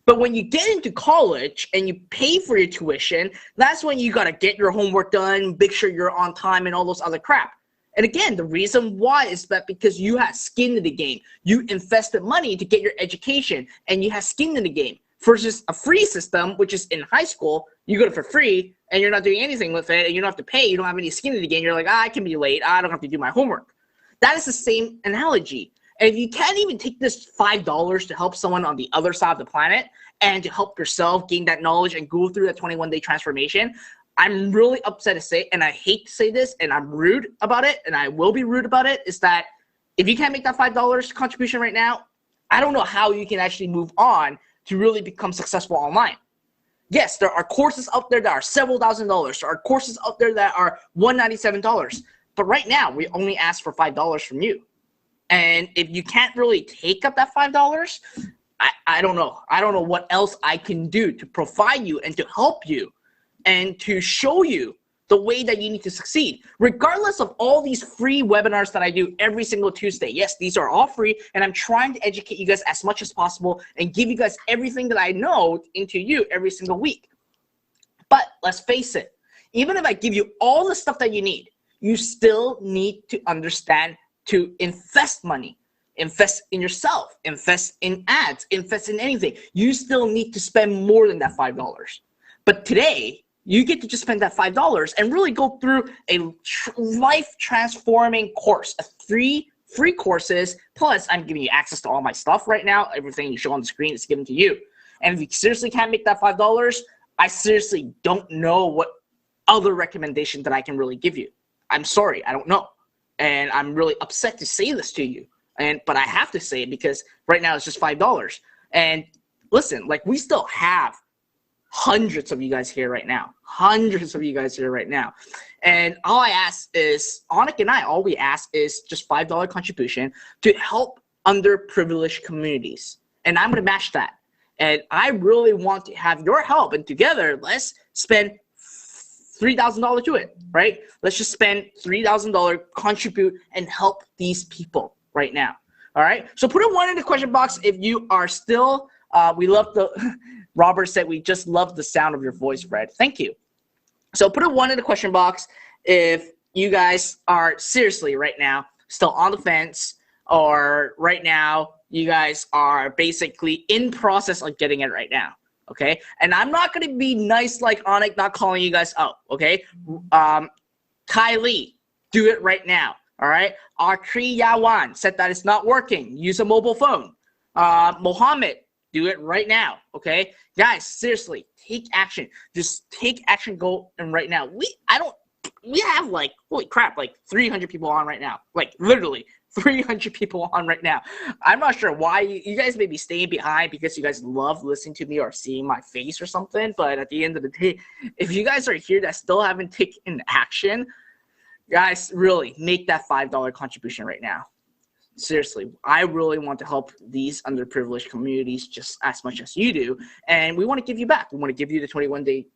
But when you get into college and you pay for your tuition, that's when you got to get your homework done, make sure you're on time and all those other crap. And again, the reason why is that because you had skin in the game. You invested money to get your education and you have skin in the game versus a free system, which is in high school, you get it for free and you're not doing anything with it and you don't have to pay. You don't have any skin in the game. You're like, I can be late. I don't have to do my homework. That is the same analogy. And if you can't even take this $5 to help someone on the other side of the planet and to help yourself gain that knowledge and go through that 21-day transformation, I'm really upset to say, and I hate to say this, and I'm rude about it, and I will be rude about it, is that if you can't make that $5 contribution right now, I don't know how you can actually move on to really become successful online. Yes, there are courses out there that are several $1,000s. There are courses out there that are $197. But right now, we only ask for $5 from you. And if you can't really take up that $5, I don't know. I don't know what else I can do to provide you and to help you and to show you the way that you need to succeed. Regardless of all these free webinars that I do every single Tuesday. Yes, these are all free, and I'm trying to educate you guys as much as possible and give you guys everything that I know into you every single week. But let's face it, even if I give you all the stuff that you need, you still need to understand to invest money. Invest in yourself, invest in ads, invest in anything. You still need to spend more than that $5. But today, you get to just spend that $5 and really go through a life-transforming course, three free courses, plus I'm giving you access to all my stuff right now. Everything you show on the screen is given to you. And if you seriously can't make that $5, I seriously don't know what other recommendation that I can really give you. I'm sorry, I don't know. And I'm really upset to say this to you. But I have to say it because right now it's just $5. And listen, like we still have hundreds of you guys here right now. Hundreds of you guys here right now. And all I ask is, Anik and I, all we ask is just $5 contribution to help underprivileged communities. And I'm going to match that. And I really want to have your help. And together, let's spend $3,000 to it, right? Let's just spend $3,000, contribute, and help these people right now. All right. So put a 1 in the question box if you are still. We love the. Robert said we just love the sound of your voice, Fred. Thank you. So put a 1 in the question box if you guys are seriously right now still on the fence, or right now you guys are basically in process of getting it right now. Okay. And I'm not going to be nice like Anik, not calling you guys out. Okay. Kylie, do it right now. All right. Arkri Yawan said that it's not working. Use a mobile phone. Mohammed, do it right now. Okay. Guys, seriously, take action. Just take action. Go and right now. We have like, holy crap, like 300 people on right now. Like literally 300 people on right now. I'm not sure why you guys may be staying behind because you guys love listening to me or seeing my face or something. But at the end of the day, if you guys are here that still haven't taken action, guys, really make that $5 contribution right now. Seriously, I really want to help these underprivileged communities just as much as you do. And we want to give you back. We want to give you the 21-day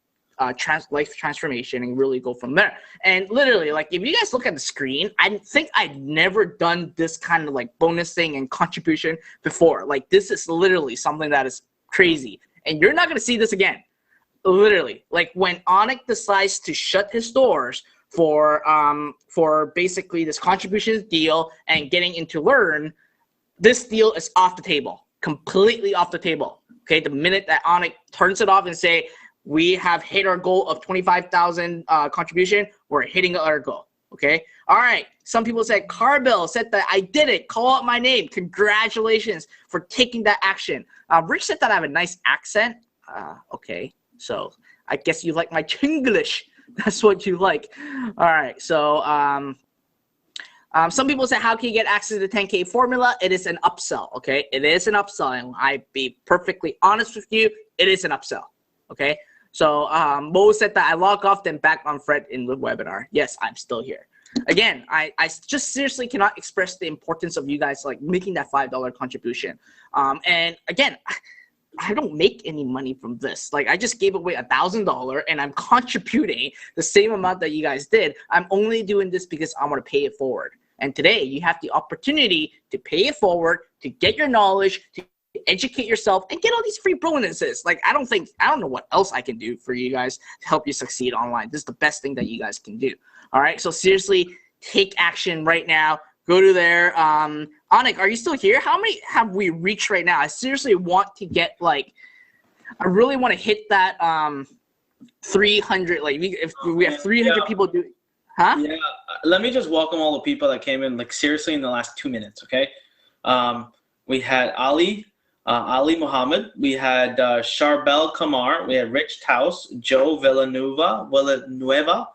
life transformation and really go from there. And literally, like if you guys look at the screen, I think I've never done this kind of like bonus thing and contribution before. Like this is literally something that is crazy. And you're not going to see this again. Literally, like when Anik decides to shut his doors for basically this contributions deal and getting into Learn, this deal is off the table, completely off the table. Okay, the minute that Anik turns it off and say, we have hit our goal of 25,000 contribution, we're hitting our goal. Okay, all right. Some people said, Carbill said that I did it. Call out my name. Congratulations for taking that action. Rich said that I have a nice accent. Okay, so I guess you like my Chinglish. That's what you like. All right. So some people say, how can you get access to the 10K formula? It is an upsell. Okay. It is an upsell. And I be perfectly honest with you. It is an upsell. Okay. So Mo said that I log off then back on Fred in the webinar. Yes, I'm still here. Again, I just seriously cannot express the importance of you guys like making that $5 contribution. And again, I don't make any money from this. Like I just gave away $1,000 and I'm contributing the same amount that you guys did. I'm only doing this because I want to pay it forward. And today you have the opportunity to pay it forward, to get your knowledge, to educate yourself and get all these free bonuses. Like I don't know what else I can do for you guys to help you succeed online. This is the best thing that you guys can do. All right. So seriously, take action right now. Go to there. Anik, are you still here? How many have we reached right now? I seriously want to get like, I really want to hit that 300. Like if we have 300 people do, huh? Yeah. Let me just welcome all the people that came in. Like seriously, in the last 2 minutes. Okay. We had Ali. Ali Muhammad. We had Charbel Kamar. We had Rich Taus, Joe Villanueva,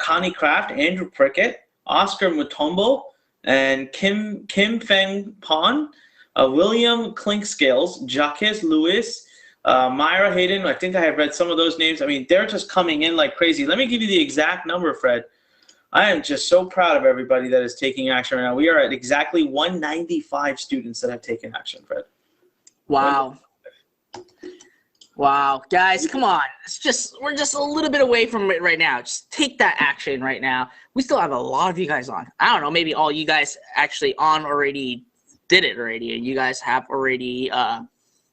Connie Kraft, Andrew Prickett, Oscar Mutombo, and Kim Feng Pon, William Clinkscales, Jacques Lewis, Myra Hayden. I think I have read some of those names. I mean, they're just coming in like crazy. Let me give you the exact number, Fred. I am just so proud of everybody that is taking action right now. We are at exactly 195 students that have taken action, Fred. Wow. Wow, guys, come on. We're just a little bit away from it right now. Just take that action right now. We still have a lot of you guys on. I don't know, maybe all you guys actually on already did it already, and you guys have already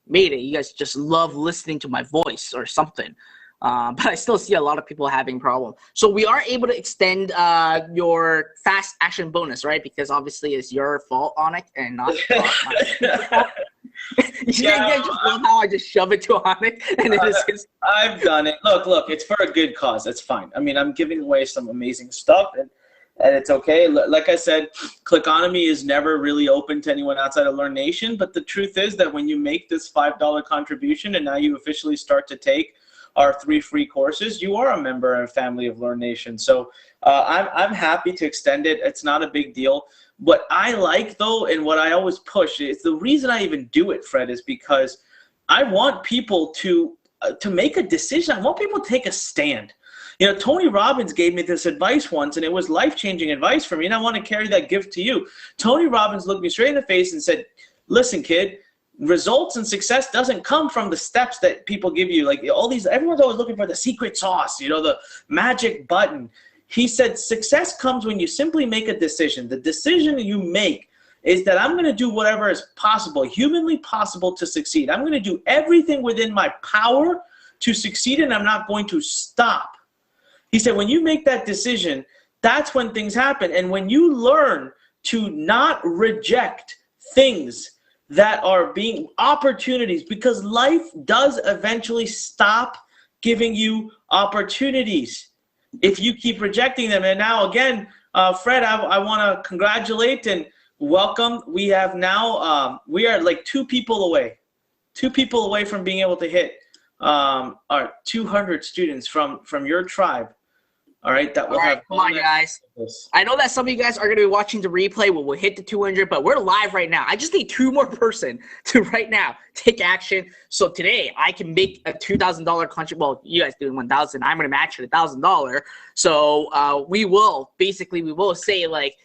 made it. You guys just love listening to my voice or something. But I still see a lot of people having problems. So we are able to extend your fast action bonus, right? Because obviously it's your fault, Anik, and not my fault. You just love how I just shove it to Anik, and it is his. I've done it. Look, it's for a good cause. It's fine. I mean, I'm giving away some amazing stuff, and it's okay. Like I said, Clickonomy is never really open to anyone outside of Learn Nation, but the truth is that when you make this $5 contribution and now you officially start to take our 3 free courses, you are a member and family of Learn Nation. So I'm happy to extend it. It's not a big deal. What I like, though, and what I always push, is the reason I even do it, Fred, is because I want people to make a decision. I want people to take a stand. You know, Tony Robbins gave me this advice once, and it was life-changing advice for me, and I want to carry that gift to you. Tony Robbins looked me straight in the face and said, listen, kid, results and success doesn't come from the steps that people give you. Like everyone's always looking for the secret sauce, you know, the magic button. He said, success comes when you simply make a decision. The decision you make is that I'm going to do whatever is possible, humanly possible, to succeed. I'm going to do everything within my power to succeed, and I'm not going to stop. He said, when you make that decision, that's when things happen. And when you learn to not reject things that are being opportunities, because life does eventually stop giving you opportunities if you keep rejecting them. And now again, Fred, I want to congratulate and welcome. We have now, we are like 2 people away from being able to hit our 200 students from your tribe. All right, that will have. Come on, guys. I know that some of you guys are going to be watching the replay. We'll hit the 200, but we're live right now. I just need 2 more person to right now take action. So today I can make a $2,000 contribution. Well, you guys doing 1,000. I'm going to match it $1,000. So we will say like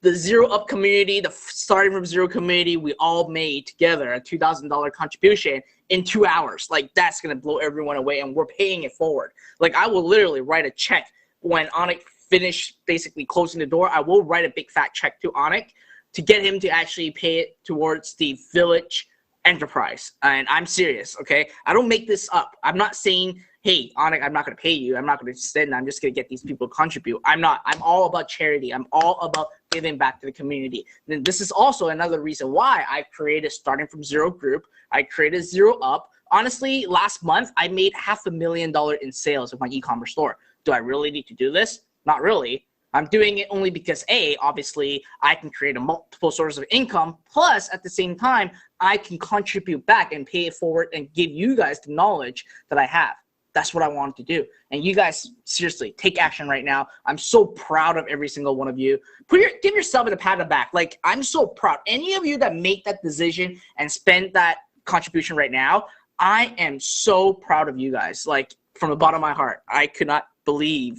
the Zero Up community, the starting from zero community, we all made together a $2,000 contribution in 2 hours. Like that's going to blow everyone away, and we're paying it forward. Like I will literally write a check when Anik finished basically closing the door. I will write a big fat check to Anik to get him to actually pay it towards the village enterprise. And I'm serious, okay? I don't make this up. I'm not saying, hey, Anik, I'm not going to pay you. I'm not going to send. I'm just going to get these people to contribute. I'm not. I'm all about charity. I'm all about giving back to the community. Then this is also another reason why I created Starting From Zero group. I created Zero Up. Honestly, last month, I made $500,000 in sales of my e-commerce store. Do I really need to do this? Not really. I'm doing it only because, A, obviously, I can create a multiple source of income. Plus, at the same time, I can contribute back and pay it forward and give you guys the knowledge that I have. That's what I wanted to do. And you guys, seriously, take action right now. I'm so proud of every single one of you. Give yourself a pat on the back. Like, I'm so proud. Any of you that make that decision and spend that contribution right now, I am so proud of you guys. Like, from the bottom of my heart, I could not believe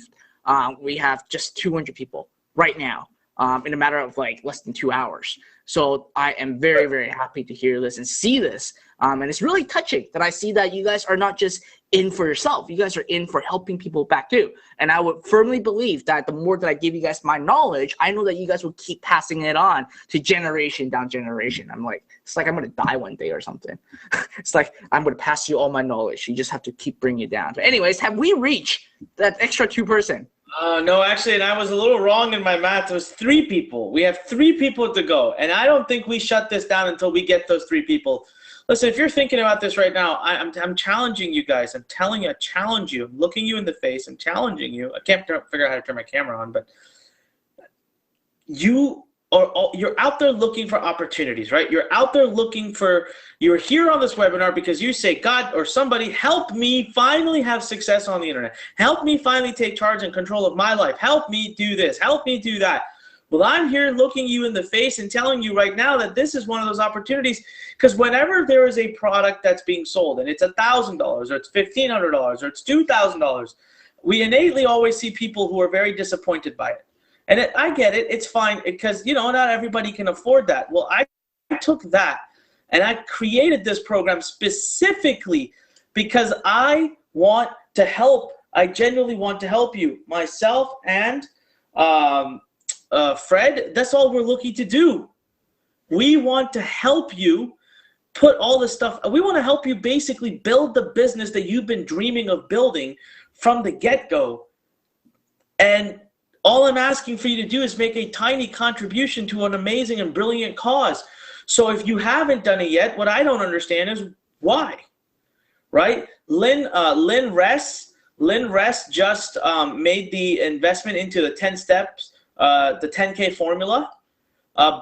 we have just 200 people right now in a matter of like less than 2 hours. So I am very, very happy to hear this and see this. And it's really touching that I see that you guys are not just in for yourself. You guys are in for helping people back too. And I would firmly believe that the more that I give you guys my knowledge, I know that you guys will keep passing it on to generation down generation. I'm like, it's like I'm going to die one day or something. It's like I'm going to pass you all my knowledge. You just have to keep bringing it down. But anyways, have we reached that extra 2 person? No, actually, and I was a little wrong in my math. It was 3 people. We have 3 people to go. And I don't think we shut this down until we get those 3 people. Listen, if you're thinking about this right now, I'm challenging you guys. I'm telling you, I challenge you. I'm looking you in the face. I'm challenging you. I can't figure out how to turn my camera on, but you you're out there looking for opportunities, right? You're out there you're here on this webinar because you say, God or somebody, help me finally have success on the internet. Help me finally take charge and control of my life. Help me do this. Help me do that. Well, I'm here looking you in the face and telling you right now that this is one of those opportunities, because whenever there is a product that's being sold and it's $1,000 or it's $1,500 or it's $2,000, we innately always see people who are very disappointed by it. And I get it. It's fine because, not everybody can afford that. Well, I took that and I created this program specifically because I want to help. I genuinely want to help you, myself and Fred. That's all we're looking to do. We want to help you put all this stuff. We want to help you basically build the business that you've been dreaming of building from the get-go. And all I'm asking for you to do is make a tiny contribution to an amazing and brilliant cause. So if you haven't done it yet, what I don't understand is why, right? Lynn Ress just made the investment into the 10 steps, the 10K formula.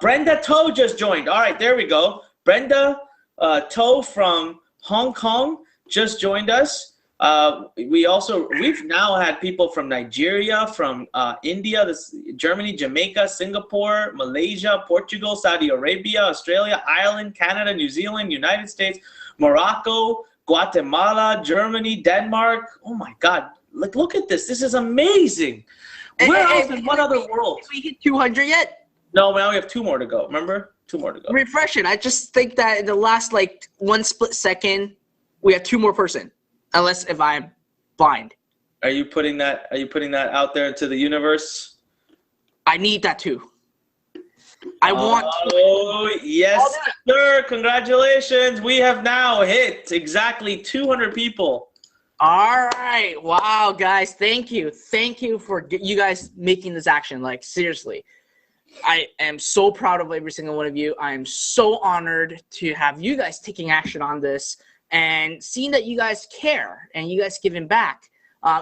Brenda Toe just joined. All right, there we go. Brenda Toe from Hong Kong just joined us. We've now had people from Nigeria, from India, Germany, Jamaica, Singapore, Malaysia, Portugal, Saudi Arabia, Australia, Ireland, Canada, New Zealand, United States, Morocco, Guatemala, Germany, Denmark. Oh my God. Look at this. This is amazing. Where else in what other world? Did we hit 200 yet? No, now we have 2 more to go. Remember? 2 more to go. Refresh it. I just think that in the last 1 split second, we have 2 more person. Unless if I'm blind. Are you putting that out there into the universe? I need that too. I want. Oh yes, sir! Congratulations. We have now hit exactly 200 people. All right. Wow, guys. Thank you. Thank you for you guys making this action. Seriously. I am so proud of every single one of you. I am so honored to have you guys taking action on this. And seeing that you guys care and you guys giving back,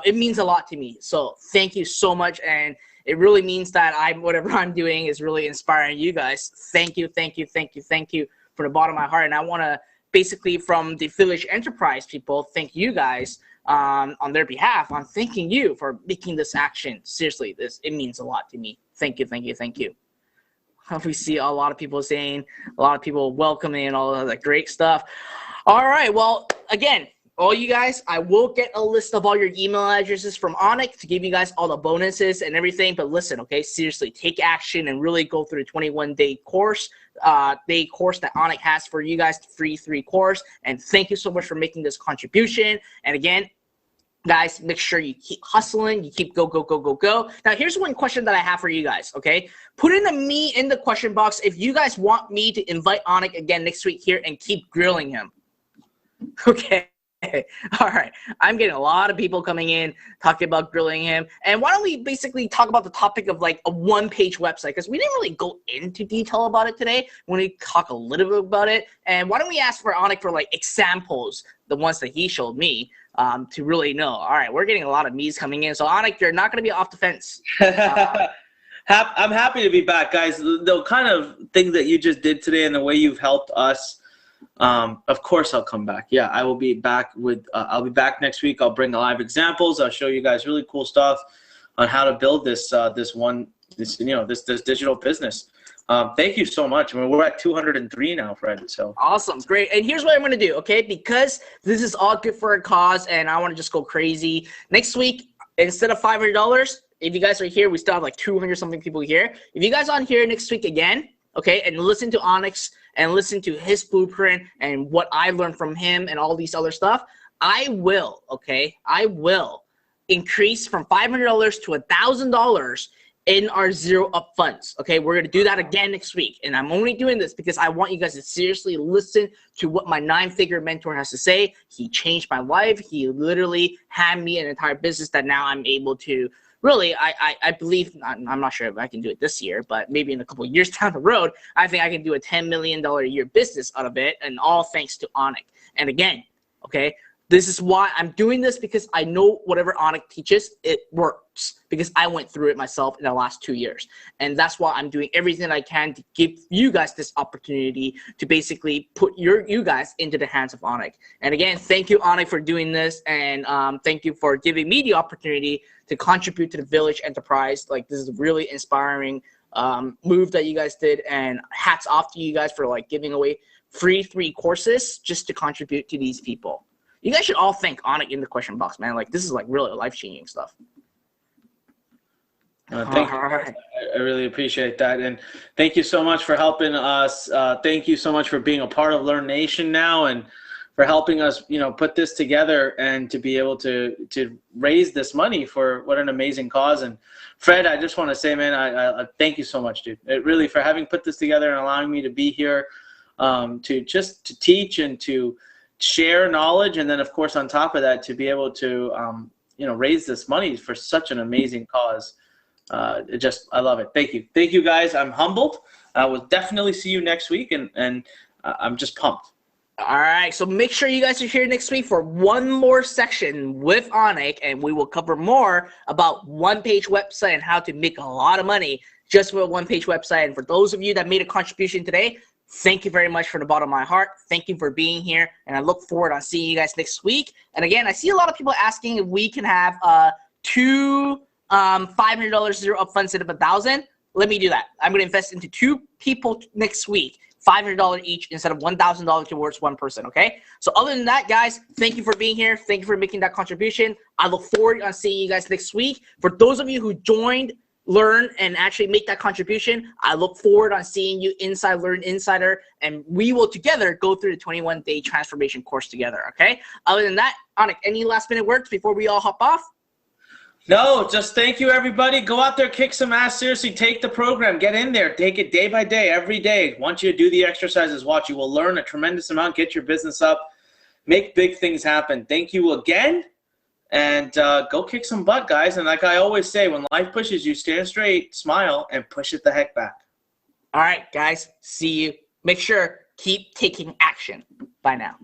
it means a lot to me. So thank you so much. And it really means that whatever I'm doing is really inspiring you guys. Thank you, thank you, thank you, thank you from the bottom of my heart. And I want to basically, from the Village Enterprise people, thank you guys on their behalf. I'm thanking you for making this action. Seriously, it means a lot to me. Thank you, thank you, thank you. We see a lot of people saying, a lot of people welcoming and all of that great stuff. All right, well, again, all you guys, I will get a list of all your email addresses from Anik to give you guys all the bonuses and everything. But listen, okay, seriously, take action and really go through the 21-day course, that Anik has for you guys, free 3 course. And thank you so much for making this contribution. And again, guys, make sure you keep hustling, you keep go. Now, here's one question that I have for you guys, okay? Put me in the question box if you guys want me to invite Anik again next week here and keep grilling him. Okay. All right. I'm getting a lot of people coming in talking about grilling him. And why don't we basically talk about the topic of a one-page website? Because we didn't really go into detail about it today. We want to talk a little bit about it. And why don't we ask for Anik for examples, the ones that he showed me, to really know. All right. We're getting a lot of me's coming in. So Anik, you're not going to be off the fence. I'm happy to be back, guys. The kind of thing that you just did today and the way you've helped us, of course I'll come back. Yeah, I will be back with I'll be back next week. I'll bring live examples. I'll show you guys really cool stuff on how to build this digital business. Thank you so much. I mean, we're at 203 now, Fred. So awesome, great. And here's what I'm going to do, okay? Because this is all good for a cause, and I want to just go crazy. Next week, instead of $500, if you guys are here, we still have 200 something people here. If you guys are on here next week again, okay, and listen to Anik's and listen to his blueprint and what I learned from him and all these other stuff, I will increase from $500 to $1,000 in our zero up funds. Okay, we're going to do that again next week. And I'm only doing this because I want you guys to seriously listen to what my 9-figure mentor has to say. He changed my life. He literally handed me an entire business that now I'm able to really, I believe, I'm not sure if I can do it this year, but maybe in a couple of years down the road, I think I can do a $10 million a year business out of it, and all thanks to Anik. And again, okay, This is why I'm doing this, because I know whatever Anik teaches, it works, because I went through it myself in the last 2 years. And that's why I'm doing everything I can to give you guys this opportunity to basically put you guys into the hands of Anik. And again, thank you, Anik, for doing this. And thank you for giving me the opportunity to contribute to the Village Enterprise. Like, this is a really inspiring move that you guys did. And hats off to you guys for like giving away free 3 courses just to contribute to these people. You guys should all thank Anik in the question box, man. Like, this is like really life-changing stuff. Thank you. I really appreciate that. And thank you so much for helping us. Thank you so much for being a part of Learn Nation now, and for helping us, you know, put this together and to be able to raise this money for what an amazing cause. And Fred, I just want to say, man, I thank you so much, dude. It really, for having put this together and allowing me to be here to teach and to share knowledge, and then of course on top of that to be able to you know, raise this money for such an amazing cause. I love it. Thank you guys. I'm humbled. I will definitely see you next week, and I'm just pumped. All right, so make sure you guys are here next week for one more section with Anik, and we will cover more about one-page website and how to make a lot of money just with a one-page website. And for those of you that made a contribution today, thank you very much from the bottom of my heart. Thank you for being here, and I look forward to seeing you guys next week. And again, I see a lot of people asking if we can have 2 $500 zero upfront instead of 1,000. Let me do that. I'm going to invest into 2 people next week, $500 each instead of $1,000 towards one person. Okay. So other than that, guys, thank you for being here. Thank you for making that contribution. I look forward to seeing you guys next week. For those of you who joined Learn and actually make that contribution, I look forward on seeing you inside Learn Insider, and we will together go through the 21-day transformation course together. Okay. Other than that, Anik, any last minute words before we all hop off? No, just thank you, everybody. Go out there, kick some ass. Seriously, take the program. Get in there. Take it day by day, every day. Want you to do the exercises. Watch. You will learn a tremendous amount. Get your business up. Make big things happen. Thank you again. And go kick some butt, guys. And like I always say, when life pushes you, stand straight, smile, and push it the heck back. All right, guys. See you. Make sure, keep taking action. Bye now.